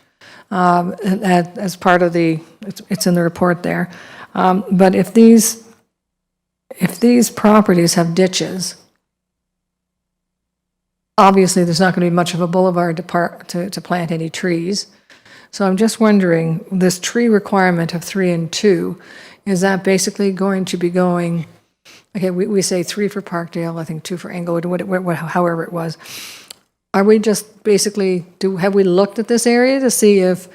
As part of it's in the report there. But if these properties have ditches, obviously there's not going to be much of a boulevard to plant any trees. So I'm just wondering, this tree requirement of 3 and 2, is that basically going to be going? Okay, we say 3 for Parkdale, I think 2 for Englewood, however it was. Are we just basically, have we looked at this area to see if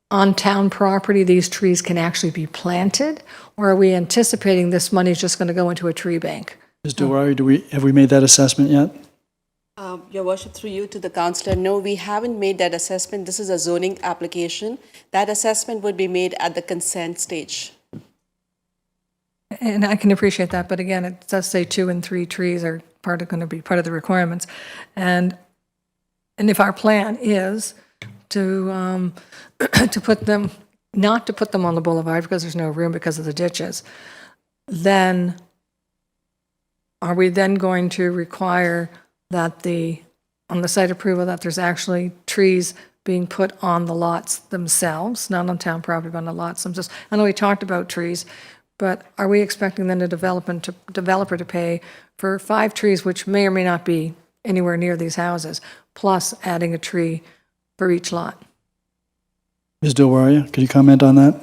on town property these trees can actually be planted? Or are we anticipating this money is just going to go into a tree bank? Ms. Dewari, have we made that assessment yet? Your worship, through you to the councillor, no, we haven't made that assessment. This is a zoning application. That assessment would be made at the consent stage. And I can appreciate that, but again, it does say 2 and 3 trees are going to be part of the requirements. And if our plan is to not to put them on the boulevard because there's no room because of the ditches, then are we then going to require that on the site approval that there's actually trees being put on the lots themselves, not on town property, but on the lots themselves? I know we talked about trees, but are we expecting then the developer to pay for 5 trees, which may or may not be anywhere near these houses, plus adding a tree for each lot? Ms. Dilwaria, could you comment on that?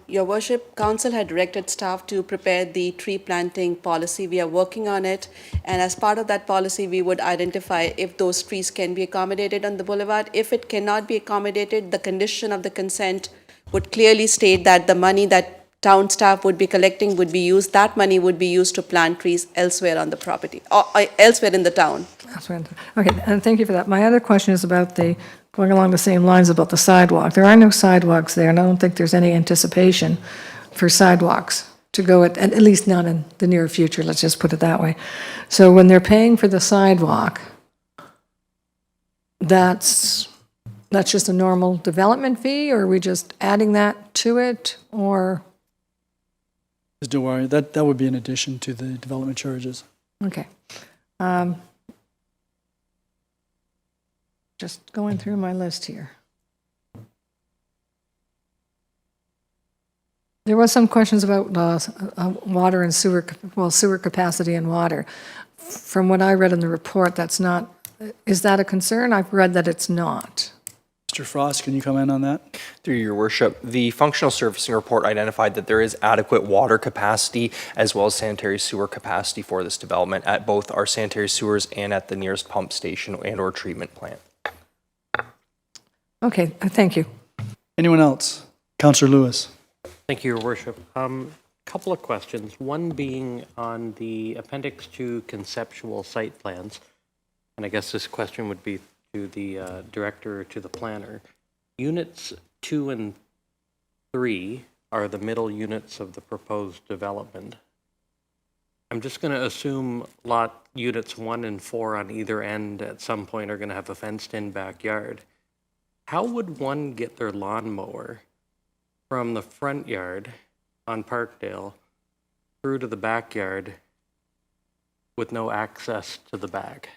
Your worship, council had directed staff to prepare the tree planting policy. We are working on it. And as part of that policy, we would identify if those trees can be accommodated on the boulevard. If it cannot be accommodated, the condition of the consent would clearly state that the money that town staff would be collecting would be used, that money would be used to plant trees elsewhere on the property, or elsewhere in the town. Okay, and thank you for that. My other question is about going along the same lines about the sidewalk. There are no sidewalks there, and I don't think there's any anticipation for sidewalks to go at least not in the near future, let's just put it that way. So when they're paying for the sidewalk, that's just a normal development fee, or are we just adding that to it, or? Ms. Dilwaria, that would be in addition to the development charges. Okay. Just going through my list here. There was some questions about water and sewer, sewer capacity and water. From what I read in the report, is that a concern? I've read that it's not. Mr. Frost, can you comment on that? Through your worship, the functional servicing report identified that there is adequate water capacity as well as sanitary sewer capacity for this development at both our sanitary sewers and at the nearest pump station and or treatment plant. Okay, thank you. Anyone else? Councillor Lewis. Thank you, your worship. Couple of questions. One being on the appendix to conceptual site plans, and I guess this question would be to the director or to the planner. Units 2 and 3 are the middle units of the proposed development. I'm just going to assume lot units 1 and 4 on either end at some point are going to have a fenced-in backyard. How would one get their lawnmower from the front yard on Parkdale through to the backyard with no access to the back?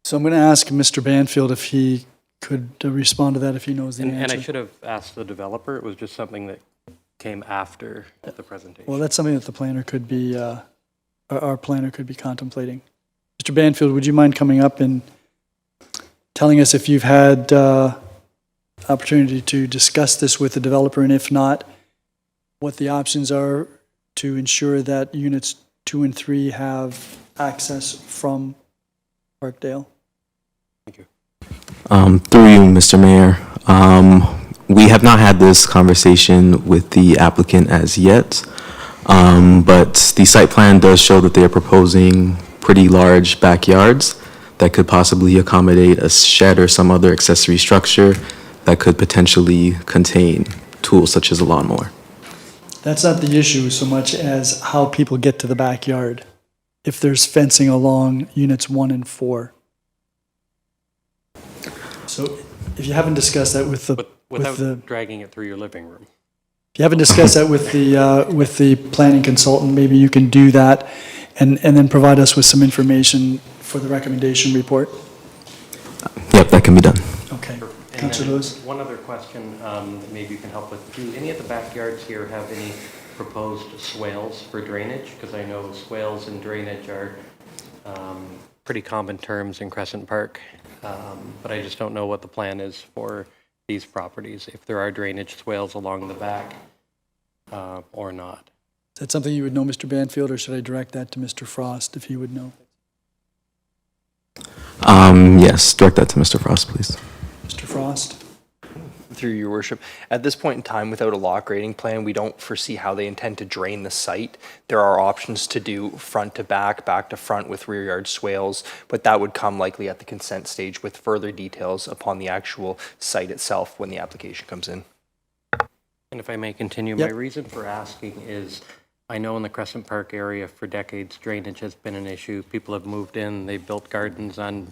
So I'm going to ask Mr. Banfield if he could respond to that if he knows the And answer. I should have asked the developer, it was just something that came after the presentation. Well, that's something that the planner could be, our planner could be contemplating. Mr. Banfield, would you mind coming up and telling us if you've had opportunity to discuss this with the developer, and if not, what the options are to ensure that units 2 and 3 have access from Parkdale? Thank you. Through you, Mr. Mayor. We have not had this conversation with the applicant as yet, but the site plan does show that they are proposing pretty large backyards that could possibly accommodate a shed or some other accessory structure that could potentially contain tools such as a lawnmower. That's not the issue so much as how people get to the backyard, if there's fencing along units 1 and 4. So if you haven't discussed that with the, Without dragging it through your living room. if you haven't discussed that with the planning consultant, maybe you can do that and then provide us with some information for the recommendation report. Yep, that can be done. Okay. And Councillor then Lewis? one other question that maybe you can help with. Do any of the backyards here have any proposed swales for drainage? Because I know swales and drainage are pretty common terms in Crescent Park, but I just don't know what the plan is for these properties, if there are drainage swales along the back or not. Is that something you would know, Mr. Banfield, or should I direct that to Mr. Frost if he would know? Yes, direct that to Mr. Frost, please. Mr. Frost? Through your worship, at this point in time, without a lot grading plan, we don't foresee how they intend to drain the site. There are options to do front to back, back to front with rear yard swales, but that would come likely at the consent stage with further details upon the actual site itself when the application comes in. And if I may continue, Yep. my reason for asking is I know in the Crescent Park area for decades, drainage has been an issue. People have moved in, they've built gardens on,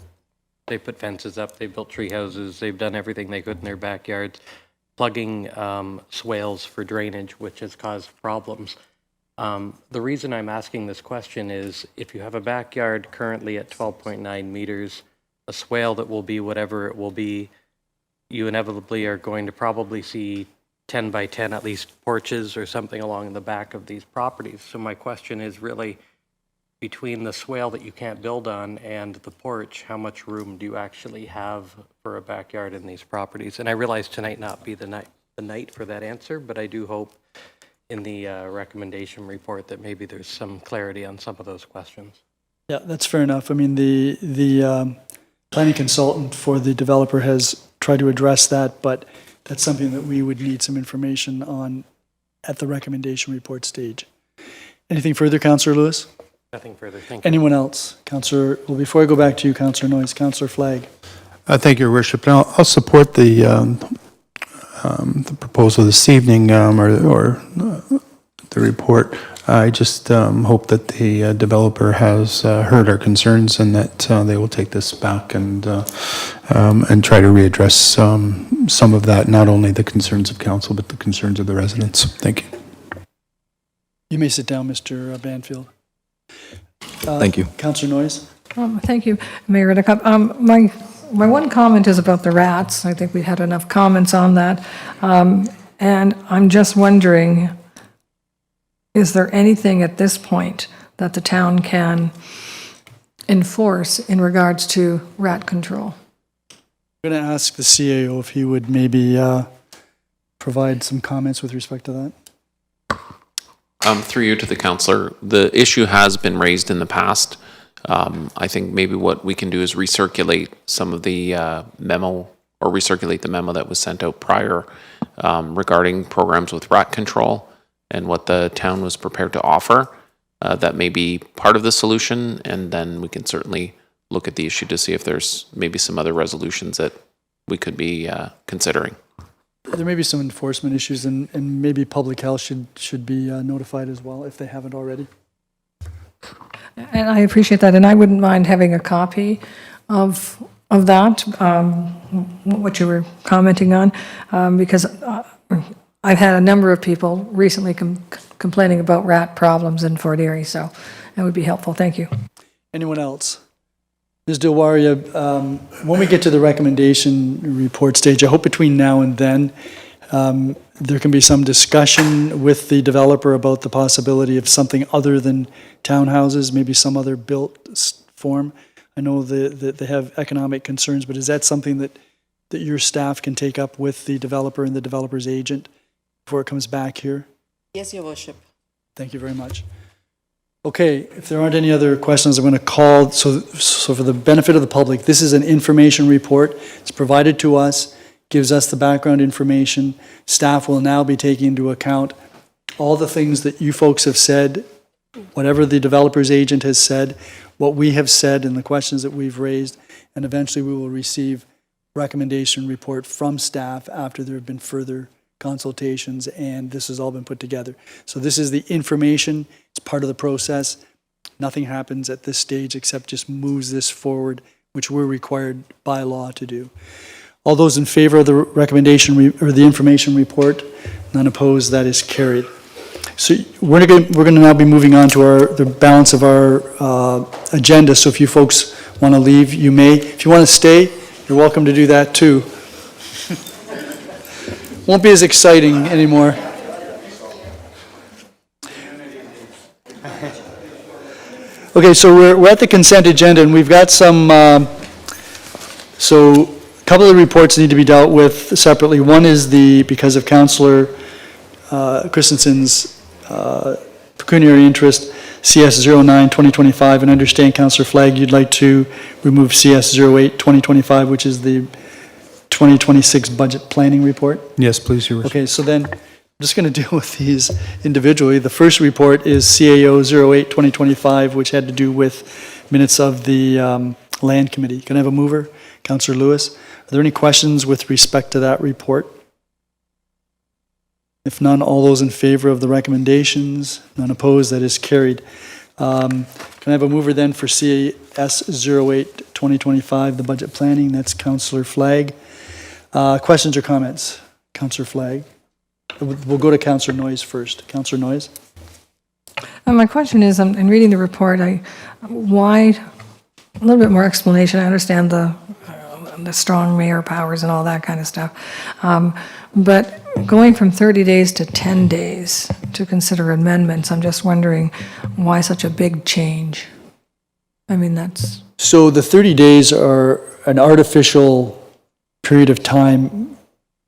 they put fences up, they built tree houses, they've done everything they could in their backyards, plugging swales for drainage, which has caused problems. The reason I'm asking this question is if you have a backyard currently at 12.9 meters, a swale that will be whatever it will be, you inevitably are going to probably see 10 by 10 at least porches or something along the back of these properties. So my question is really, between the swale that you can't build on and the porch, how much room do you actually have for a backyard in these properties? And I realize tonight not be the night for that answer, but I do hope in the recommendation report that maybe there's some clarity on some of those questions. Yeah, that's fair enough. I mean, the planning consultant for the developer has tried to address that, but that's something that we would need some information on at the recommendation report stage. Anything further, Councillor Lewis? Nothing further. Thank you. Anyone else? Councillor, well, before I go back to you, Councillor Noyes, Councillor Flagg. Thank you, Your Worship. And I'll support the proposal this evening, or the report. I just hope that the developer has heard our concerns and that they will take this back and try to readdress some of that, not only the concerns of council, but the concerns of the residents. Thank you. You may sit down, Mr. Banfield. Thank you. Councillor Noyes? Thank you, Mayor Redekop. My one comment is about the rats. I think we had enough comments on that. And I'm just wondering, is there anything at this point that the town can enforce in regards to rat control? I'm going to ask the CAO if he would maybe provide some comments with respect to that. Through you to the councillor, the issue has been raised in the past. I think maybe what we can do is recirculate some of the memo, or recirculate the memo that was sent out prior regarding programs with rat control and what the town was prepared to offer. That may be part of the solution, and then we can certainly look at the issue to see if there's maybe some other resolutions that we could be considering. There may be some enforcement issues, and maybe public health should be notified as well if they haven't already. And I appreciate that, and I wouldn't mind having a copy of that, what you were commenting on, because I've had a number of people recently complaining about rat problems in Fort Erie, so that would be helpful. Thank you. Anyone else? Ms. Dilwaria, when we get to the recommendation report stage, I hope between now and then, there can be some discussion with the developer about the possibility of something other than townhouses, maybe some other built form. I know that they have economic concerns, but is that something that your staff can take up with the developer and the developer's agent before it comes back here? Yes, Your Worship. Thank you very much. Okay, if there aren't any other questions, I'm going to call, so for the benefit of the public, this is an information report. It's provided to us, gives us the background information. Staff will now be taking into account all the things that you folks have said, whatever the developer's agent has said, what we have said, and the questions that we've raised, and eventually we will receive recommendation report from staff after there have been further consultations, and this has all been put together. So this is the information. It's part of the process. Nothing happens at this stage except just moves this forward, which we're required by law to do. All those in favor of the recommendation or the information report, none opposed, that is carried. So we're going to now be moving on to the balance of our agenda. So if you folks want to leave, you may. If you want to stay, you're welcome to do that too. Won't be as exciting anymore. Okay, so we're at the consent agenda, and we've got some, so a couple of reports need to be dealt with separately. One is because of Councillor Christensen's pecuniary interest, CS 09-2025, and I understand, Councillor Flagg, you'd like to remove CS 08-2025, which is the 2026 budget planning report? Yes, please, Your Worship. Okay, so then I'm just going to deal with these individually. The first report is CAO 08-2025, which had to do with minutes of the Land Committee. Can I have a mover? Councillor Lewis. Are there any questions with respect to that report? If none, all those in favor of the recommendations? None opposed, that is carried. Can I have a mover then for CS 08-2025, the budget planning? That's Councillor Flagg. Questions or comments? Councillor Flagg. We'll go to Councillor Noyes first. Councillor Noyes? My question is, in reading the report, why, a little bit more explanation. I understand the strong mayor powers and all that kind of stuff. But going from 30 days to 10 days to consider amendments, I'm just wondering why such a big change? I mean, that's... So the 30 days are an artificial period of time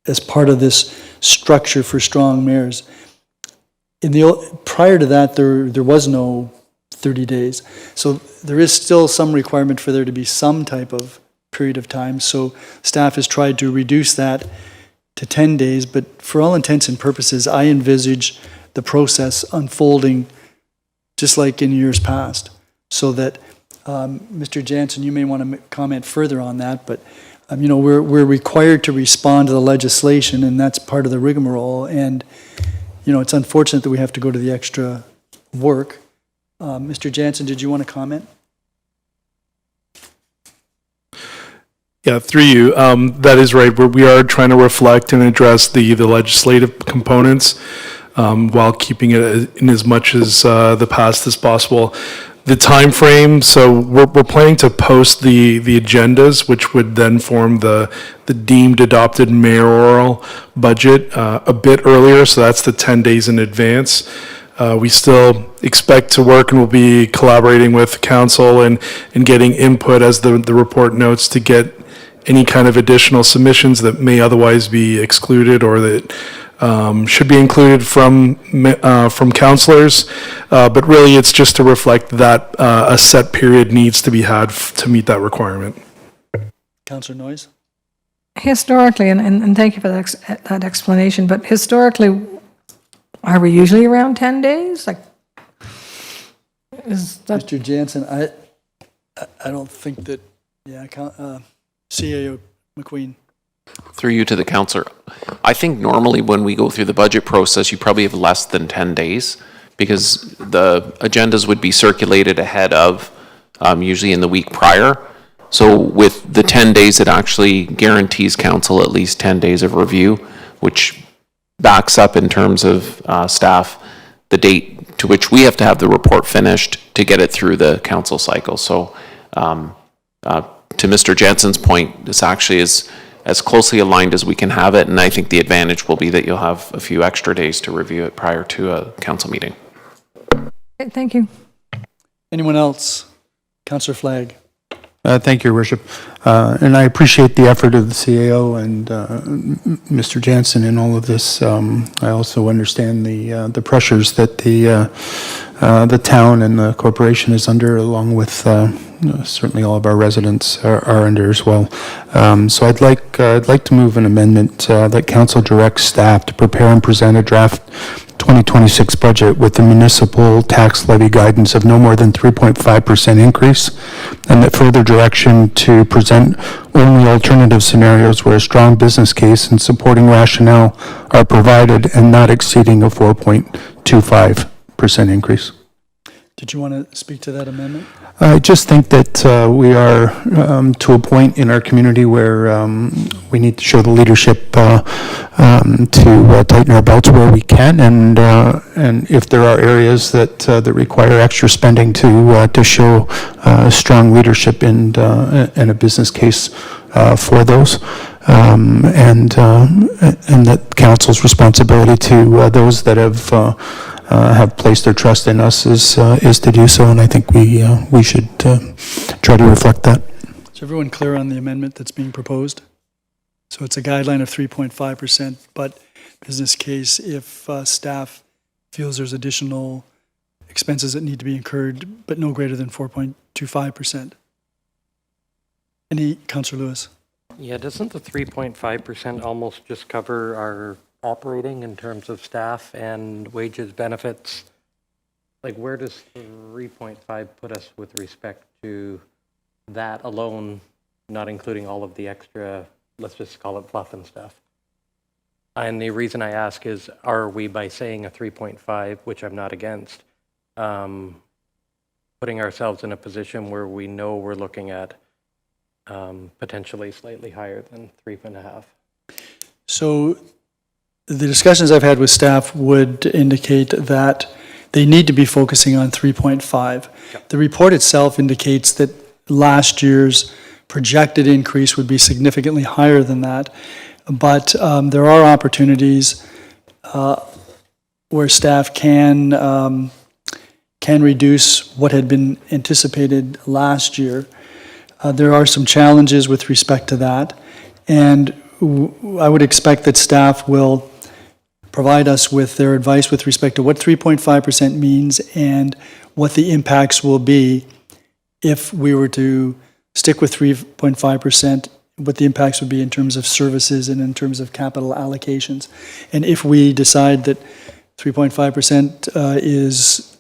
as part of this structure for strong mayors. Prior to that, there was no 30 days. So there is still some requirement for there to be some type of period of time. So staff has tried to reduce that to 10 days, but for all intents and purposes, I envisage the process unfolding just like in years past. So that, Mr. Jansen, you may want to comment further on that, but we're required to respond to the legislation, and that's part of the rigmarole. And it's unfortunate that we have to go to the extra work. Mr. Jansen, did you want to comment? Yeah, through you. That is right. We are trying to reflect and address the legislative components while keeping it in as much as the past as possible. The time frame, so we're planning to post the agendas, which would then form the deemed adopted mayoral budget a bit earlier, so that's the 10 days in advance. We still expect to work, and we'll be collaborating with council and getting input, as the report notes, to get any kind of additional submissions that may otherwise be excluded or that should be included from councillors, but really it's just to reflect that a set period needs to be had to meet that requirement. Councillor Noyes? Historically, and thank you for that explanation, but historically, are we usually around 10 days? Mr. Jansen, I don't think that, CAO McQueen. Through you to the councillor. I think normally when we go through the budget process, you probably have less than 10 days because the agendas would be circulated ahead of, usually in the week prior. So with the 10 days, it actually guarantees council at least 10 days of review, which backs up in terms of staff, the date to which we have to have the report finished to get it through the council cycle. So To Mr. Jensen's point, this actually is as closely aligned as we can have it, and I think the advantage will be that you'll have a few extra days to review it prior to a council meeting. Okay, thank you. Anyone else? Councillor Flagg. Thank you, Your Worship. And I appreciate the effort of the CAO and Mr. Jansen in all of this. I also understand the pressures that the town and the corporation is under, along with certainly all of our residents are under as well. So I'd like to move an amendment that council directs staff to prepare and present a draft 2026 budget with the municipal tax levy guidance of no more than 3.5% increase, and that further direction to present only alternative scenarios where a strong business case and supporting rationale are provided and not exceeding a 4.25% increase. Did you want to speak to that amendment? I just think that we are to a point in our community where we need to show the leadership to tighten our belts where we can, and if there are areas that require extra spending to show strong leadership and a business case for those, and that council's responsibility to those that have placed their trust in us is to do so, and I think we should try to reflect that. Is everyone clear on the amendment that's being proposed? So it's a guideline of 3.5%, but business case if staff feels there's additional expenses that need to be incurred, but no greater than 4.25%. Any, Councillor Lewis? Yeah, doesn't the 3.5% almost just cover our operating in terms of staff and wages, benefits? Like, where does 3.5 put us with respect to that alone, not including all of the extra, let's just call it fluff and stuff? And the reason I ask is, are we, by saying a 3.5, which I'm not against, putting ourselves in a position where we know we're looking at potentially slightly higher than 3.5? So the discussions I've had with staff would indicate that they need to be focusing on 3.5. The report itself indicates that last year's projected increase would be significantly higher than that, but there are opportunities where staff can reduce what had been anticipated last year. There are some challenges with respect to that, and I would expect that staff will provide us with their advice with respect to what 3.5% means and what the impacts will be if we were to stick with 3.5%, what the impacts would be in terms of services and in terms of capital allocations. And if we decide that 3.5% is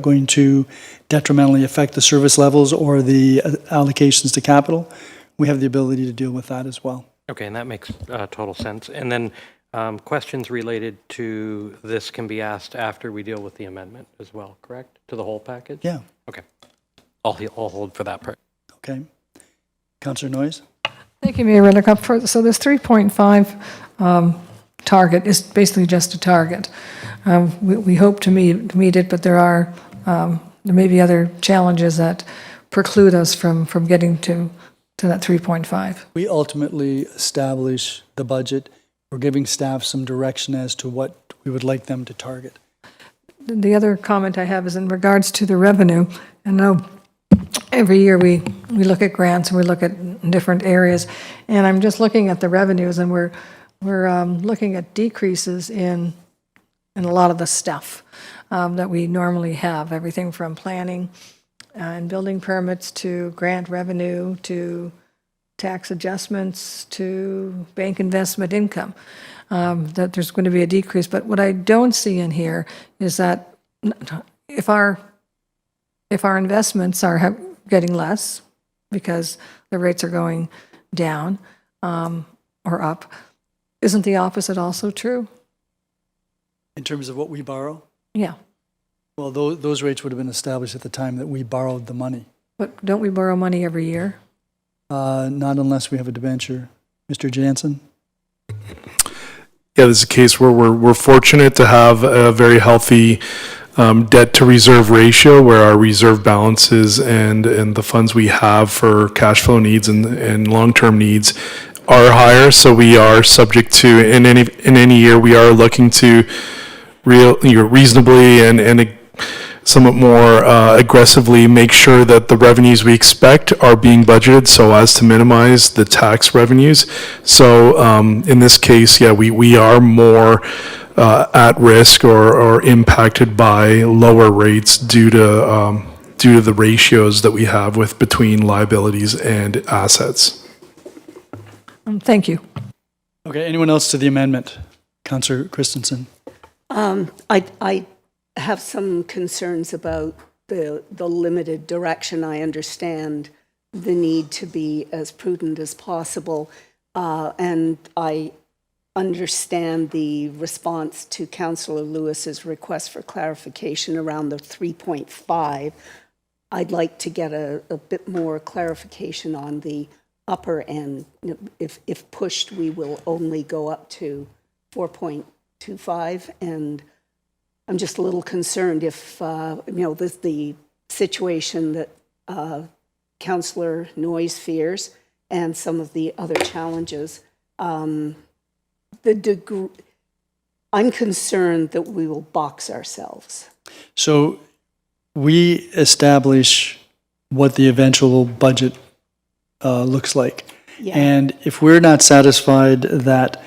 going to detrimentally affect the service levels or the allocations to capital, we have the ability to deal with that as well. Okay, and that makes total sense. And then questions related to this can be asked after we deal with the amendment as well, correct? To the whole package? Yeah. Okay. I'll hold for that part. Okay. Councillor Noyes? Thank you, Mayor Redekop. So this 3.5 target is basically just a target. We hope to meet it, but there may be other challenges that preclude us from getting to that 3.5. We ultimately establish the budget. We're giving staff some direction as to what we would like them to target. The other comment I have is in regards to the revenue. I know every year we look at grants and we look at different areas, and I'm just looking at the revenues, and we're looking at decreases in a lot of the stuff that we normally have, everything from planning and building permits to grant revenue to tax adjustments to bank investment income, that there's going to be a decrease. But what I don't see in here is that if our investments are getting less because the rates are going down or up, isn't the opposite also true? In terms of what we borrow? Yeah. Well, those rates would have been established at the time that we borrowed the money. But don't we borrow money every year? Not unless we have a debenture. Mr. Jansen? Yeah, this is a case where we're fortunate to have a very healthy debt to reserve ratio, where our reserve balances and the funds we have for cash flow needs and long-term needs are higher. So we are subject to, in any year, we are looking to reasonably and somewhat more aggressively make sure that the revenues we expect are being budgeted so as to minimize the tax revenues. So in this case, yeah, we are more at risk or impacted by lower rates due to the ratios that we have between liabilities and assets. Thank you. Okay, anyone else to the amendment? Councillor Christensen. I have some concerns about the limited direction. I understand the need to be as prudent as possible, and I understand the response to Councillor Lewis's request for clarification around the 3.5. I'd like to get a bit more clarification on the upper end. If pushed, we will only go up to 4.25, and I'm just a little concerned if, the situation that Councillor Noyes fears and some of the other challenges, I'm concerned that we will box ourselves. So we establish what the eventual budget looks like. Yeah. And if we're not satisfied that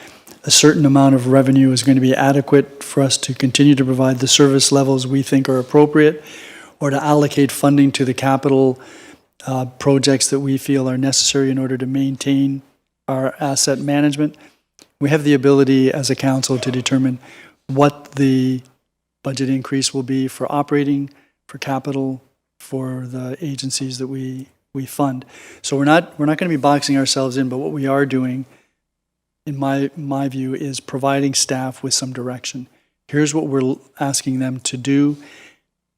a certain amount of revenue is going to be adequate for us to continue to provide the service levels we think are appropriate, or to allocate funding to the capital projects that we feel are necessary in order to maintain our asset management, we have the ability as a council to determine what the budget increase will be for operating, for capital, for the agencies that we fund. So we're not going to be boxing ourselves in, but what we are doing, in my view, is providing staff with some direction. Here's what we're asking them to do.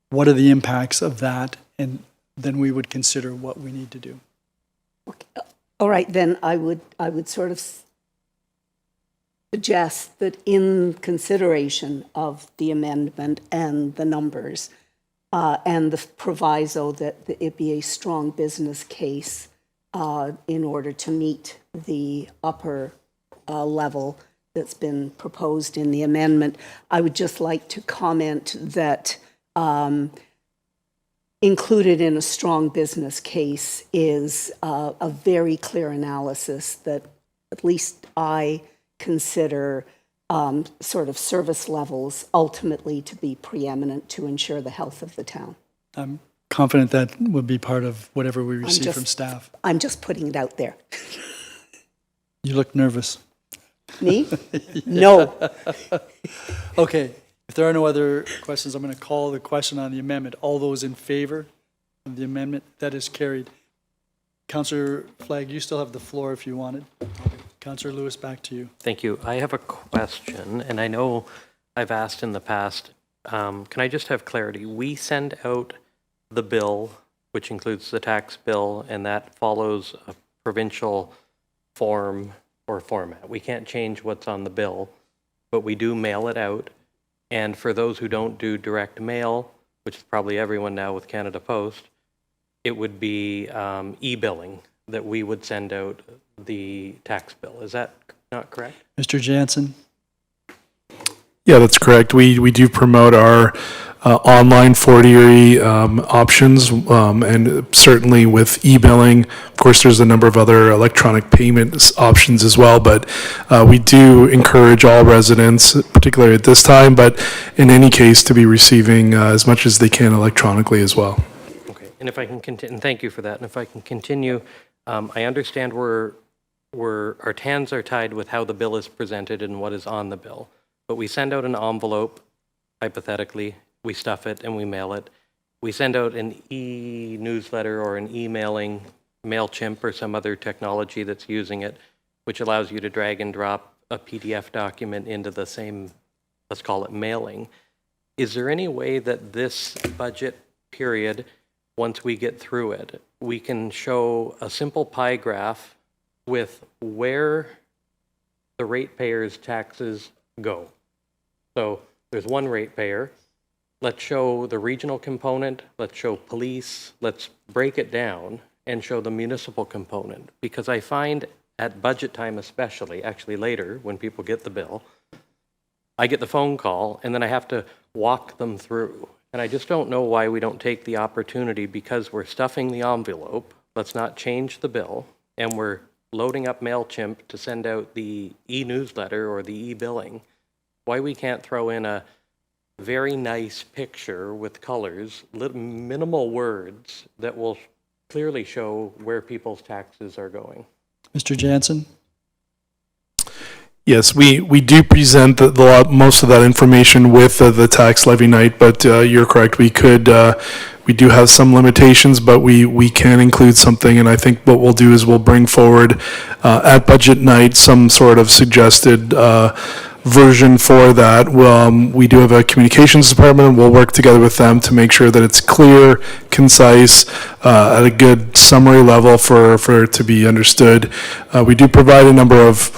What are the impacts of that? And then we would consider what we need to do. Okay. All right, then I would sort of suggest that in consideration of the amendment and the numbers, and the proviso that it be a strong business case in order to meet the upper level that's been proposed in the amendment, I would just like to comment that included in a strong business case is a very clear analysis that at least I consider sort of service levels ultimately to be preeminent to ensure the health of the town. I'm confident that would be part of whatever we receive from staff. I'm just putting it out there. You look nervous. Me? No. Okay, if there are no other questions, I'm going to call the question on the amendment. All those in favor of the amendment, that is carried. Councillor Flagg, you still have the floor if you wanted. Councillor Lewis, back to you. Thank you. I have a question, and I know I've asked in the past. Can I just have clarity? We send out the bill, which includes the tax bill, and that follows a provincial form or format. We can't change what's on the bill, but we do mail it out. And for those who don't do direct mail, which is probably everyone now with Canada Post, it would be e-billing that we would send out the tax bill. Is that not correct? Mr. Jansen? Yeah, that's correct. We do promote our online Fort Erie options, and certainly with e-billing. Of course, there's a number of other electronic payment options as well, but we do encourage all residents, particularly at this time, but in any case, to be receiving as much as they can electronically as well. Okay, and if I can continue, and thank you for that, and if I can continue, I understand our hands are tied with how the bill is presented and what is on the bill, but we send out an envelope, hypothetically, we stuff it and we mail it. We send out an e-newsletter or an emailing MailChimp or some other technology that's using it, which allows you to drag and drop a PDF document into the same, let's call it mailing. Is there any way that this budget period, once we get through it, we can show a simple pie graph with where the ratepayers' taxes go? So there's one ratepayer, let's show the regional component, let's show police, let's break it down and show the municipal component. Because I find at budget time especially, actually later, when people get the bill, I get the phone call and then I have to walk them through. And I just don't know why we don't take the opportunity, because we're stuffing the envelope, let's not change the bill, and we're loading up MailChimp to send out the e-newsletter or the e-billing, why we can't throw in a very nice picture with colors, minimal words that will clearly show where people's taxes are going. Mr. Jansen? Yes, we do present most of that information with the tax levy night, but you're correct. We do have some limitations, but we can include something, and I think what we'll do is we'll bring forward at budget night some sort of suggested version for that. We do have a communications department, and we'll work together with them to make sure that it's clear, concise, at a good summary level for it to be understood. We do provide a number of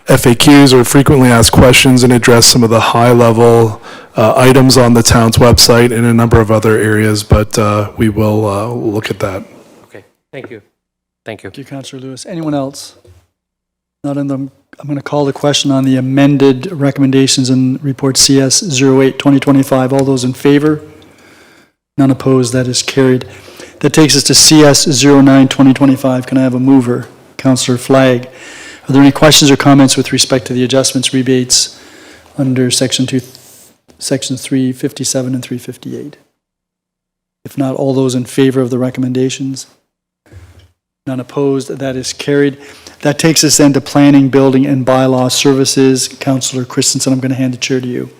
FAQs, or frequently asked questions, and address some of the high-level items on the town's website and a number of other areas, but we will look at that. Okay, thank you. Thank you. Thank you, Councillor Lewis. Anyone else? Not in them. I'm going to call the question on the amended recommendations in Report CS 08-2025. All those in favor? None opposed. That is carried. That takes us to CS 09-2025. Can I have a mover? Councillor Flagg. Are there any questions or comments with respect to the adjustments, rebates under Sections 357 and 358? If not, all those in favor of the recommendations? None opposed. That is carried. That takes us then to Planning, Building, and Bylaw Services. Councillor Christensen, I'm going to hand the chair to you.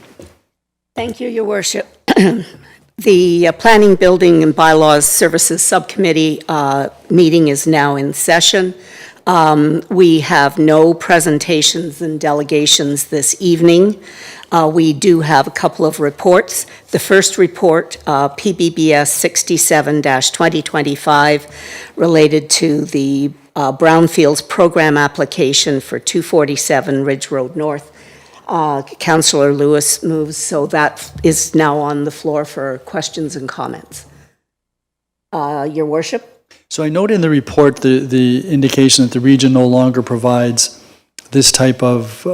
Thank you, Your Worship. The Planning, Building, and Bylaws Services Subcommittee meeting is now in session. We have no presentations and delegations this evening. We do have a couple of reports. The first report, PBBS 67-2025, related to the Brownfields program application for 247 Ridge Road North. Councillor Lewis moves, so that is now on the floor for questions and comments. Your Worship? So I note in the report the indication that the region no longer provides this type of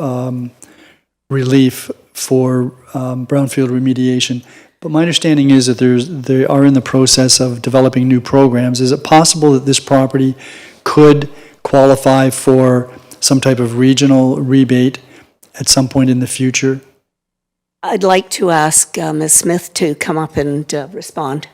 relief for brownfield remediation. But my understanding is that they are in the process of developing new programs. Is it possible that this property could qualify for some type of regional rebate at some point in the future? I'd like to ask Ms. Smith to come up and respond.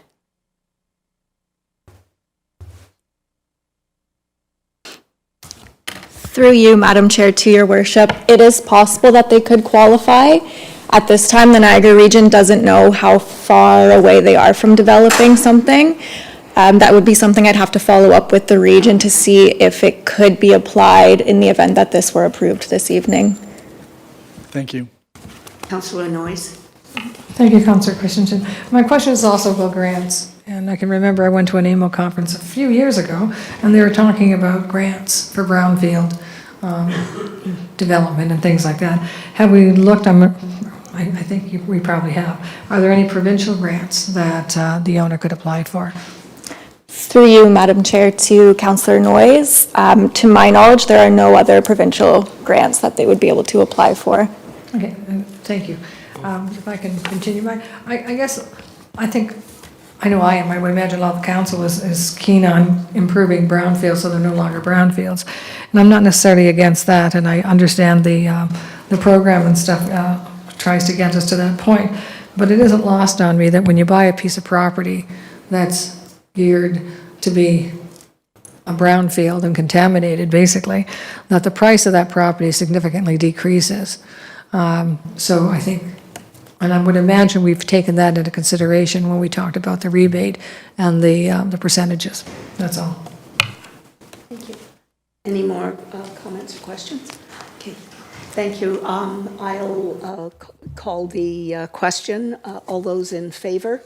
Through you, Madam Chair, to Your Worship, it is possible that they could qualify. At this time, the Niagara Region doesn't know how far away they are from developing something. That would be something I'd have to follow up with the region to see if it could be applied in the event that this were approved this evening. Thank you. Councillor Noyes. Thank you, Councillor Christensen. My question is also about grants. And I can remember I went to an AMO conference a few years ago, and they were talking about grants for brownfield development and things like that. Have we looked, I think we probably have. Are there any provincial grants that the owner could apply for? Through you, Madam Chair, to Councillor Noyes. To my knowledge, there are no other provincial grants that they would be able to apply for. Okay, thank you. If I can continue, I guess, I know I am. I would imagine a lot of the council is keen on improving brownfields so they're no longer brownfields. And I'm not necessarily against that, and I understand the program and stuff tries to get us to that point. But it isn't lost on me that when you buy a piece of property that's geared to be a brownfield and contaminated, basically, that the price of that property significantly decreases. So I think, and I would imagine we've taken that into consideration when we talked about the rebate and the percentages. That's all. Thank you. Any more comments or questions? Okay, thank you. I'll call the question. All those in favor?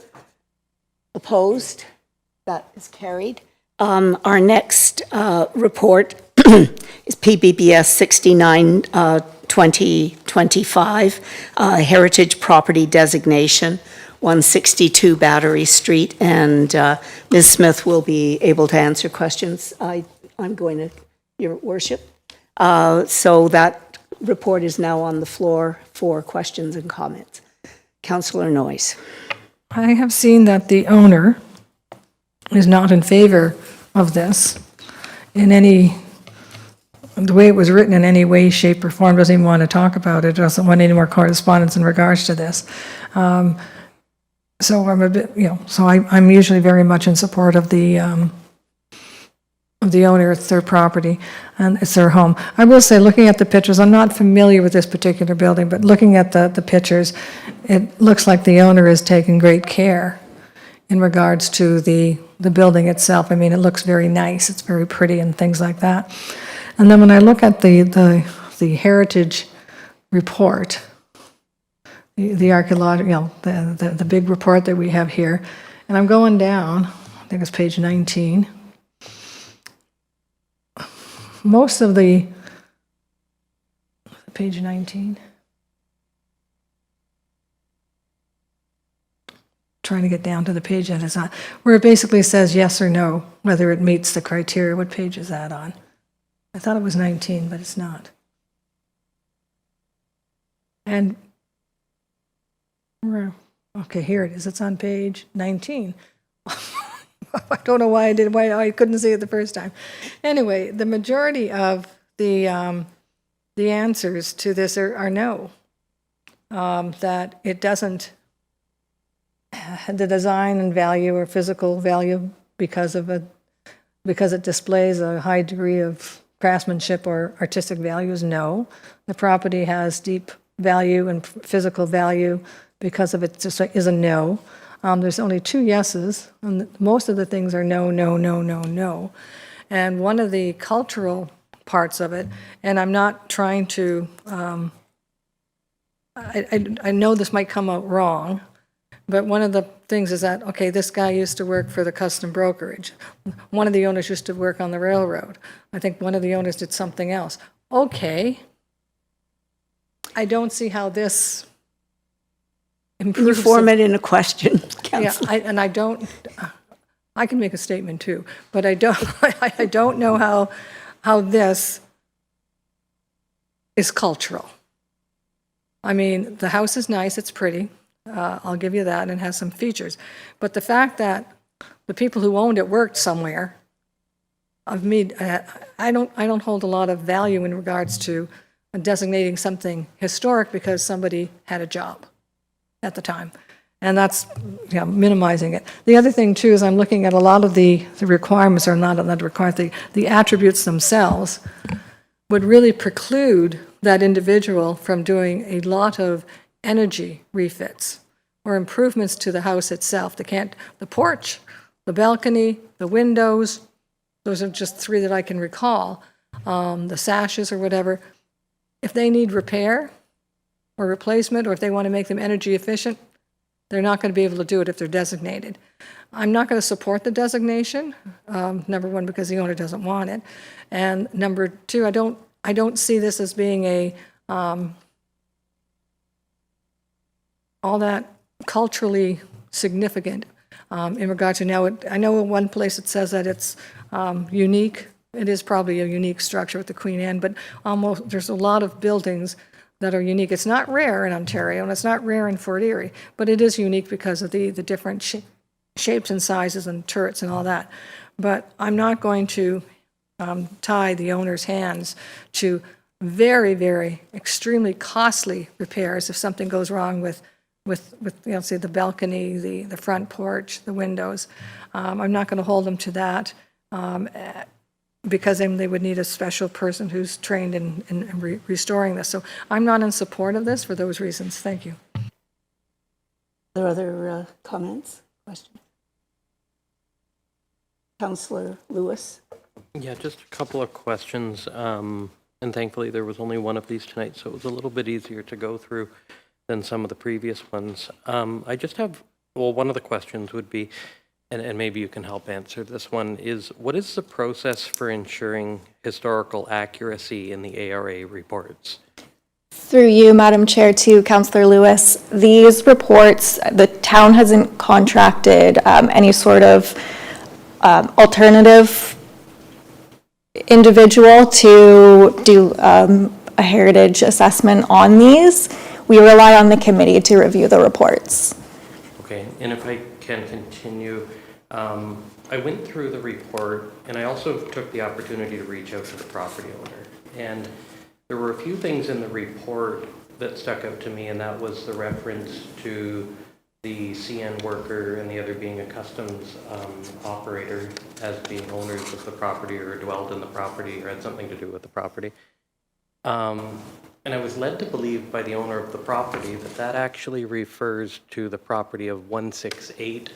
Opposed? That is carried. Our next report is PBBS 69-2025, Heritage Property Designation. 162 Battery Street, and Ms. Smith will be able to answer questions. I'm going to, Your Worship. So that report is now on the floor for questions and comments. Councillor Noyes. I have seen that the owner is not in favor of this in any, the way it was written, in any way, shape, or form, doesn't even want to talk about it, doesn't want any more correspondence in regards to this. So I'm a bit, so I'm usually very much in support of the owner. It's their property and it's their home. I will say, looking at the pictures, I'm not familiar with this particular building, but looking at the pictures, it looks like the owner is taking great care in regards to the building itself. I mean, it looks very nice, it's very pretty and things like that. And then when I look at the heritage report, the archaeological, the big report that we have here, and I'm going down, I think it's page 19. Most of page 19. Trying to get down to the page that is on, where it basically says yes or no, whether it meets the criteria. What page is that on? I thought it was 19, but it's not. And, okay, here it is. It's on page 19. I don't know why I couldn't see it the first time. Anyway, the majority of the answers to this are no. That it doesn't, the design and value or physical value because it displays a high degree of craftsmanship or artistic values, no. The property has deep value and physical value because of it just is a no. There's only 2 yeses, and most of the things are no, no, no, no, no. And one of the cultural parts of it, and I'm not trying to, I know this might come out wrong, but one of the things is that, okay, this guy used to work for the custom brokerage. One of the owners used to work on the railroad. I think one of the owners did something else. Okay. I don't see how this improves. You form it in a question, Councillor. Yeah, I can make a statement too, but I don't know how this is cultural. I mean, the house is nice, it's pretty. I'll give you that, and it has some features. But the fact that the people who owned it worked somewhere, I don't hold a lot of value in regards to designating something historic because somebody had a job at the time. And that's minimizing it. The other thing too is I'm looking at a lot of the requirements, or not requirements, the attributes themselves would really preclude that individual from doing a lot of energy refits or improvements to the house itself. The porch, the balcony, the windows, those are just 3 that I can recall, the sashes or whatever. If they need repair or replacement, or if they want to make them energy efficient, they're not going to be able to do it if they're designated. I'm not going to support the designation, number one, because the owner doesn't want it. And number 2, I don't see this as being all that culturally significant in regard to now. I know in one place it says that it's unique. It is probably a unique structure with the Queen Anne, but there's a lot of buildings that are unique. It's not rare in Ontario, and it's not rare in Fort Erie, but it is unique because of the different shapes and sizes and turrets and all that. But I'm not going to tie the owner's hands to very, very extremely costly repairs if something goes wrong with say the balcony, the front porch, the windows. I'm not going to hold them to that because then they would need a special person who's trained in restoring this. So I'm not in support of this for those reasons. Thank you. Are there other comments, questions? Councillor Lewis. Yeah, just a couple of questions. And thankfully there was only one of these tonight, so it was a little bit easier to go through than some of the previous ones. I just have, one of the questions would be, and maybe you can help answer this one, is what is the process for ensuring historical accuracy in the ARA reports? Through you, Madam Chair, to Councillor Lewis, these reports, the town hasn't contracted any sort of alternative individual to do a heritage assessment on these. We rely on the committee to review the reports. Okay, and if I can continue, I went through the report and I also took the opportunity to reach out to the property owner. And there were a few things in the report that stuck out to me, and that was the reference to the CN worker and the other being a customs operator as being owners of the property or dwelled in the property or had something to do with the property. And I was led to believe by the owner of the property that that actually refers to the property of 168,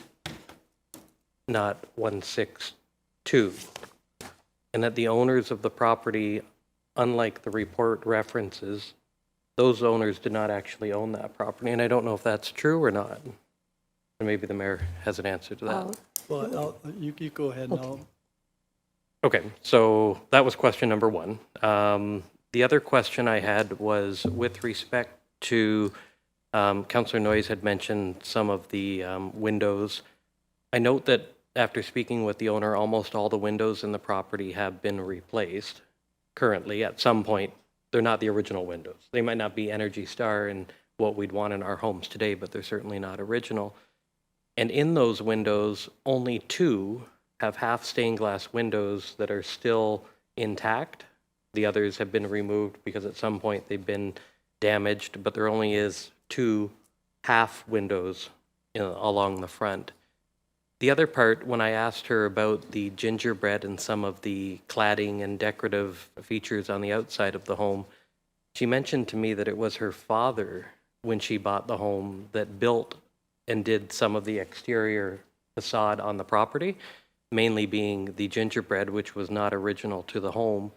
not 162. And that the owners of the property, unlike the report references, those owners did not actually own that property. And I don't know if that's true or not. And maybe the mayor has an answer to that. Well, you go ahead now. Okay, so that was question number one. The other question I had was with respect to, Councillor Noyes had mentioned some of the windows. I note that after speaking with the owner, almost all the windows in the property have been replaced. Currently, at some point, they're not the original windows. They might not be Energy Star and what we'd want in our homes today, but they're certainly not original. And in those windows, only 2 have half stained glass windows that are still intact. The others have been removed because at some point they've been damaged, but there only is 2 half windows along the front. The other part, when I asked her about the gingerbread and some of the cladding and decorative features on the outside of the home, she mentioned to me that it was her father, when she bought the home, that built and did some of the exterior facade on the property, mainly being the gingerbread, which was not original to the home.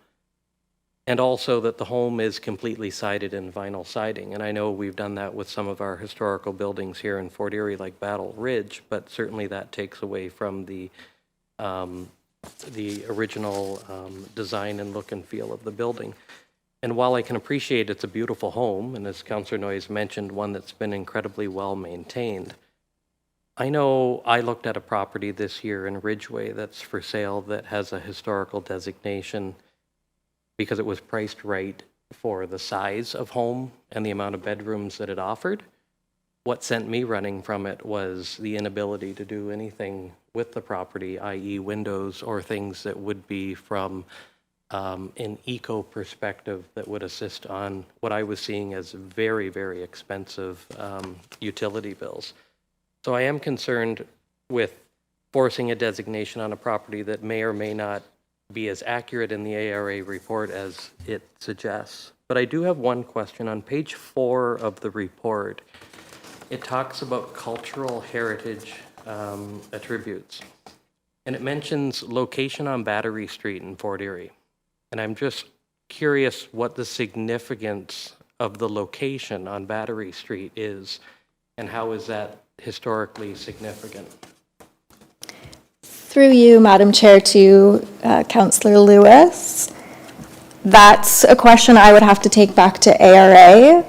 And also that the home is completely sided in vinyl siding. And I know we've done that with some of our historical buildings here in Fort Erie, like Battle Ridge, but certainly that takes away from the original design and look and feel of the building. And while I can appreciate it's a beautiful home, and as Councillor Noyes mentioned, one that's been incredibly well maintained, I know I looked at a property this year in Ridgeway that's for sale that has a historical designation because it was priced right for the size of home and the amount of bedrooms that it offered. What sent me running from it was the inability to do anything with the property, i.e. windows or things that would be from an eco perspective that would assist on what I was seeing as very, very expensive utility bills. So I am concerned with forcing a designation on a property that may or may not be as accurate in the ARA report as it suggests. But I do have one question. On page 4 of the report, it talks about cultural heritage attributes. And it mentions location on Battery Street in Fort Erie. And I'm just curious what the significance of the location on Battery Street is, and how is that historically significant? Through you, Madam Chair, to Councillor Lewis. That's a question I would have to take back to ARA.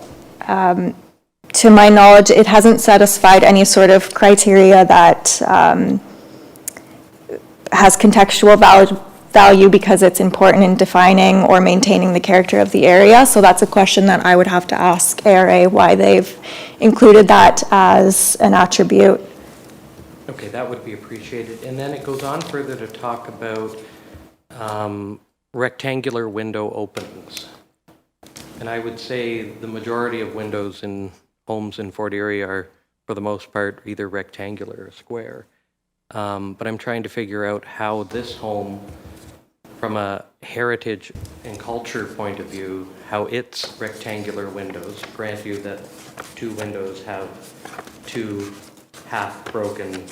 To my knowledge, it hasn't satisfied any sort of criteria that has contextual value because it's important in defining or maintaining the character of the area. So that's a question that I would have to ask ARA why they've included that as an attribute. Okay, that would be appreciated. And then it goes on further to talk about rectangular window openings. And I would say the majority of windows in homes in Fort Erie are, for the most part, either rectangular or square. But I'm trying to figure out how this home, from a heritage and culture point of view, how its rectangular windows, grant you that 2 windows have 2 half-broken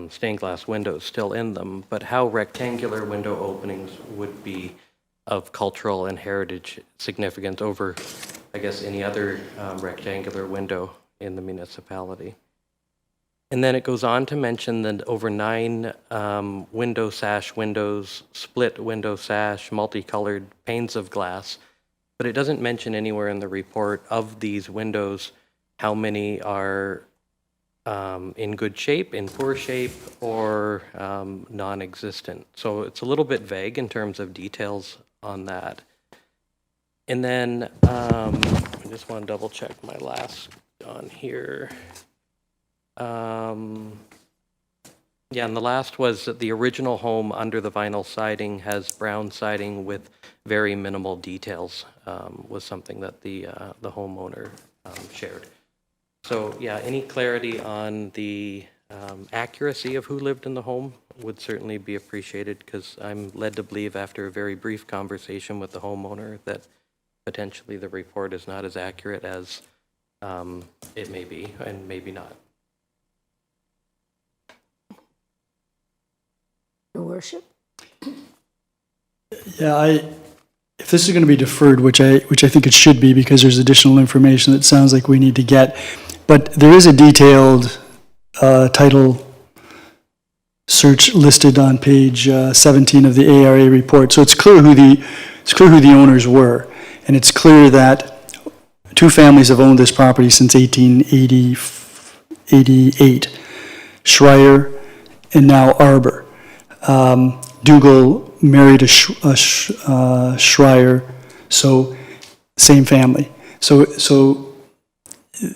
stained glass windows still in them, but how rectangular window openings would be of cultural and heritage significance over, I guess, any other rectangular window in the municipality. And then it goes on to mention that over 9 window sash windows, split window sash, multicolored panes of glass but it doesn't mention anywhere in the report of these windows how many are in good shape, in poor shape, or non-existent. So it's a little bit vague in terms of details on that. And then I just want to double check my last on here. Yeah, and the last was that the original home under the vinyl siding has brown siding with very minimal details, was something that the homeowner shared. So yeah, any clarity on the accuracy of who lived in the home would certainly be appreciated, because I'm led to believe after a very brief conversation with the homeowner that potentially the report is not as accurate as it may be, and maybe not. Your Worship? Yeah, if this is going to be deferred, which I think it should be because there's additional information that sounds like we need to get, but there is a detailed title search listed on page 17 of the ARA report. So it's clear who the owners were, and it's clear that two families have owned this property since 1888, Schreier and now Arbor. Dougal married a Schreier, so same family. So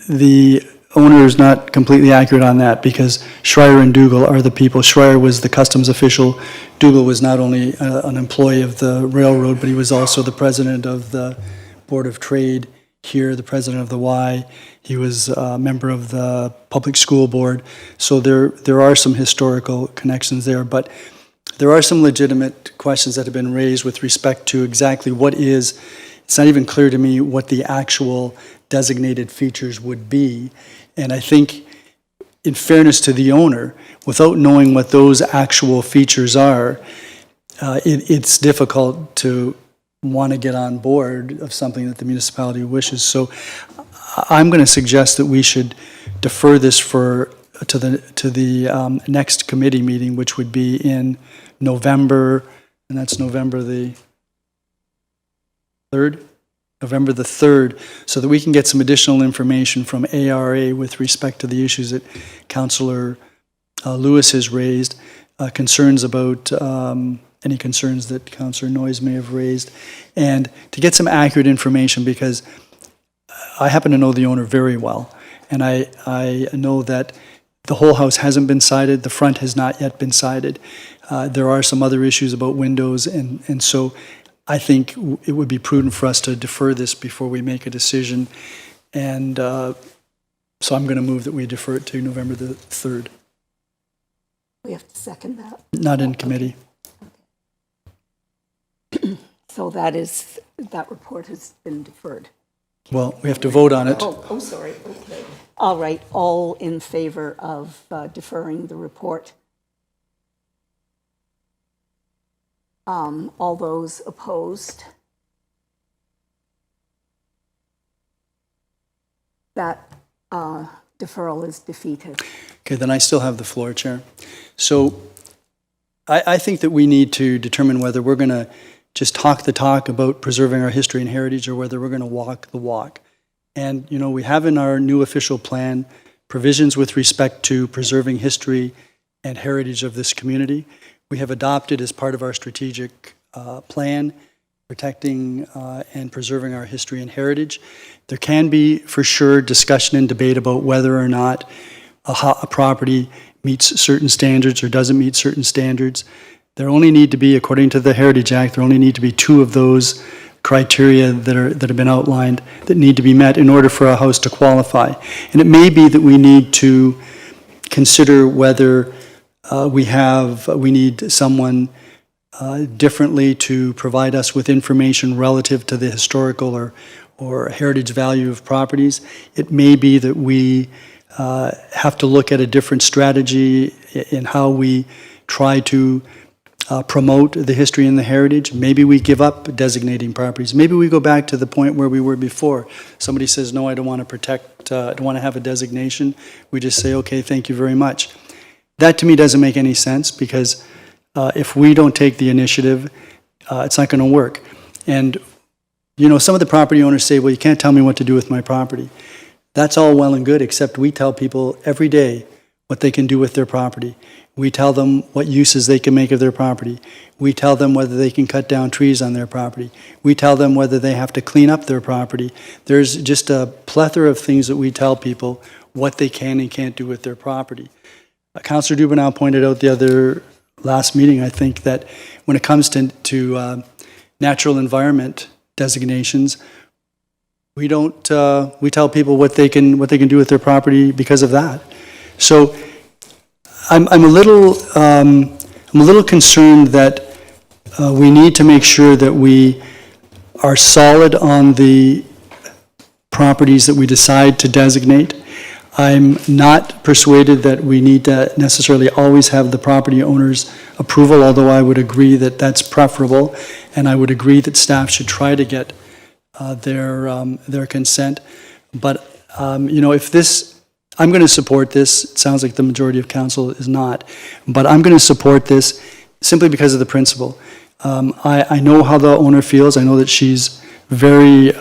the owner is not completely accurate on that, because Schreier and Dougal are the people. Schreier was the customs official. Dougal was not only an employee of the railroad, but he was also the president of the Board of Trade here, the president of the Y. He was a member of the public school board. So there are some historical connections there, but there are some legitimate questions that have been raised with respect to exactly what is, it's not even clear to me what the actual designated features would be. And I think, in fairness to the owner, without knowing what those actual features are, it's difficult to want to get on board of something that the municipality wishes. So I'm going to suggest that we should defer this to the next committee meeting, which would be in November, and that's November the 3rd? November the 3rd, so that we can get some additional information from ARA with respect to the issues that Councillor Lewis has raised, concerns about any concerns that Councillor Noyes may have raised, and to get some accurate information, because I happen to know the owner very well, and I know that the whole house hasn't been sided, the front has not yet been sided. There are some other issues about windows, and so I think it would be prudent for us to defer this before we make a decision. And so I'm going to move that we defer it to November the 3rd. We have to second that. Not in committee. Okay. So that report has been deferred. Well, we have to vote on it. Oh, sorry. Okay. All right. All in favor of deferring the report? All those opposed? That deferral is defeated. Okay, then I still have the floor, Chair. So I think that we need to determine whether we're going to just talk the talk about preserving our history and heritage, or whether we're going to walk the walk. And, you know, we have in our new official plan provisions with respect to preserving history and heritage of this community. We have adopted as part of our strategic plan, protecting and preserving our history and heritage. There can be, for sure, discussion and debate about whether or not a property meets certain standards or doesn't meet certain standards. There only need to be, according to the Heritage Act, there only need to be 2 of those criteria that have been outlined that need to be met in order for a house to qualify. And it may be that we need to consider whether we need someone differently to provide us with information relative to the historical or heritage value of properties. It may be that we have to look at a different strategy in how we try to promote the history and the heritage. Maybe we give up designating properties. Maybe we go back to the point where we were before. Somebody says, no, I don't want to protect, I don't want to have a designation. We just say, okay, thank you very much. That to me doesn't make any sense, because if we don't take the initiative, it's not going to work. And some of the property owners say, well, you can't tell me what to do with my property. That's all well and good, except we tell people every day what they can do with their property. We tell them what uses they can make of their property. We tell them whether they can cut down trees on their property. We tell them whether they have to clean up their property. There's just a plethora of things that we tell people what they can and can't do with their property. Councillor Dubanow pointed out last meeting, I think, that when it comes to natural environment designations, we tell people what they can do with their property because of that. So I'm a little concerned that we need to make sure that we are solid on the properties that we decide to designate. I'm not persuaded that we need to necessarily always have the property owner's approval, although I would agree that that's preferable, and I would agree that staff should try to get their consent. But, if this, I'm going to support this. It sounds like the majority of council is not, but I'm going to support this simply because of the principle. I know how the owner feels. I know that she's very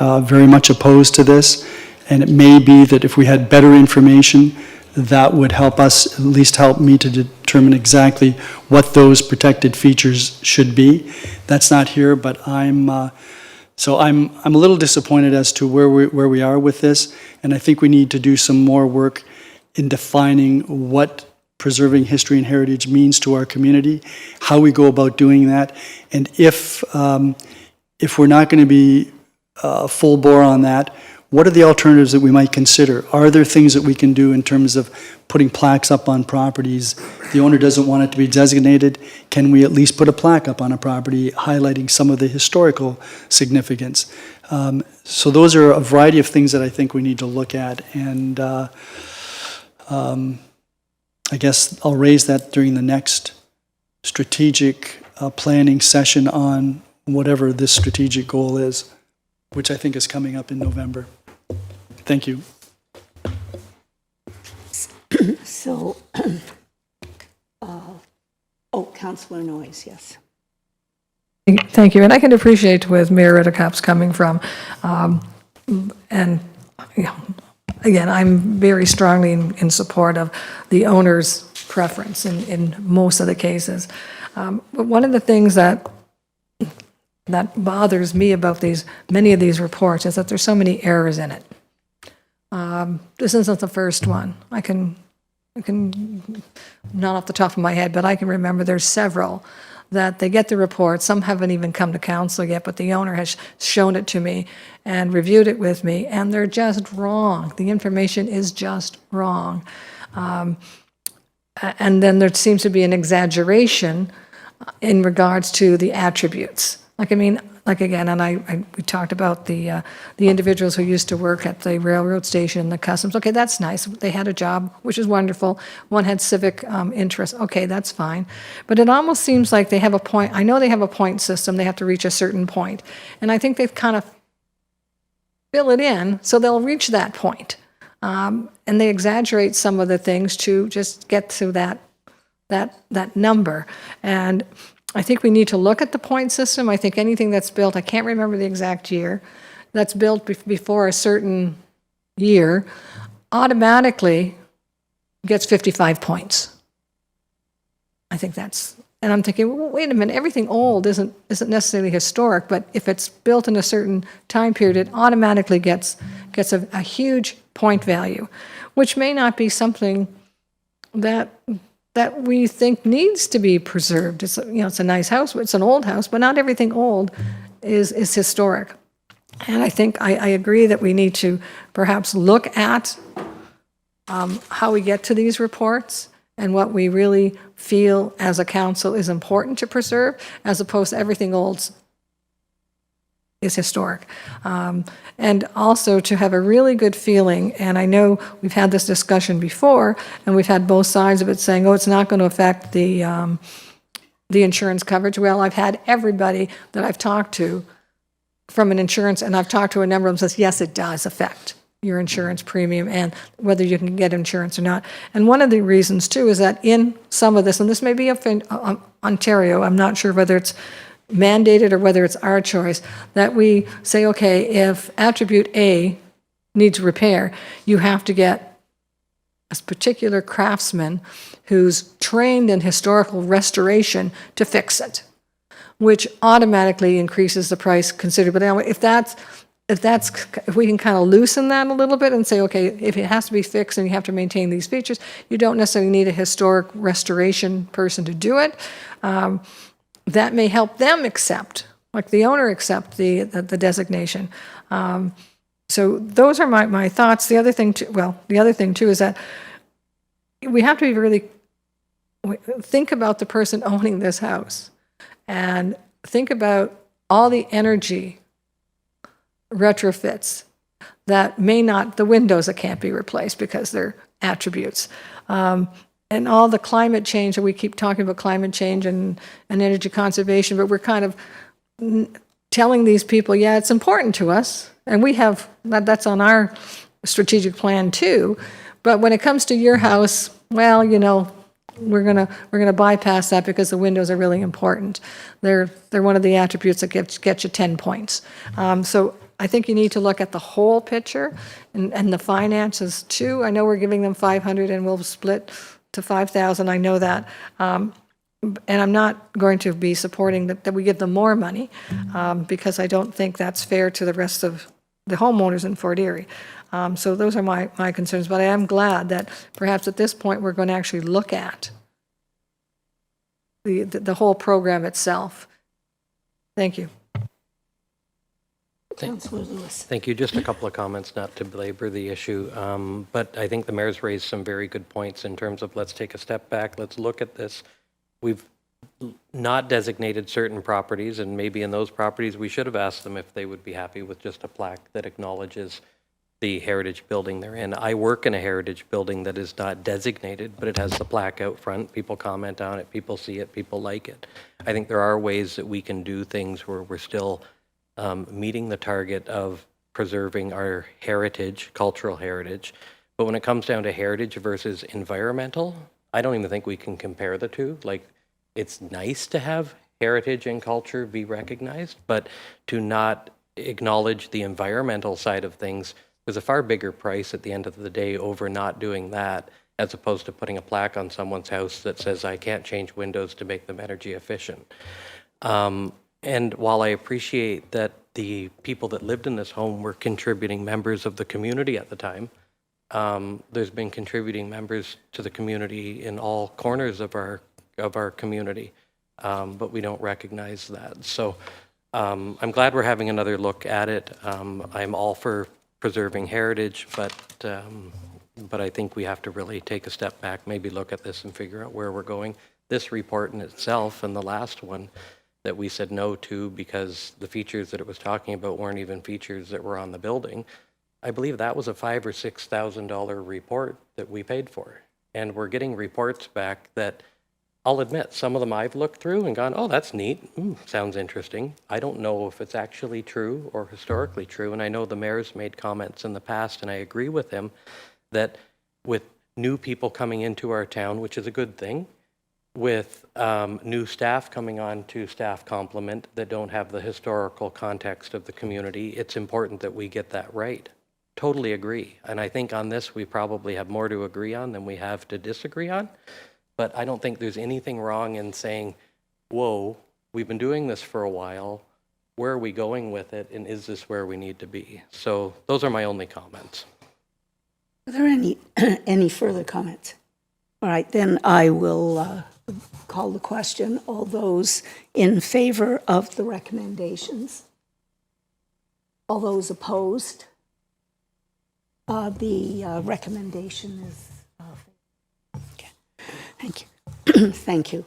much opposed to this, and it may be that if we had better information, that would help us, at least help me to determine exactly what those protected features should be. That's not here, but I'm a little disappointed as to where we are with this, and I think we need to do some more work in defining what preserving history and heritage means to our community, how we go about doing that, and if we're not going to be full bore on that, what are the alternatives that we might consider? Are there things that we can do in terms of putting plaques up on properties? The owner doesn't want it to be designated. Can we at least put a plaque up on a property highlighting some of the historical significance? So those are a variety of things that I think we need to look at, and I guess I'll raise that during the next strategic planning session on whatever this strategic goal is, which I think is coming up in November. Thank you. So, Councillor Noyes, yes. Thank you, and I can appreciate where Mayor Redekop's coming from. And, again, I'm very strongly in support of the owner's preference in most of the cases. But one of the things that bothers me about many of these reports is that there's so many errors in it. This isn't the first one. I can, not off the top of my head, but I can remember there's several that they get the report. Some haven't even come to council yet, but the owner has shown it to me and reviewed it with me, and they're just wrong. The information is just wrong. And then there seems to be an exaggeration in regards to the attributes. Again, and we talked about the individuals who used to work at the railroad station and the customs. Okay, that's nice. They had a job, which is wonderful. One had civic interest. Okay, that's fine. But it almost seems like they have a point. I know they have a point system. They have to reach a certain point. And I think they've kind of fill it in so they'll reach that point. And they exaggerate some of the things to just get to that number. And I think we need to look at the point system. I think anything that's built, I can't remember the exact year, that's built before a certain year, automatically gets 55 points. I think that's, and I'm thinking, well, wait a minute, everything old isn't necessarily historic, but if it's built in a certain time period, it automatically gets a huge point value, which may not be something that we think needs to be preserved. It's a nice house, it's an old house, but not everything old is historic. And I think I agree that we need to perhaps look at how we get to these reports and what we really feel as a council is important to preserve, as opposed to everything old is historic. And also to have a really good feeling, and I know we've had this discussion before, and we've had both sides of it saying, oh, it's not going to affect the insurance coverage. Well, I've had everybody that I've talked to from an insurance, and I've talked to a number of them, says, yes, it does affect your insurance premium and whether you can get insurance or not. And one of the reasons, too, is that in some of this, and this may be Ontario, I'm not sure whether it's mandated or whether it's our choice, that we say, okay, if attribute A needs repair, you have to get a particular craftsman who's trained in historical restoration to fix it, which automatically increases the price considerably. Now, if we can kind of loosen that a little bit and say, okay, if it has to be fixed and you have to maintain these features, you don't necessarily need a historic restoration person to do it. That may help them accept, like the owner accept the designation. So those are my thoughts. The other thing too is that we have to be really think about the person owning this house and think about all the energy retrofits that may not, the windows that can't be replaced because they're attributes. And all the climate change, that we keep talking about climate change and energy conservation, but we're kind of telling these people, yeah, it's important to us, and we have, that's on our strategic plan too, but when it comes to your house, well, you know, we're gonna bypass that because the windows are really important. They're one of the attributes that get you 10 points. So I think you need to look at the whole picture and the finances too. I know we're giving them 500 and we'll split to 5,000. I know that. And I'm not going to be supporting that we give them more money because I don't think that's fair to the rest of the homeowners in Fort Erie. So those are my concerns, but I am glad that perhaps at this point we're going to actually look at the whole program itself. Thank you. Councillor Lewis. Thank you. Just a couple of comments, not to belabor the issue, but I think the mayor's raised some very good points in terms of let's take a step back, let's look at this. We've not designated certain properties, and maybe in those properties we should have asked them if they would be happy with just a plaque that acknowledges the heritage building they're in. I work in a heritage building that is not designated, but it has the plaque out front. People comment on it, people see it, people like it. I think there are ways that we can do things where we're still meeting the target of preserving our heritage, cultural heritage. But when it comes down to heritage versus environmental, I don't even think we can compare the two. Like, it's nice to have heritage and culture be recognized, but to not acknowledge the environmental side of things, there's a far bigger price at the end of the day over not doing that, as opposed to putting a plaque on someone's house that says, I can't change windows to make them energy efficient. And while I appreciate that the people that lived in this home were contributing members of the community at the time, there's been contributing members to the community in all corners of our community, but we don't recognize that. So I'm glad we're having another look at it. I'm all for preserving heritage, but I think we have to really take a step back, maybe look at this and figure out where we're going. This report in itself and the last one that we said no to because the features that it was talking about weren't even features that were on the building, I believe that was a $5,000 or $6,000 report that we paid for. And we're getting reports back that, I'll admit, some of them I've looked through and gone, oh, that's neat, sounds interesting. I don't know if it's actually true or historically true, and I know the mayor's made comments in the past, and I agree with him, that with new people coming into our town, which is a good thing, with new staff coming on to staff complement that don't have the historical context of the community, it's important that we get that right. Totally agree. And I think on this, we probably have more to agree on than we have to disagree on. But I don't think there's anything wrong in saying, whoa, we've been doing this for a while. Where are we going with it? And is this where we need to be? So those are my only comments. Are there any further comments? All right, then I will call the question. All those in favor of the recommendations? All those opposed? The recommendation is... okay. Thank you. Thank you.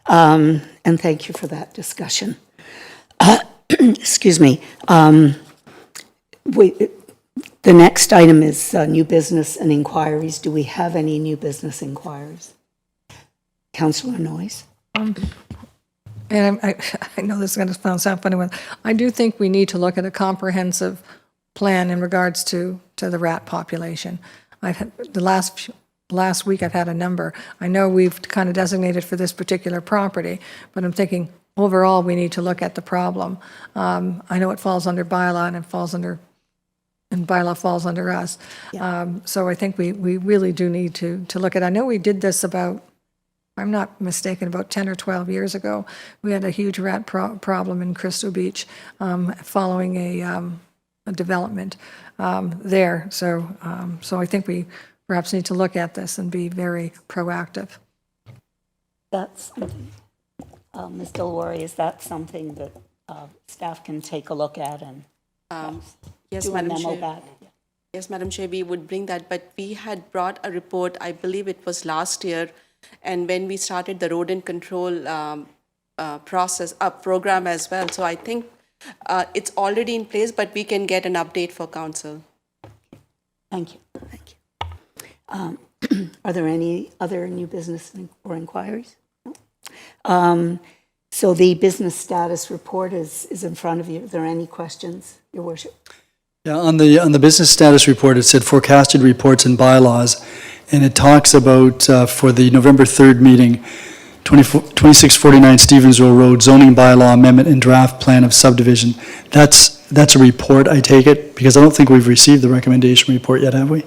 And thank you for that discussion. Excuse me. The next item is new business and inquiries. Do we have any new business inquiries? Councillor Noyes. And I know this is going to sound funny, I do think we need to look at a comprehensive plan in regards to the rat population. I've had the last week I've had a number. I know we've kind of designated for this particular property, but I'm thinking overall, we need to look at the problem. I know it falls under bylaw and bylaw falls under us. So I think we really do need to look at, I know we did this about, if I'm not mistaken, about 10 or 12 years ago. We had a huge rat problem in Crystal Beach following a development there. So I think we perhaps need to look at this and be very proactive. That's something, Ms. Dilawari, is that something that staff can take a look at and Yes, do a Madam memo Chair. back? Yes, Madam Chair, we would bring that, but we had brought a report, I believe it was last year, and when we started the rodent control program as well. So I think it's already in place, but we can get an update for council. Thank you. Thank you. Are there any other new business or inquiries? No? So the business status report is in front of you. Are there any questions, Your Worship? Yeah, on the business status report, it said forecasted reports and bylaws, and it talks about, for the November 3rd meeting, 2649 Stevensville Road zoning bylaw amendment and draft plan of subdivision. That's a report, I take it, because I don't think we've received the recommendation report yet, have we?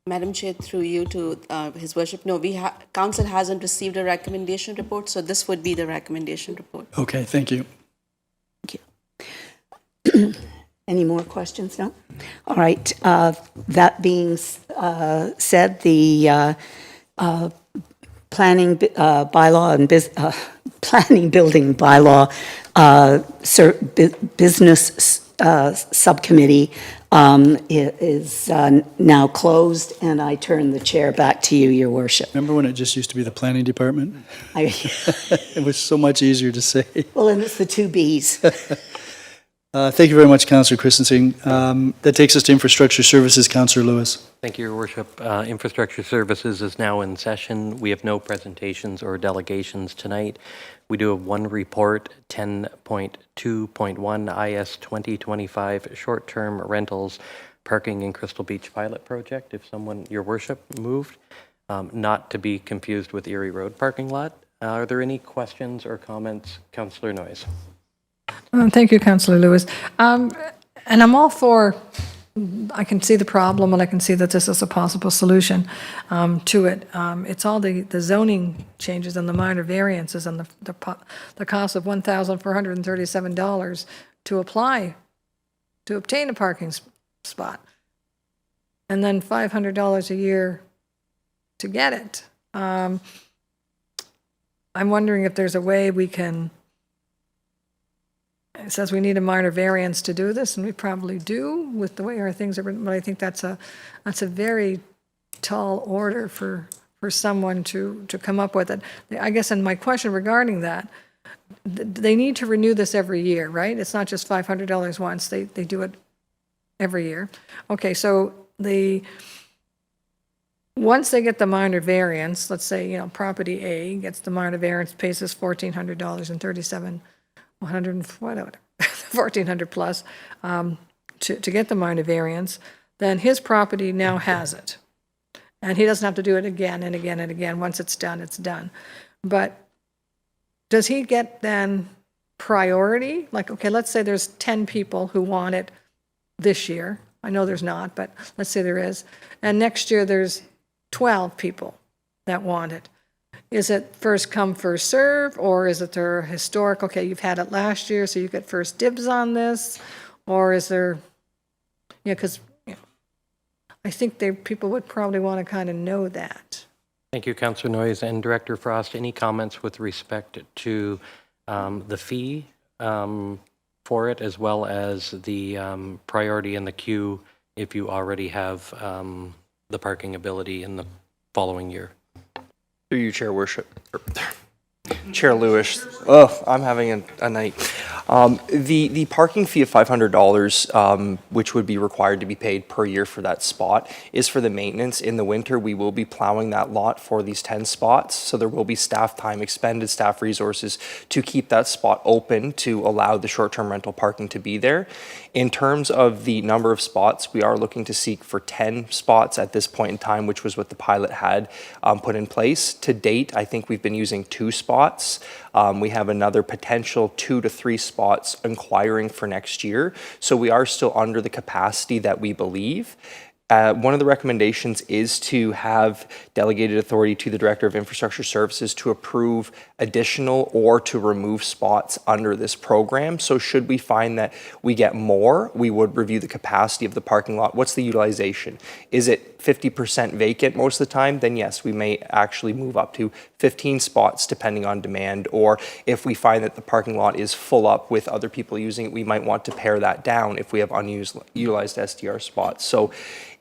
Madam Chair, through you to His Worship, no, council hasn't received a recommendation report, so this would be the recommendation report. Okay, thank you. Any more questions? No? All right. That being said, the planning bylaw and planning building bylaw business subcommittee is now closed, and I turn the chair back to you, Your Worship. Remember when it just used to be the planning department? It It was so much easier to say. Well, and it's the two Bs. Thank you very much, Councillor Christensen. That takes us to Infrastructure Services, Councillor Lewis. Thank you, Your Worship. Infrastructure Services is now in session. We have no presentations or delegations tonight. We do have one report, 10.2.1 IS 2025 short-term rentals parking in Crystal Beach pilot project. If someone, Your Worship, moved, not to be confused with Erie Road parking lot. Are there any questions or comments? Councillor Noyes. Thank you, Councillor Lewis. And I'm all for, I can see the problem and I can see that this is a possible solution to it. It's all the zoning changes and the minor variances and the cost of $1,437 to apply, to obtain a parking spot. And then $500 a year to get it. I'm wondering if there's a way we can. It says we need a minor variance to do this, and we probably do with the way our things are written, but I think that's a very tall order for someone to come up with it. I guess, and my question regarding that, they need to renew this every year, right? It's not just $500 once, they do it every year. Okay, so once they get the minor variance, let's say, property A gets the minor variance, pays us $1,437, 100, whatever, 1,400 plus, to get the minor variance, then his property now has it. And he doesn't have to do it again and again and again. Once it's done, it's done. But does he get then priority? Like, okay, let's say there's 10 people who want it this year. I know there's not, but let's say there is. And next year there's 12 people that want it. Is it first come, first serve, or is it their historic, okay, you've had it last year, so you get first dibs on this? Or is there, because I think people would probably want to kind of know that. Thank you, Councillor Noyes. And Director Frost, any comments with respect to the fee for it, as well as the priority in the queue if you already have the parking ability in the following year? Through you, Chair Worship. Chair Lewis. Oh, I'm having a night. The parking fee of $500, which would be required to be paid per year for that spot, is for the maintenance. In the winter, we will be plowing that lot for these 10 spots, so there will be staff time expended, staff resources to keep that spot open to allow the short-term rental parking to be there. In terms of the number of spots, we are looking to seek for 10 spots at this point in time, which was what the pilot had put in place. To date, I think we've been using 2 spots. We have another potential 2 to 3 spots inquiring for next year. So we are still under the capacity that we believe. One of the recommendations is to have delegated authority to the Director of Infrastructure Services to approve additional or to remove spots under this program. So should we find that we get more, we would review the capacity of the parking lot. What's the utilization? Is it 50% vacant most of the time? Then yes, we may actually move up to 15 spots depending on demand. Or if we find that the parking lot is full up with other people using it, we might want to pare that down if we have unutilized STR spots. So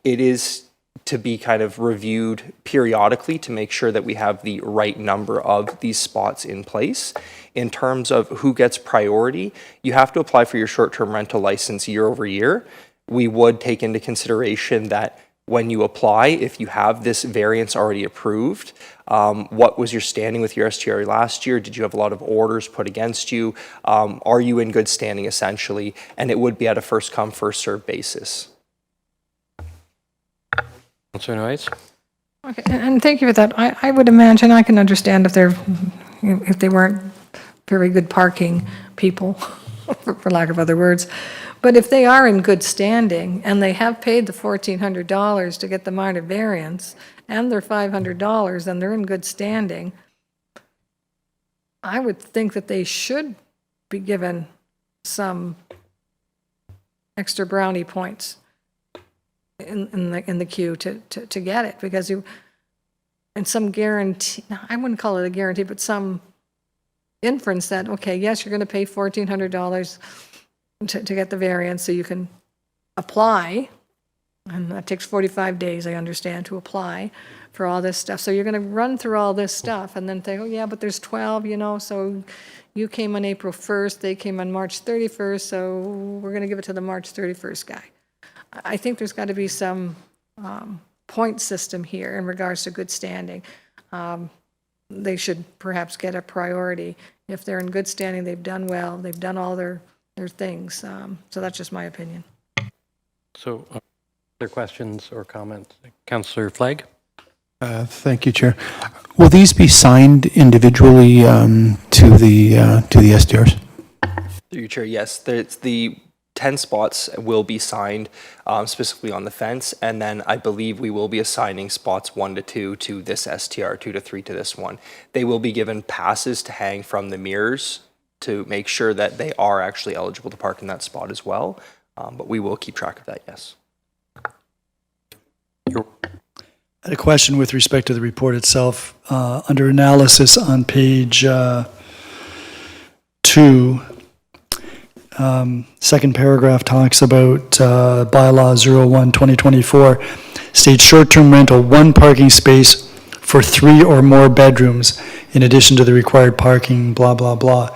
it is to be kind of reviewed periodically to make sure that we have the right number of these spots in place. In terms of who gets priority, you have to apply for your short-term rental license year over year. We would take into consideration that when you apply, if you have this variance already approved, what was your standing with your STR last year? Did you have a lot of orders put against you? Are you in good standing essentially? And it would be at a first come, first served basis. Councillor Noyes? Okay, and thank you for that. I would imagine, I can understand if they weren't very good parking people, for lack of other words. But if they are in good standing and they have paid the $1,400 to get the minor variance and their $500 and they're in good standing, I would think that they should be given some extra brownie points in the queue to get it, because and some guarantee, I wouldn't call it a guarantee, but some inference that, okay, yes, you're going to pay $1,400 to get the variance so you can apply, and that takes 45 days, I understand, to apply for all this stuff. So you're going to run through all this stuff and then think, oh yeah, but there's 12, so you came on April 1st, they came on March 31st, so we're going to give it to the March 31st guy. I think there's got to be some point system here in regards to good standing. They should perhaps get a priority. If they're in good standing, they've done well, they've done all their things. So that's just my opinion. So, other questions or comments? Councillor Flagg? Thank you, Chair. Will these be signed individually to the SDRs? Through your chair, yes. The 10 spots will be signed specifically on the fence, and then I believe we will be assigning spots 1 to 2 to this STR, 2 to 3 to this one. They will be given passes to hang from the mirrors to make sure that they are actually eligible to park in that spot as well, but we will keep track of that, yes. I had a question with respect to the report itself. Under analysis on page 2, second paragraph talks about bylaw 01/2024, states short-term rental, 1 parking space for 3 or more bedrooms in addition to the required parking, blah, blah, blah.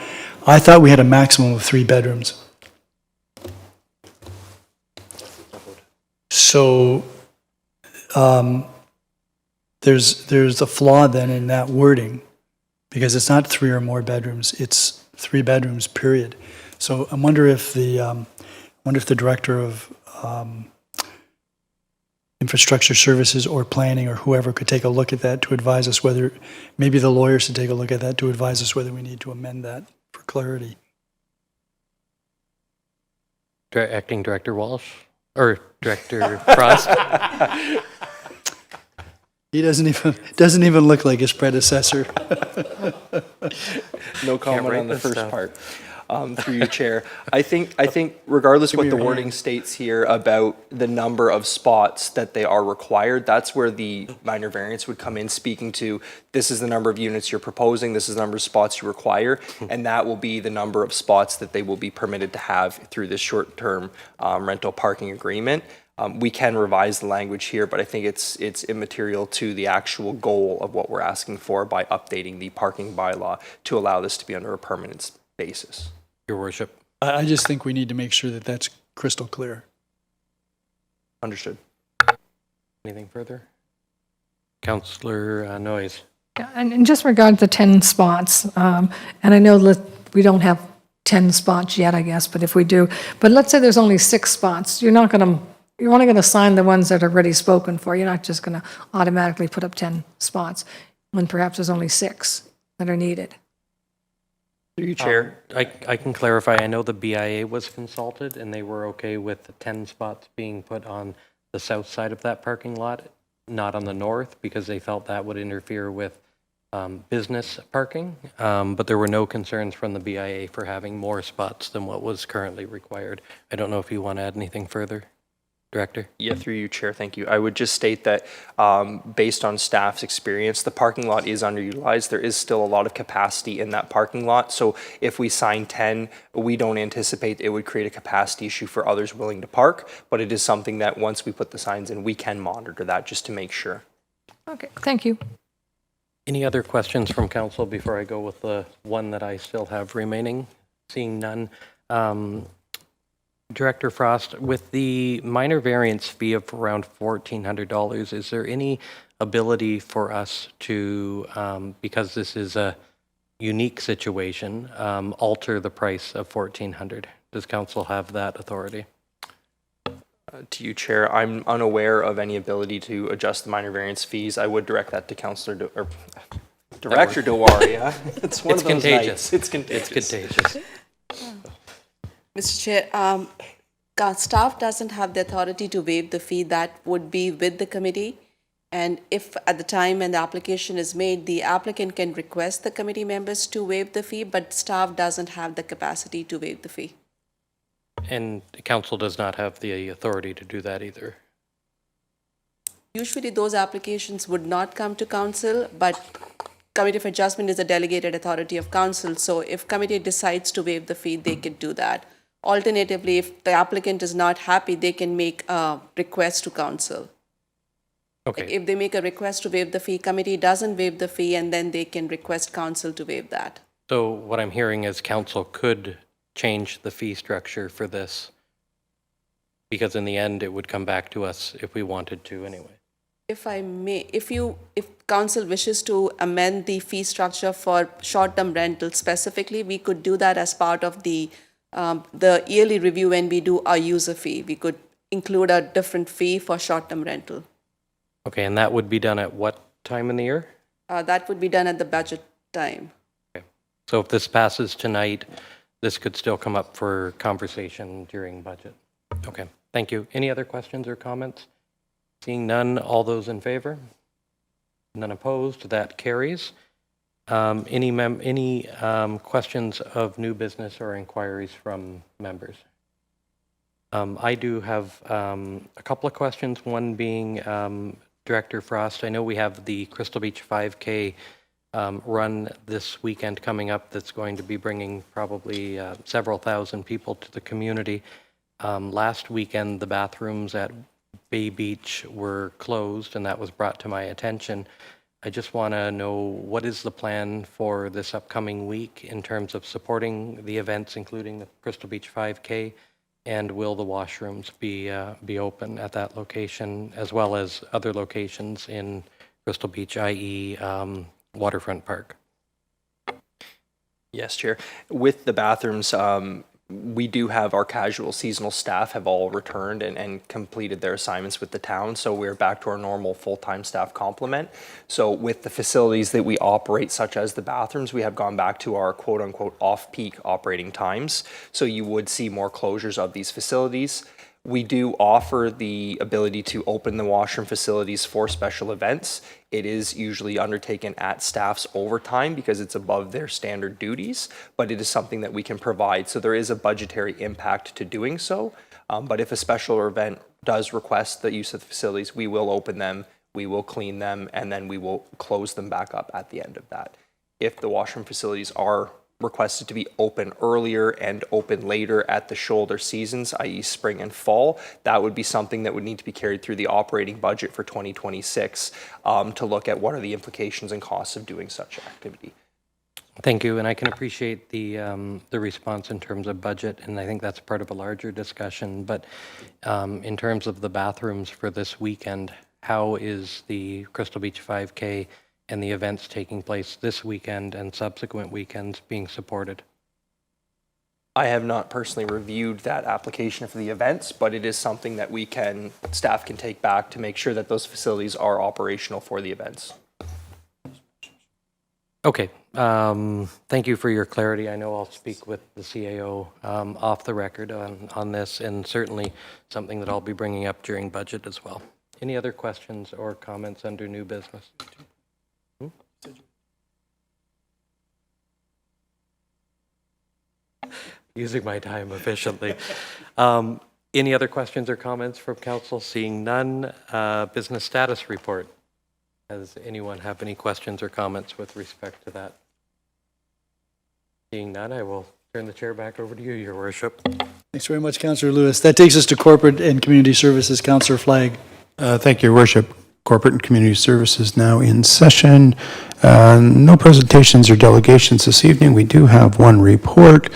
I thought we had a maximum of 3 bedrooms. So there's a flaw then in that wording, because it's not 3 or more bedrooms, it's 3 bedrooms, period. So I wonder if the director of infrastructure services or planning or whoever could take a look at that to advise us whether, maybe the lawyers should take a look at that to advise us whether we need to amend that for clarity. Acting Director Walsh? Or Director Frost? He doesn't even look like his predecessor. No comment on the first part. Through your chair, I think regardless what the wording states here about the number of spots that they are required, that's where the minor variance would come in, speaking to this is the number of units you're proposing, this is the number of spots you require, and that will be the number of spots that they will be permitted to have through this short-term rental parking agreement. We can revise the language here, but I think it's immaterial to the actual goal of what we're asking for by updating the parking bylaw to allow this to be under a permanent basis. Your worship. I just think we need to make sure that that's crystal clear. Understood. Anything further? Councillor Noyes. Yeah, and just regard the 10 spots, and I know that we don't have 10 spots yet, I guess, but if we do, but let's say there's only 6 spots, you're only going to sign the ones that are already spoken for. You're not just going to automatically put up 10 spots when perhaps there's only 6 that are needed. Through you, Chair. I can clarify. I know the BIA was consulted, and they were okay with the 10 spots being put on the south side of that parking lot, not on the north, because they felt that would interfere with business parking. But there were no concerns from the BIA for having more spots than what was currently required. I don't know if you want to add anything further, Director? Yeah, through you, Chair, thank you. I would just state that based on staff's experience, the parking lot is underutilized. There is still a lot of capacity in that parking lot. So if we sign 10, we don't anticipate it would create a capacity issue for others willing to park. But it is something that once we put the signs in, we can monitor that just to make sure. Okay, thank you. Any other questions from council before I go with the one that I still have remaining? Seeing none. Director Frost, with the minor variance fee of around $1,400, is there any ability for us to, because this is a unique situation, alter the price of $1,400? Does council have that authority? To you, Chair, I'm unaware of any ability to adjust the minor variance fees. I would direct that to Councillor or Director Dewaria. It's one of those contagious. nights. It's contagious. It's contagious. Mr. Chair, staff doesn't have the authority to waive the fee. That would be with the committee. And if at the time when the application is made, the applicant can request the committee members to waive the fee, but staff doesn't have the capacity to waive the fee. And council does not have the authority to do that either. Usually those applications would not come to council, but Committee of Adjustment is a delegated authority of council. So if committee decides to waive the fee, they could do that. Alternatively, if the applicant is not happy, they can make a request to council. Okay. If they make a request to waive the fee, committee doesn't waive the fee, and then they can request council to waive that. So what I'm hearing is council could change the fee structure for this, because in the end, it would come back to us if we wanted to anyway. If I may, if council wishes to amend the fee structure for short-term rental specifically, we could do that as part of the yearly review when we do our user fee. We could include a different fee for short-term rental. Okay, and that would be done at what time in the year? That would be done at the budget time. Okay. So if this passes tonight, this could still come up for conversation during budget. Okay, thank you. Any other questions or comments? Seeing none, all those in favor? None opposed, that carries. Any questions of new business or inquiries from members? I do have a couple of questions, one being Director Frost. I know we have the Crystal Beach 5K run this weekend coming up that's going to be bringing probably several thousand people to the community. Last weekend, the bathrooms at Bay Beach were closed, and that was brought to my attention. I just want to know, what is the plan for this upcoming week in terms of supporting the events, including the Crystal Beach 5K, and will the washrooms be open at that location, as well as other locations in Crystal Beach, i.e. Waterfront Park? Yes, Chair. With the bathrooms, we do have our casual seasonal staff have all returned and completed their assignments with the town. So we're back to our normal full-time staff complement. So with the facilities that we operate, such as the bathrooms, we have gone back to our quote-unquote off-peak operating times. So you would see more closures of these facilities. We do offer the ability to open the washroom facilities for special events. It is usually undertaken at staff's overtime because it's above their standard duties, but it is something that we can provide. So there is a budgetary impact to doing so. But if a special event does request the use of the facilities, we will open them, we will clean them, and then we will close them back up at the end of that. If the washroom facilities are requested to be open earlier and open later at the shoulder seasons, i.e. spring and fall, that would be something that would need to be carried through the operating budget for 2026 to look at what are the implications and costs of doing such activity. Thank you, and I can appreciate the response in terms of budget, and I think that's part of a larger discussion. But in terms of the bathrooms for this weekend, how is the Crystal Beach 5K and the events taking place this weekend and subsequent weekends being supported? I have not personally reviewed that application for the events, but it is something that staff can take back to make sure that those facilities are operational for the events. Okay, thank you for your clarity. I know I'll speak with the CAO off the record on this, and certainly something that I'll be bringing up during budget as well. Any other questions or comments under new business? Using my time efficiently. Any other questions or comments from council? Seeing none, business status report. Does anyone have any questions or comments with respect to that? Seeing none, I will turn the chair back over to you, Your Worship. Thanks very much, Councillor Lewis. That takes us to Corporate and Community Services. Councillor Flagg. Thank you, Your Worship. Corporate and Community Services now in session. No presentations or delegations this evening. We do have one report,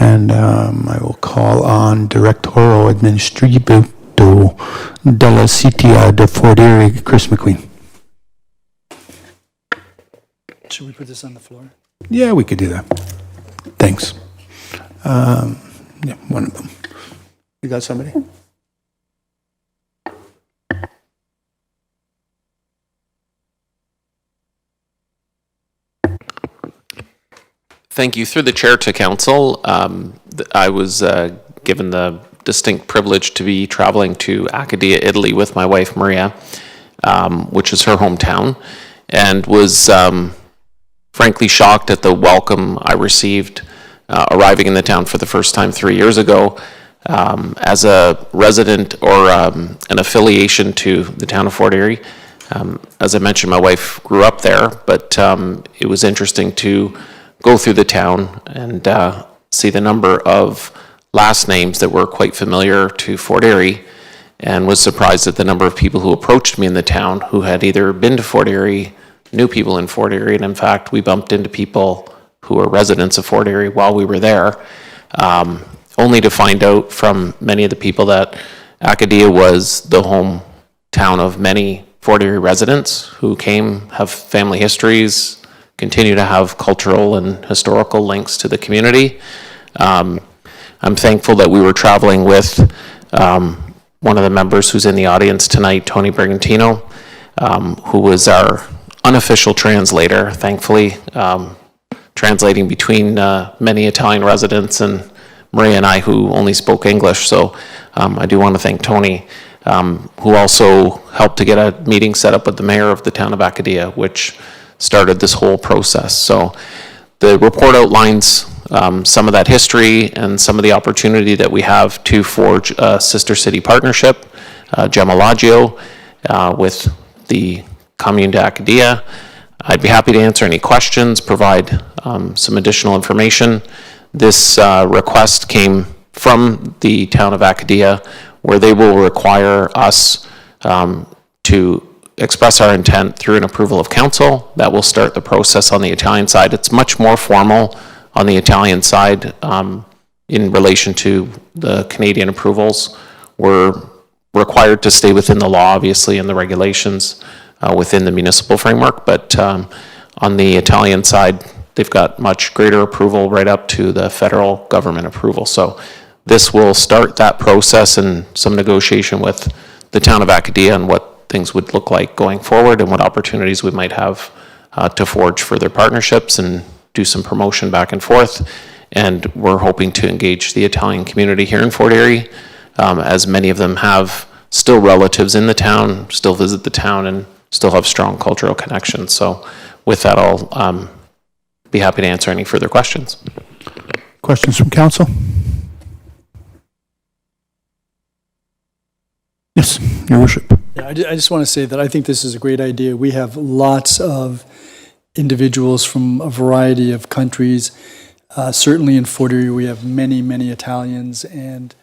and I will call on Directoro Administrativo de la Ciudad de Fort Erie, Chris McQueen. Should we put this on the floor? Yeah, we could do that. Thanks. Yeah, one of them. You got somebody? Thank you. Through the chair to council, I was given the distinct privilege to be traveling to Acadia, Italy with my wife, Maria, which is her hometown, and was frankly shocked at the welcome I received arriving in the town for the first time 3 years ago. As a resident or an affiliation to the town of Fort Erie, as I mentioned, my wife grew up there, but it was interesting to go through the town and see the number of last names that were quite familiar to Fort Erie, and was surprised at the number of people who approached me in the town who had either been to Fort Erie, knew people in Fort Erie, and in fact, we bumped into people who were residents of Fort Erie while we were there, only to find out from many of the people that Acadia was the hometown of many Fort Erie residents who came, have family histories, continue to have cultural and historical links to the community. I'm thankful that we were traveling with one of the members who's in the audience tonight, Tony Brigantino, who was our unofficial translator, thankfully, translating between many Italian residents and Maria and I, who only spoke English. So I do want to thank Tony, who also helped to get a meeting set up with the mayor of the town of Acadia, which started this whole process. So the report outlines some of that history and some of the opportunity that we have to forge a sister city partnership, Gemellagio, with the Commune d'Acadia. I'd be happy to answer any questions, provide some additional information. This request came from the town of Acadia, where they will require us to express our intent through an approval of council. That will start the process on the Italian side. It's much more formal on the Italian side in relation to the Canadian approvals. We're required to stay within the law, obviously, and the regulations within the municipal framework, but on the Italian side, they've got much greater approval right up to the federal government approval. So this will start that process and some negotiation with the town of Acadia on what things would look like going forward and what opportunities we might have to forge further partnerships and do some promotion back and forth. And we're hoping to engage the Italian community here in Fort Erie, as many of them have still relatives in the town, still visit the town, and still have strong cultural connections. So with that, I'll be happy to answer any further questions. Questions from council? Yes, Your Worship. Yeah, I just want to say that I think this is a great idea. We have lots of individuals from a variety of countries. Certainly in Fort Erie, we have many, many Italians, and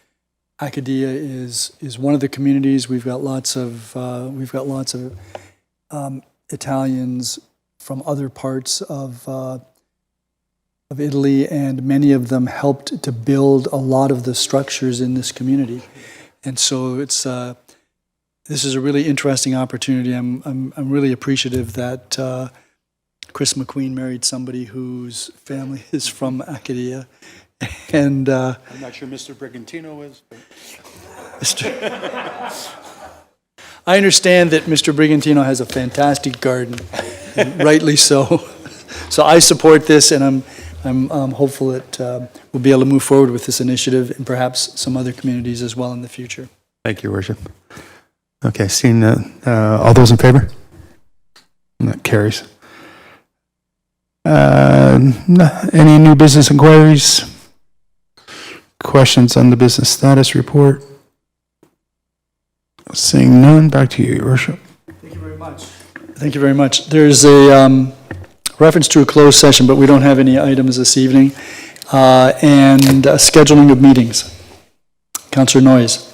Acadia is one of the communities. We've got lots of Italians from other parts of of Italy, and many of them helped to build a lot of the structures in this community. And so it's this is a really interesting opportunity. I'm really appreciative that Chris McQueen married somebody whose family is from Acadia, and I'm not sure Mr. Brigantino is, but... I understand that Mr. Brigantino has a fantastic garden, and rightly so. So I support this, and I'm hopeful that we'll be able to move forward with this initiative and perhaps some other communities as well in the future. Thank you, Your Worship. Okay, seeing all those in favor? And that carries. Any new business inquiries? Questions on the business status report? Seeing none, back to you, Your Worship. Thank you very much. Thank you very much. There's a reference to a closed session, but we don't have any items this evening. And scheduling of meetings. Councillor Noyes.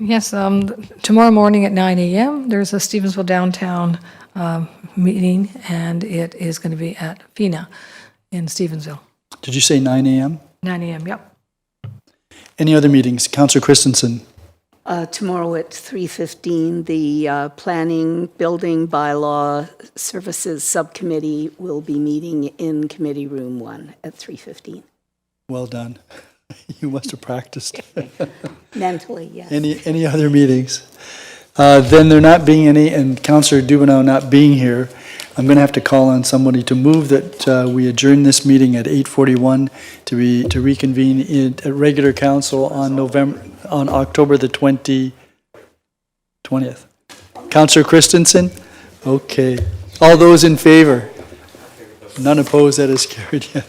Yes, tomorrow morning at 9 a.m., there's a Stevensville Downtown meeting, and it is going to be at FINA in Stevensville. Did you say 9 a.m.? 9 a.m., yep. Any other meetings? Councillor Christensen. Tomorrow at 3:15, the Planning, Building, Bylaw Services Subcommittee will be meeting in Committee Room 1 at 3:15. Well done. You must have practiced. Mentally, yes. Any other meetings? Then there not being any, and Councillor Dubanow not being here, I'm going to have to call on somebody to move that we adjourn this meeting at 8:41 to reconvene at regular council on October the 20th. Councillor Christensen? Okay. All those in favor? None opposed, that is carried yet.